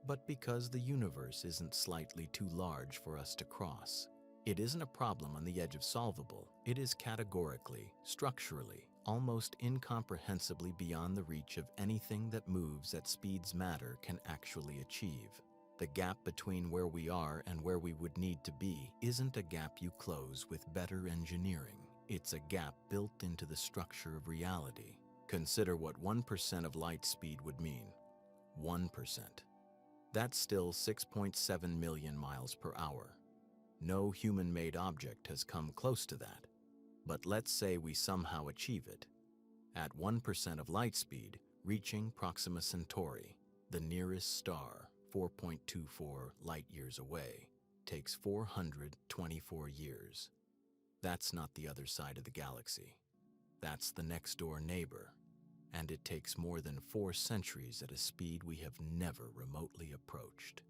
but because the universe isn't slightly too large for us to cross. It isn't a problem on the edge of solvable. It is categorically, structurally, almost incomprehensibly beyond the reach of anything that moves at speeds matter can actually achieve. The gap between where we are and where we would need to be isn't a gap you close with better engineering. It's a gap built into the structure of reality. Consider what 1% of light speed would mean. 1%. That's still 6.7 million miles per hour. No human-made object has come close to that. But let's say we somehow achieve it. At 1% of light speed, reaching Proxima Centauri, the nearest star, 4.24 light-years away, takes 424 years. That's not the other side of the galaxy. That's the next-door neighbor. And it takes more than 4 centuries at a speed we have never remotely approached.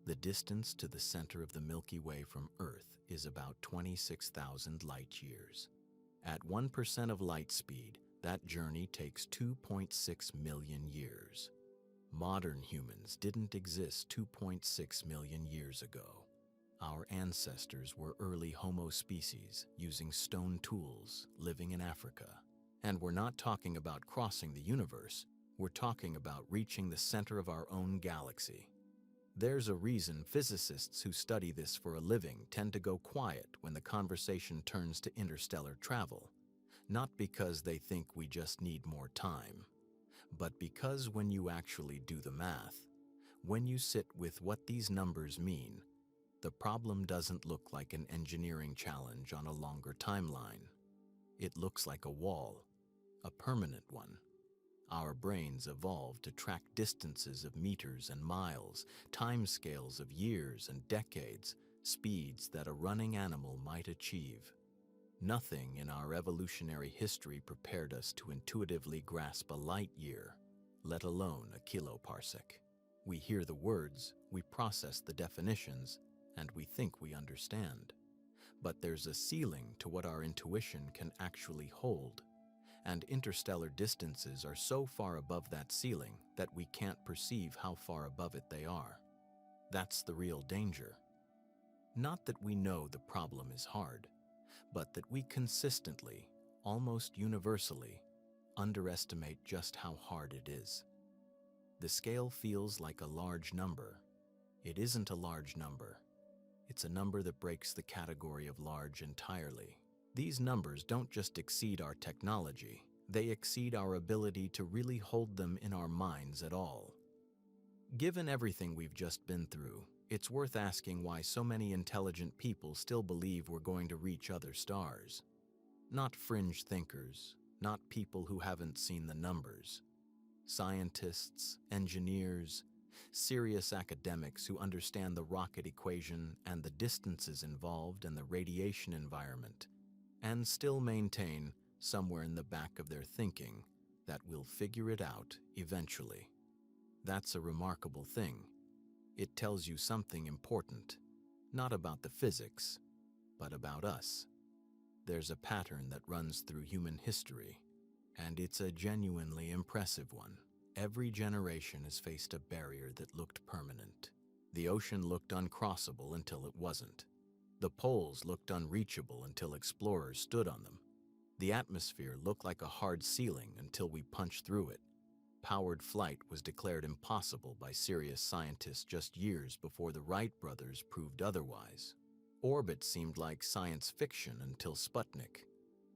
The distance to the center of the Milky Way from Earth is about 26,000 light-years. At 1% of light speed, that journey takes 2.6 million years. Modern humans didn't exist 2.6 million years ago. Our ancestors were early Homo species using stone tools, living in Africa. And we're not talking about crossing the universe, we're talking about reaching the center of our own galaxy. There's a reason physicists who study this for a living tend to go quiet when the conversation turns to interstellar travel. Not because they think we just need more time, but because when you actually do the math, when you sit with what these numbers mean, the problem doesn't look like an engineering challenge on a longer timeline. It looks like a wall, a permanent one. Our brains evolved to track distances of meters and miles, timescales of years and decades, speeds that a running animal might achieve. Nothing in our evolutionary history prepared us to intuitively grasp a light year, let alone a kiloparsec. We hear the words, we process the definitions, and we think we understand. But there's a ceiling to what our intuition can actually hold. And interstellar distances are so far above that ceiling that we can't perceive how far above it they are. That's the real danger. Not that we know the problem is hard, but that we consistently, almost universally, underestimate just how hard it is. The scale feels like a large number. It isn't a large number. It's a number that breaks the category of large entirely. These numbers don't just exceed our technology, they exceed our ability to really hold them in our minds at all. Given everything we've just been through, it's worth asking why so many intelligent people still believe we're going to reach other stars. Not fringe thinkers, not people who haven't seen the numbers. Scientists, engineers, serious academics who understand the rocket equation and the distances involved and the radiation environment, and still maintain, somewhere in the back of their thinking, that we'll figure it out eventually. That's a remarkable thing. It tells you something important, not about the physics, but about us. There's a pattern that runs through human history, and it's a genuinely impressive one. Every generation has faced a barrier that looked permanent. The ocean looked uncrossable until it wasn't. The poles looked unreachable until explorers stood on them. The atmosphere looked like a hard ceiling until we punched through it. Powered flight was declared impossible by serious scientists just years before the Wright brothers proved otherwise. Orbit seemed like science fiction until Sputnik.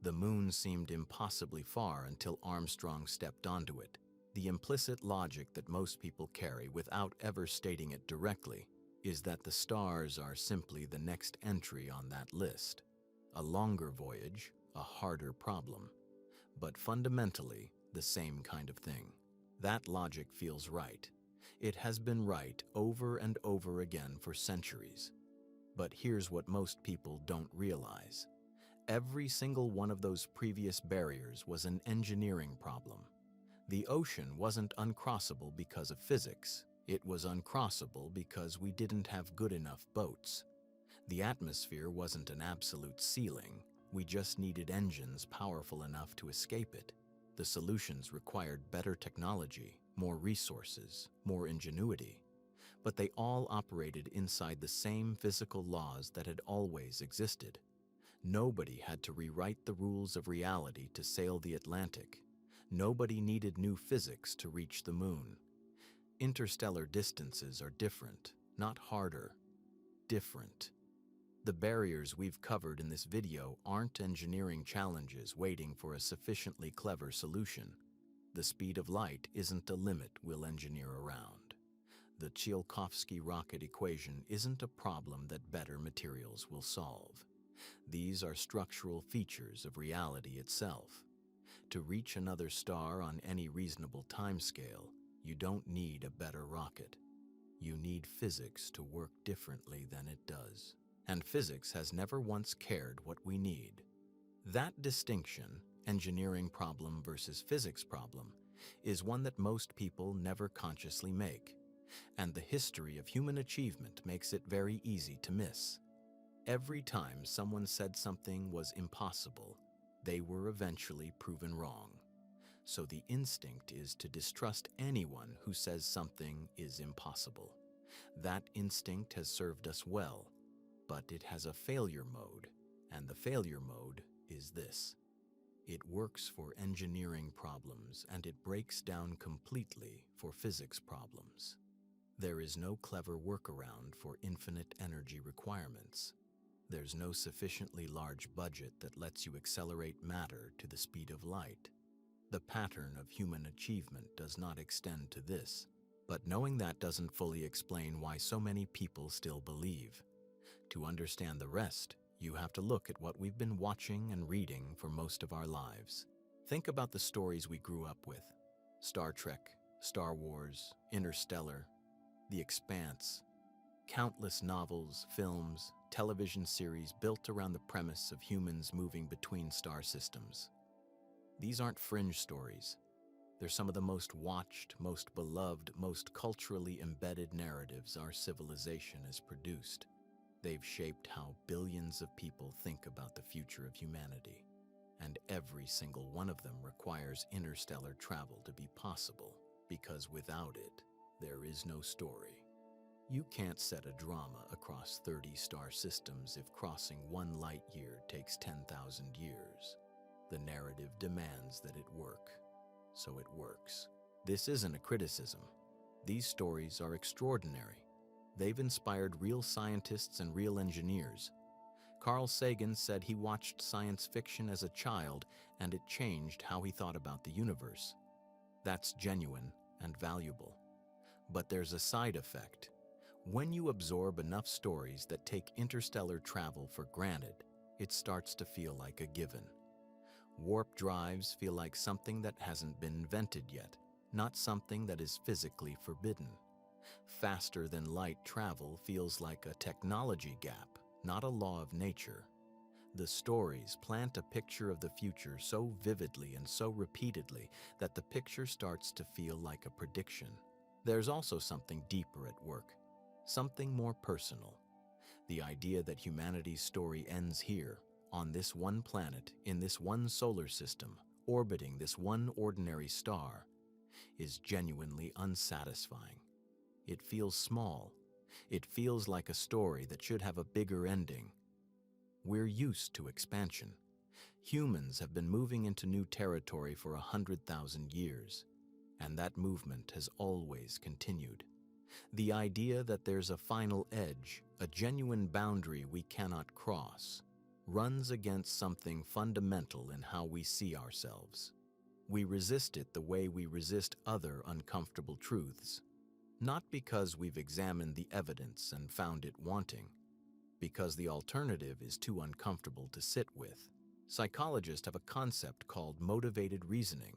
The moon seemed impossibly far until Armstrong stepped onto it. The implicit logic that most people carry without ever stating it directly is that the stars are simply the next entry on that list. A longer voyage, a harder problem, but fundamentally the same kind of thing. That logic feels right. It has been right over and over again for centuries. But here's what most people don't realize. Every single one of those previous barriers was an engineering problem. The ocean wasn't uncrossable because of physics. It was uncrossable because we didn't have good enough boats. The atmosphere wasn't an absolute ceiling. We just needed engines powerful enough to escape it. The solutions required better technology, more resources, more ingenuity. But they all operated inside the same physical laws that had always existed. Nobody had to rewrite the rules of reality to sail the Atlantic. Nobody needed new physics to reach the moon. Interstellar distances are different, not harder. Different. The barriers we've covered in this video aren't engineering challenges waiting for a sufficiently clever solution. The speed of light isn't a limit we'll engineer around. The Tsiolkovsky rocket equation isn't a problem that better materials will solve. These are structural features of reality itself. To reach another star on any reasonable timescale, you don't need a better rocket. You need physics to work differently than it does. And physics has never once cared what we need. That distinction, engineering problem versus physics problem, is one that most people never consciously make. And the history of human achievement makes it very easy to miss. Every time someone said something was impossible, they were eventually proven wrong. So the instinct is to distrust anyone who says something is impossible. That instinct has served us well, but it has a failure mode, and the failure mode is this. It works for engineering problems, and it breaks down completely for physics problems. There is no clever workaround for infinite energy requirements. There's no sufficiently large budget that lets you accelerate matter to the speed of light. The pattern of human achievement does not extend to this, but knowing that doesn't fully explain why so many people still believe. To understand the rest, you have to look at what we've been watching and reading for most of our lives. Think about the stories we grew up with. Star Trek, Star Wars, Interstellar, The Expanse. Countless novels, films, television series built around the premise of humans moving between star systems. These aren't fringe stories. They're some of the most watched, most beloved, most culturally embedded narratives our civilization has produced. They've shaped how billions of people think about the future of humanity, and every single one of them requires interstellar travel to be possible, because without it, there is no story. You can't set a drama across 30 star systems if crossing 1 light year takes 10,000 years. The narrative demands that it work, so it works. This isn't a criticism. These stories are extraordinary. They've inspired real scientists and real engineers. Carl Sagan said he watched science fiction as a child and it changed how he thought about the universe. That's genuine and valuable. But there's a side effect. When you absorb enough stories that take interstellar travel for granted, it starts to feel like a given. Warp drives feel like something that hasn't been invented yet, not something that is physically forbidden. Faster than light travel feels like a technology gap, not a law of nature. The stories plant a picture of the future so vividly and so repeatedly that the picture starts to feel like a prediction. There's also something deeper at work. Something more personal. The idea that humanity's story ends here, on this one planet, in this one solar system, orbiting this one ordinary star, is genuinely unsatisfying. It feels small. It feels like a story that should have a bigger ending. We're used to expansion. Humans have been moving into new territory for 100,000 years, and that movement has always continued. The idea that there's a final edge, a genuine boundary we cannot cross, runs against something fundamental in how we see ourselves. We resist it the way we resist other uncomfortable truths, not because we've examined the evidence and found it wanting, because the alternative is too uncomfortable to sit with. Psychologists have a concept called motivated reasoning.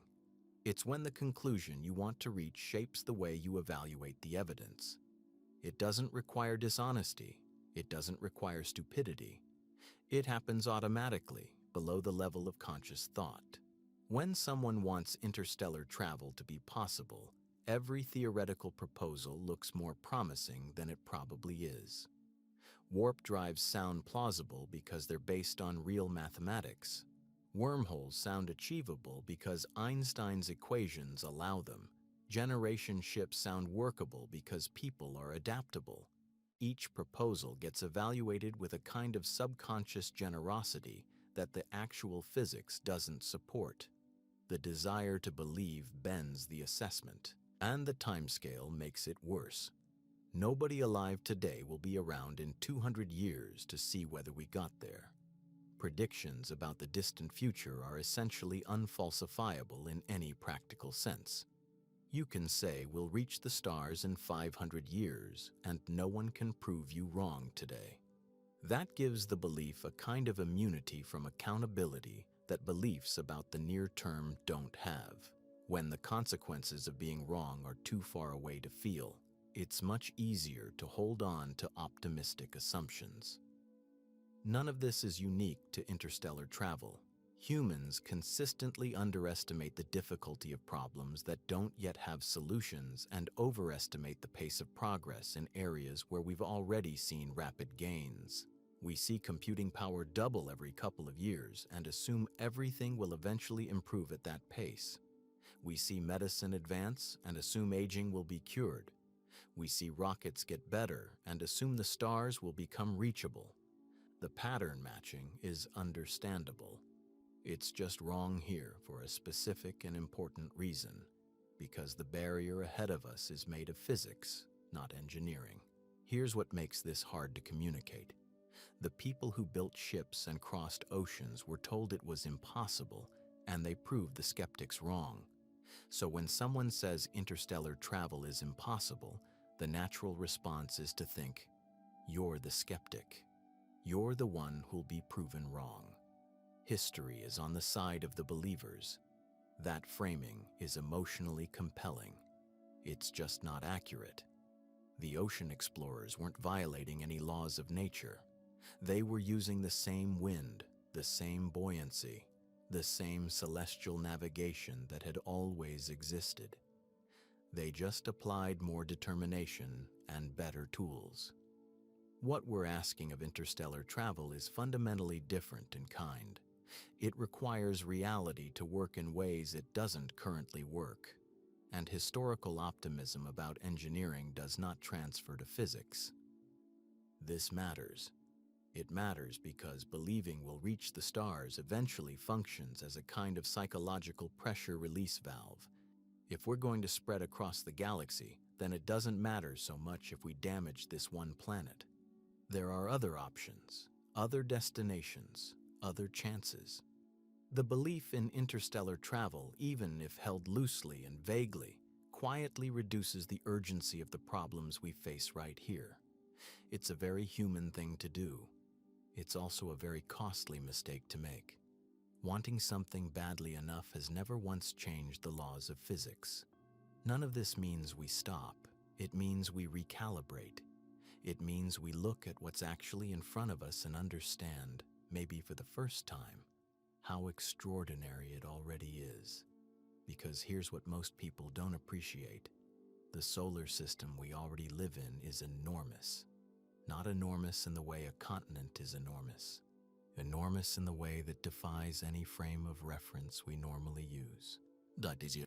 It's when the conclusion you want to reach shapes the way you evaluate the evidence. It doesn't require dishonesty. It doesn't require stupidity. It happens automatically, below the level of conscious thought. When someone wants interstellar travel to be possible, every theoretical proposal looks more promising than it probably is. Warp drives sound plausible because they're based on real mathematics. Wormholes sound achievable because Einstein's equations allow them. Generation ships sound workable because people are adaptable. Each proposal gets evaluated with a kind of subconscious generosity that the actual physics doesn't support. The desire to believe bends the assessment, and the timescale makes it worse. Nobody alive today will be around in 200 years to see whether we got there. Predictions about the distant future are essentially unfalsifiable in any practical sense. You can say we'll reach the stars in 500 years, and no one can prove you wrong today. That gives the belief a kind of immunity from accountability that beliefs about the near term don't have. When the consequences of being wrong are too far away to feel, it's much easier to hold on to optimistic assumptions. None of this is unique to interstellar travel. Humans consistently underestimate the difficulty of problems that don't yet have solutions and overestimate the pace of progress in areas where we've already seen rapid gains. We see computing power double every couple of years and assume everything will eventually improve at that pace. We see medicine advance and assume aging will be cured. We see rockets get better and assume the stars will become reachable. The pattern matching is understandable. It's just wrong here for a specific and important reason, because the barrier ahead of us is made of physics, not engineering. Here's what makes this hard to communicate. The people who built ships and crossed oceans were told it was impossible, and they proved the skeptics wrong. So when someone says interstellar travel is impossible, the natural response is to think, you're the skeptic. You're the one who'll be proven wrong. History is on the side of the believers. That framing is emotionally compelling. It's just not accurate. The ocean explorers weren't violating any laws of nature. They were using the same wind, the same buoyancy, the same celestial navigation that had always existed. They just applied more determination and better tools. What we're asking of interstellar travel is fundamentally different in kind. It requires reality to work in ways it doesn't currently work, and historical optimism about engineering does not transfer to physics. This matters. It matters because believing we'll reach the stars eventually functions as a kind of psychological pressure release valve. If we're going to spread across the galaxy, then it doesn't matter so much if we damage this one planet. There are other options, other destinations, other chances. The belief in interstellar travel, even if held loosely and vaguely, quietly reduces the urgency of the problems we face right here. It's a very human thing to do. It's also a very costly mistake to make. Wanting something badly enough has never once changed the laws of physics. None of this means we stop. It means we recalibrate. It means we look at what's actually in front of us and understand, maybe for the first time, how extraordinary it already is. Because here's what most people don't appreciate. The solar system we already live in is enormous. Not enormous in the way a continent is enormous. Enormous in the way that defies any frame of reference we normally use.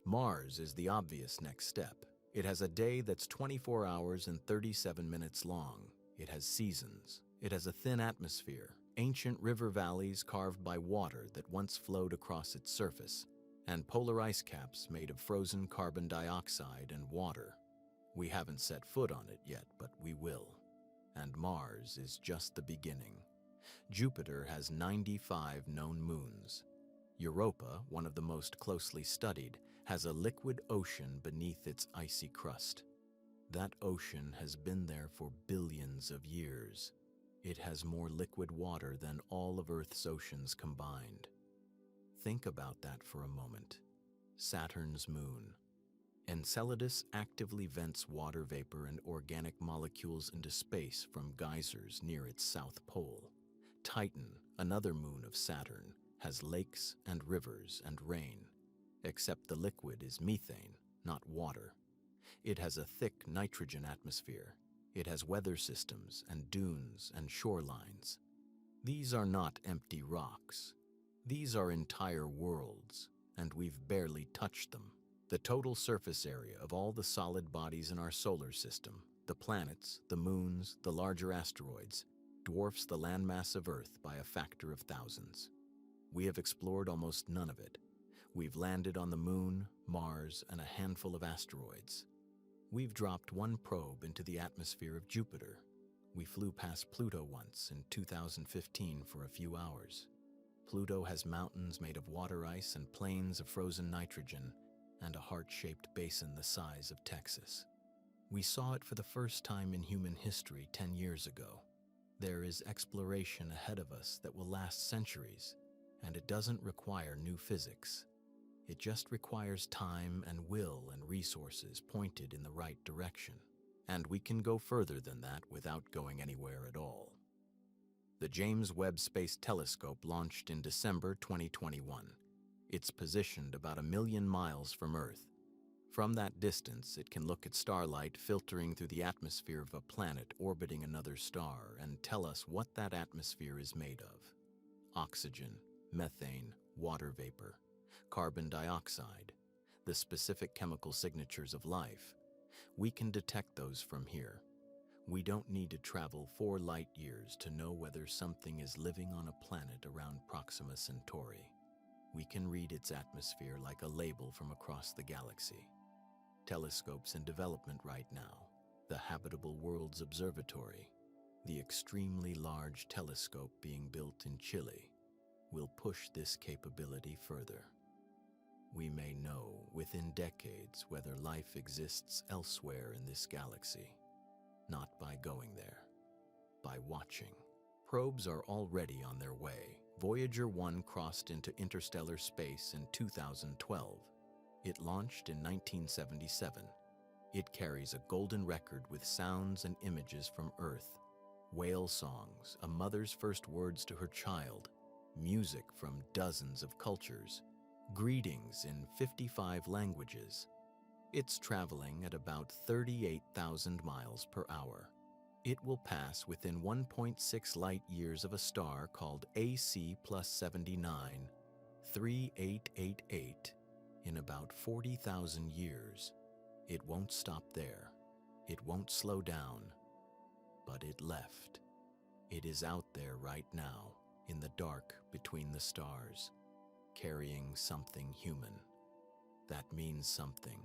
Mars is the obvious next step. It has a day that's 24 hours and 37 minutes long. It has seasons. It has a thin atmosphere, ancient river valleys carved by water that once flowed across its surface, and polar ice caps made of frozen carbon dioxide and water. We haven't set foot on it yet, but we will. And Mars is just the beginning. Jupiter has 95 known moons. Europa, one of the most closely studied, has a liquid ocean beneath its icy crust. That ocean has been there for billions of years. It has more liquid water than all of Earth's oceans combined. Think about that for a moment. Saturn's moon. Enceladus actively vents water vapor and organic molecules into space from geysers near its south pole. Titan, another moon of Saturn, has lakes and rivers and rain, except the liquid is methane, not water. It has a thick nitrogen atmosphere. It has weather systems and dunes and shorelines. These are not empty rocks. These are entire worlds, and we've barely touched them. The total surface area of all the solid bodies in our solar system, the planets, the moons, the larger asteroids, dwarfs the landmass of Earth by a factor of thousands. We have explored almost none of it. We've landed on the Moon, Mars, and a handful of asteroids. We've dropped one probe into the atmosphere of Jupiter. We flew past Pluto once in 2015 for a few hours. Pluto has mountains made of water ice and plains of frozen nitrogen, and a heart-shaped basin the size of Texas. We saw it for the first time in human history 10 years ago. There is exploration ahead of us that will last centuries, and it doesn't require new physics. It just requires time and will and resources pointed in the right direction. And we can go further than that without going anywhere at all. The James Webb Space Telescope launched in December 2021. It's positioned about 1 million miles from Earth. From that distance, it can look at starlight filtering through the atmosphere of a planet orbiting another star and tell us what that atmosphere is made of. Oxygen, methane, water vapor, carbon dioxide, the specific chemical signatures of life. We can detect those from here. We don't need to travel 4 light years to know whether something is living on a planet around Proxima Centauri. We can read its atmosphere like a label from across the galaxy. Telescopes in development right now, the Habitable Worlds Observatory, the extremely large telescope being built in Chile, will push this capability further. We may know within decades whether life exists elsewhere in this galaxy, not by going there, by watching. Probes are already on their way. Voyager 1 crossed into interstellar space in 2012. It launched in 1977. It carries a golden record with sounds and images from Earth, whale songs, a mother's first words to her child, music from dozens of cultures, greetings in 55 languages. It's traveling at about 38,000 miles per hour. It will pass within 1.6 light years of a star called AC plus 79, 3888, in about 40,000 years. It won't stop there. It won't slow down. But it left. It is out there right now, in the dark between the stars, carrying something human. That means something,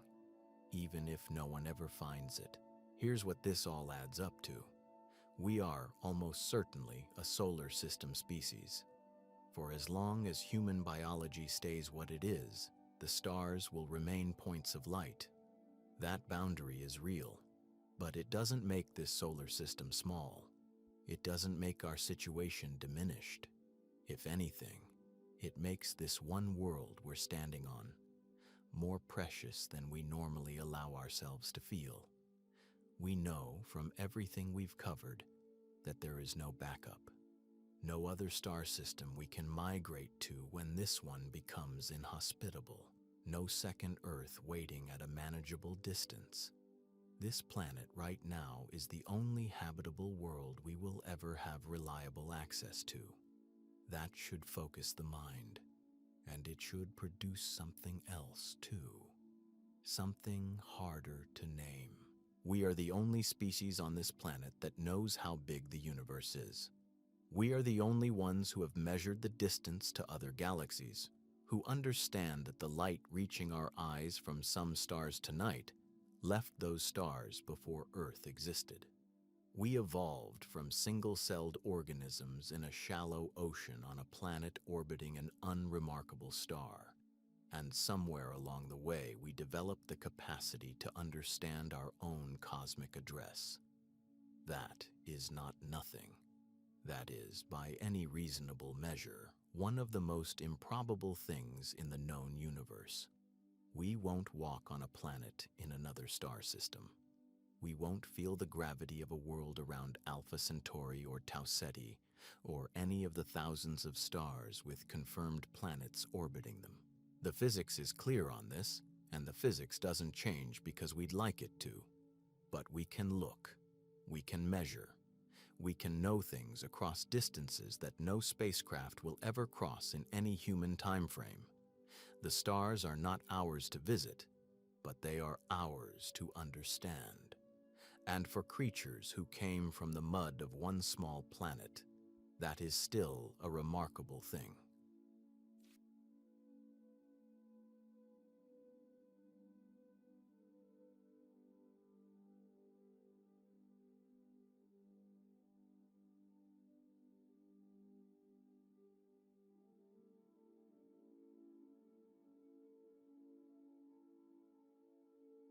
even if no one ever finds it. Here's what this all adds up to. We are almost certainly a solar system species. For as long as human biology stays what it is, the stars will remain points of light. That boundary is real, but it doesn't make this solar system small. It doesn't make our situation diminished. If anything, it makes this one world we're standing on more precious than we normally allow ourselves to feel. We know from everything we've covered that there is no backup, no other star system we can migrate to when this one becomes inhospitable, no second Earth waiting at a manageable distance. This planet right now is the only habitable world we will ever have reliable access to. That should focus the mind, and it should produce something else too. Something harder to name. We are the only species on this planet that knows how big the universe is. We are the only ones who have measured the distance to other galaxies, who understand that the light reaching our eyes from some stars tonight left those stars before Earth existed. We evolved from single-celled organisms in a shallow ocean on a planet orbiting an unremarkable star. And somewhere along the way, we developed the capacity to understand our own cosmic address. That is not nothing. That is, by any reasonable measure, one of the most improbable things in the known universe. We won't walk on a planet in another star system. We won't feel the gravity of a world around Alpha Centauri or Tau Ceti, or any of the thousands of stars with confirmed planets orbiting them. The physics is clear on this, and the physics doesn't change because we'd like it to. But we can look, we can measure, we can know things across distances that no spacecraft will ever cross in any human time frame. The stars are not ours to visit, but they are ours to understand. And for creatures who came from the mud of one small planet, that is still a remarkable thing.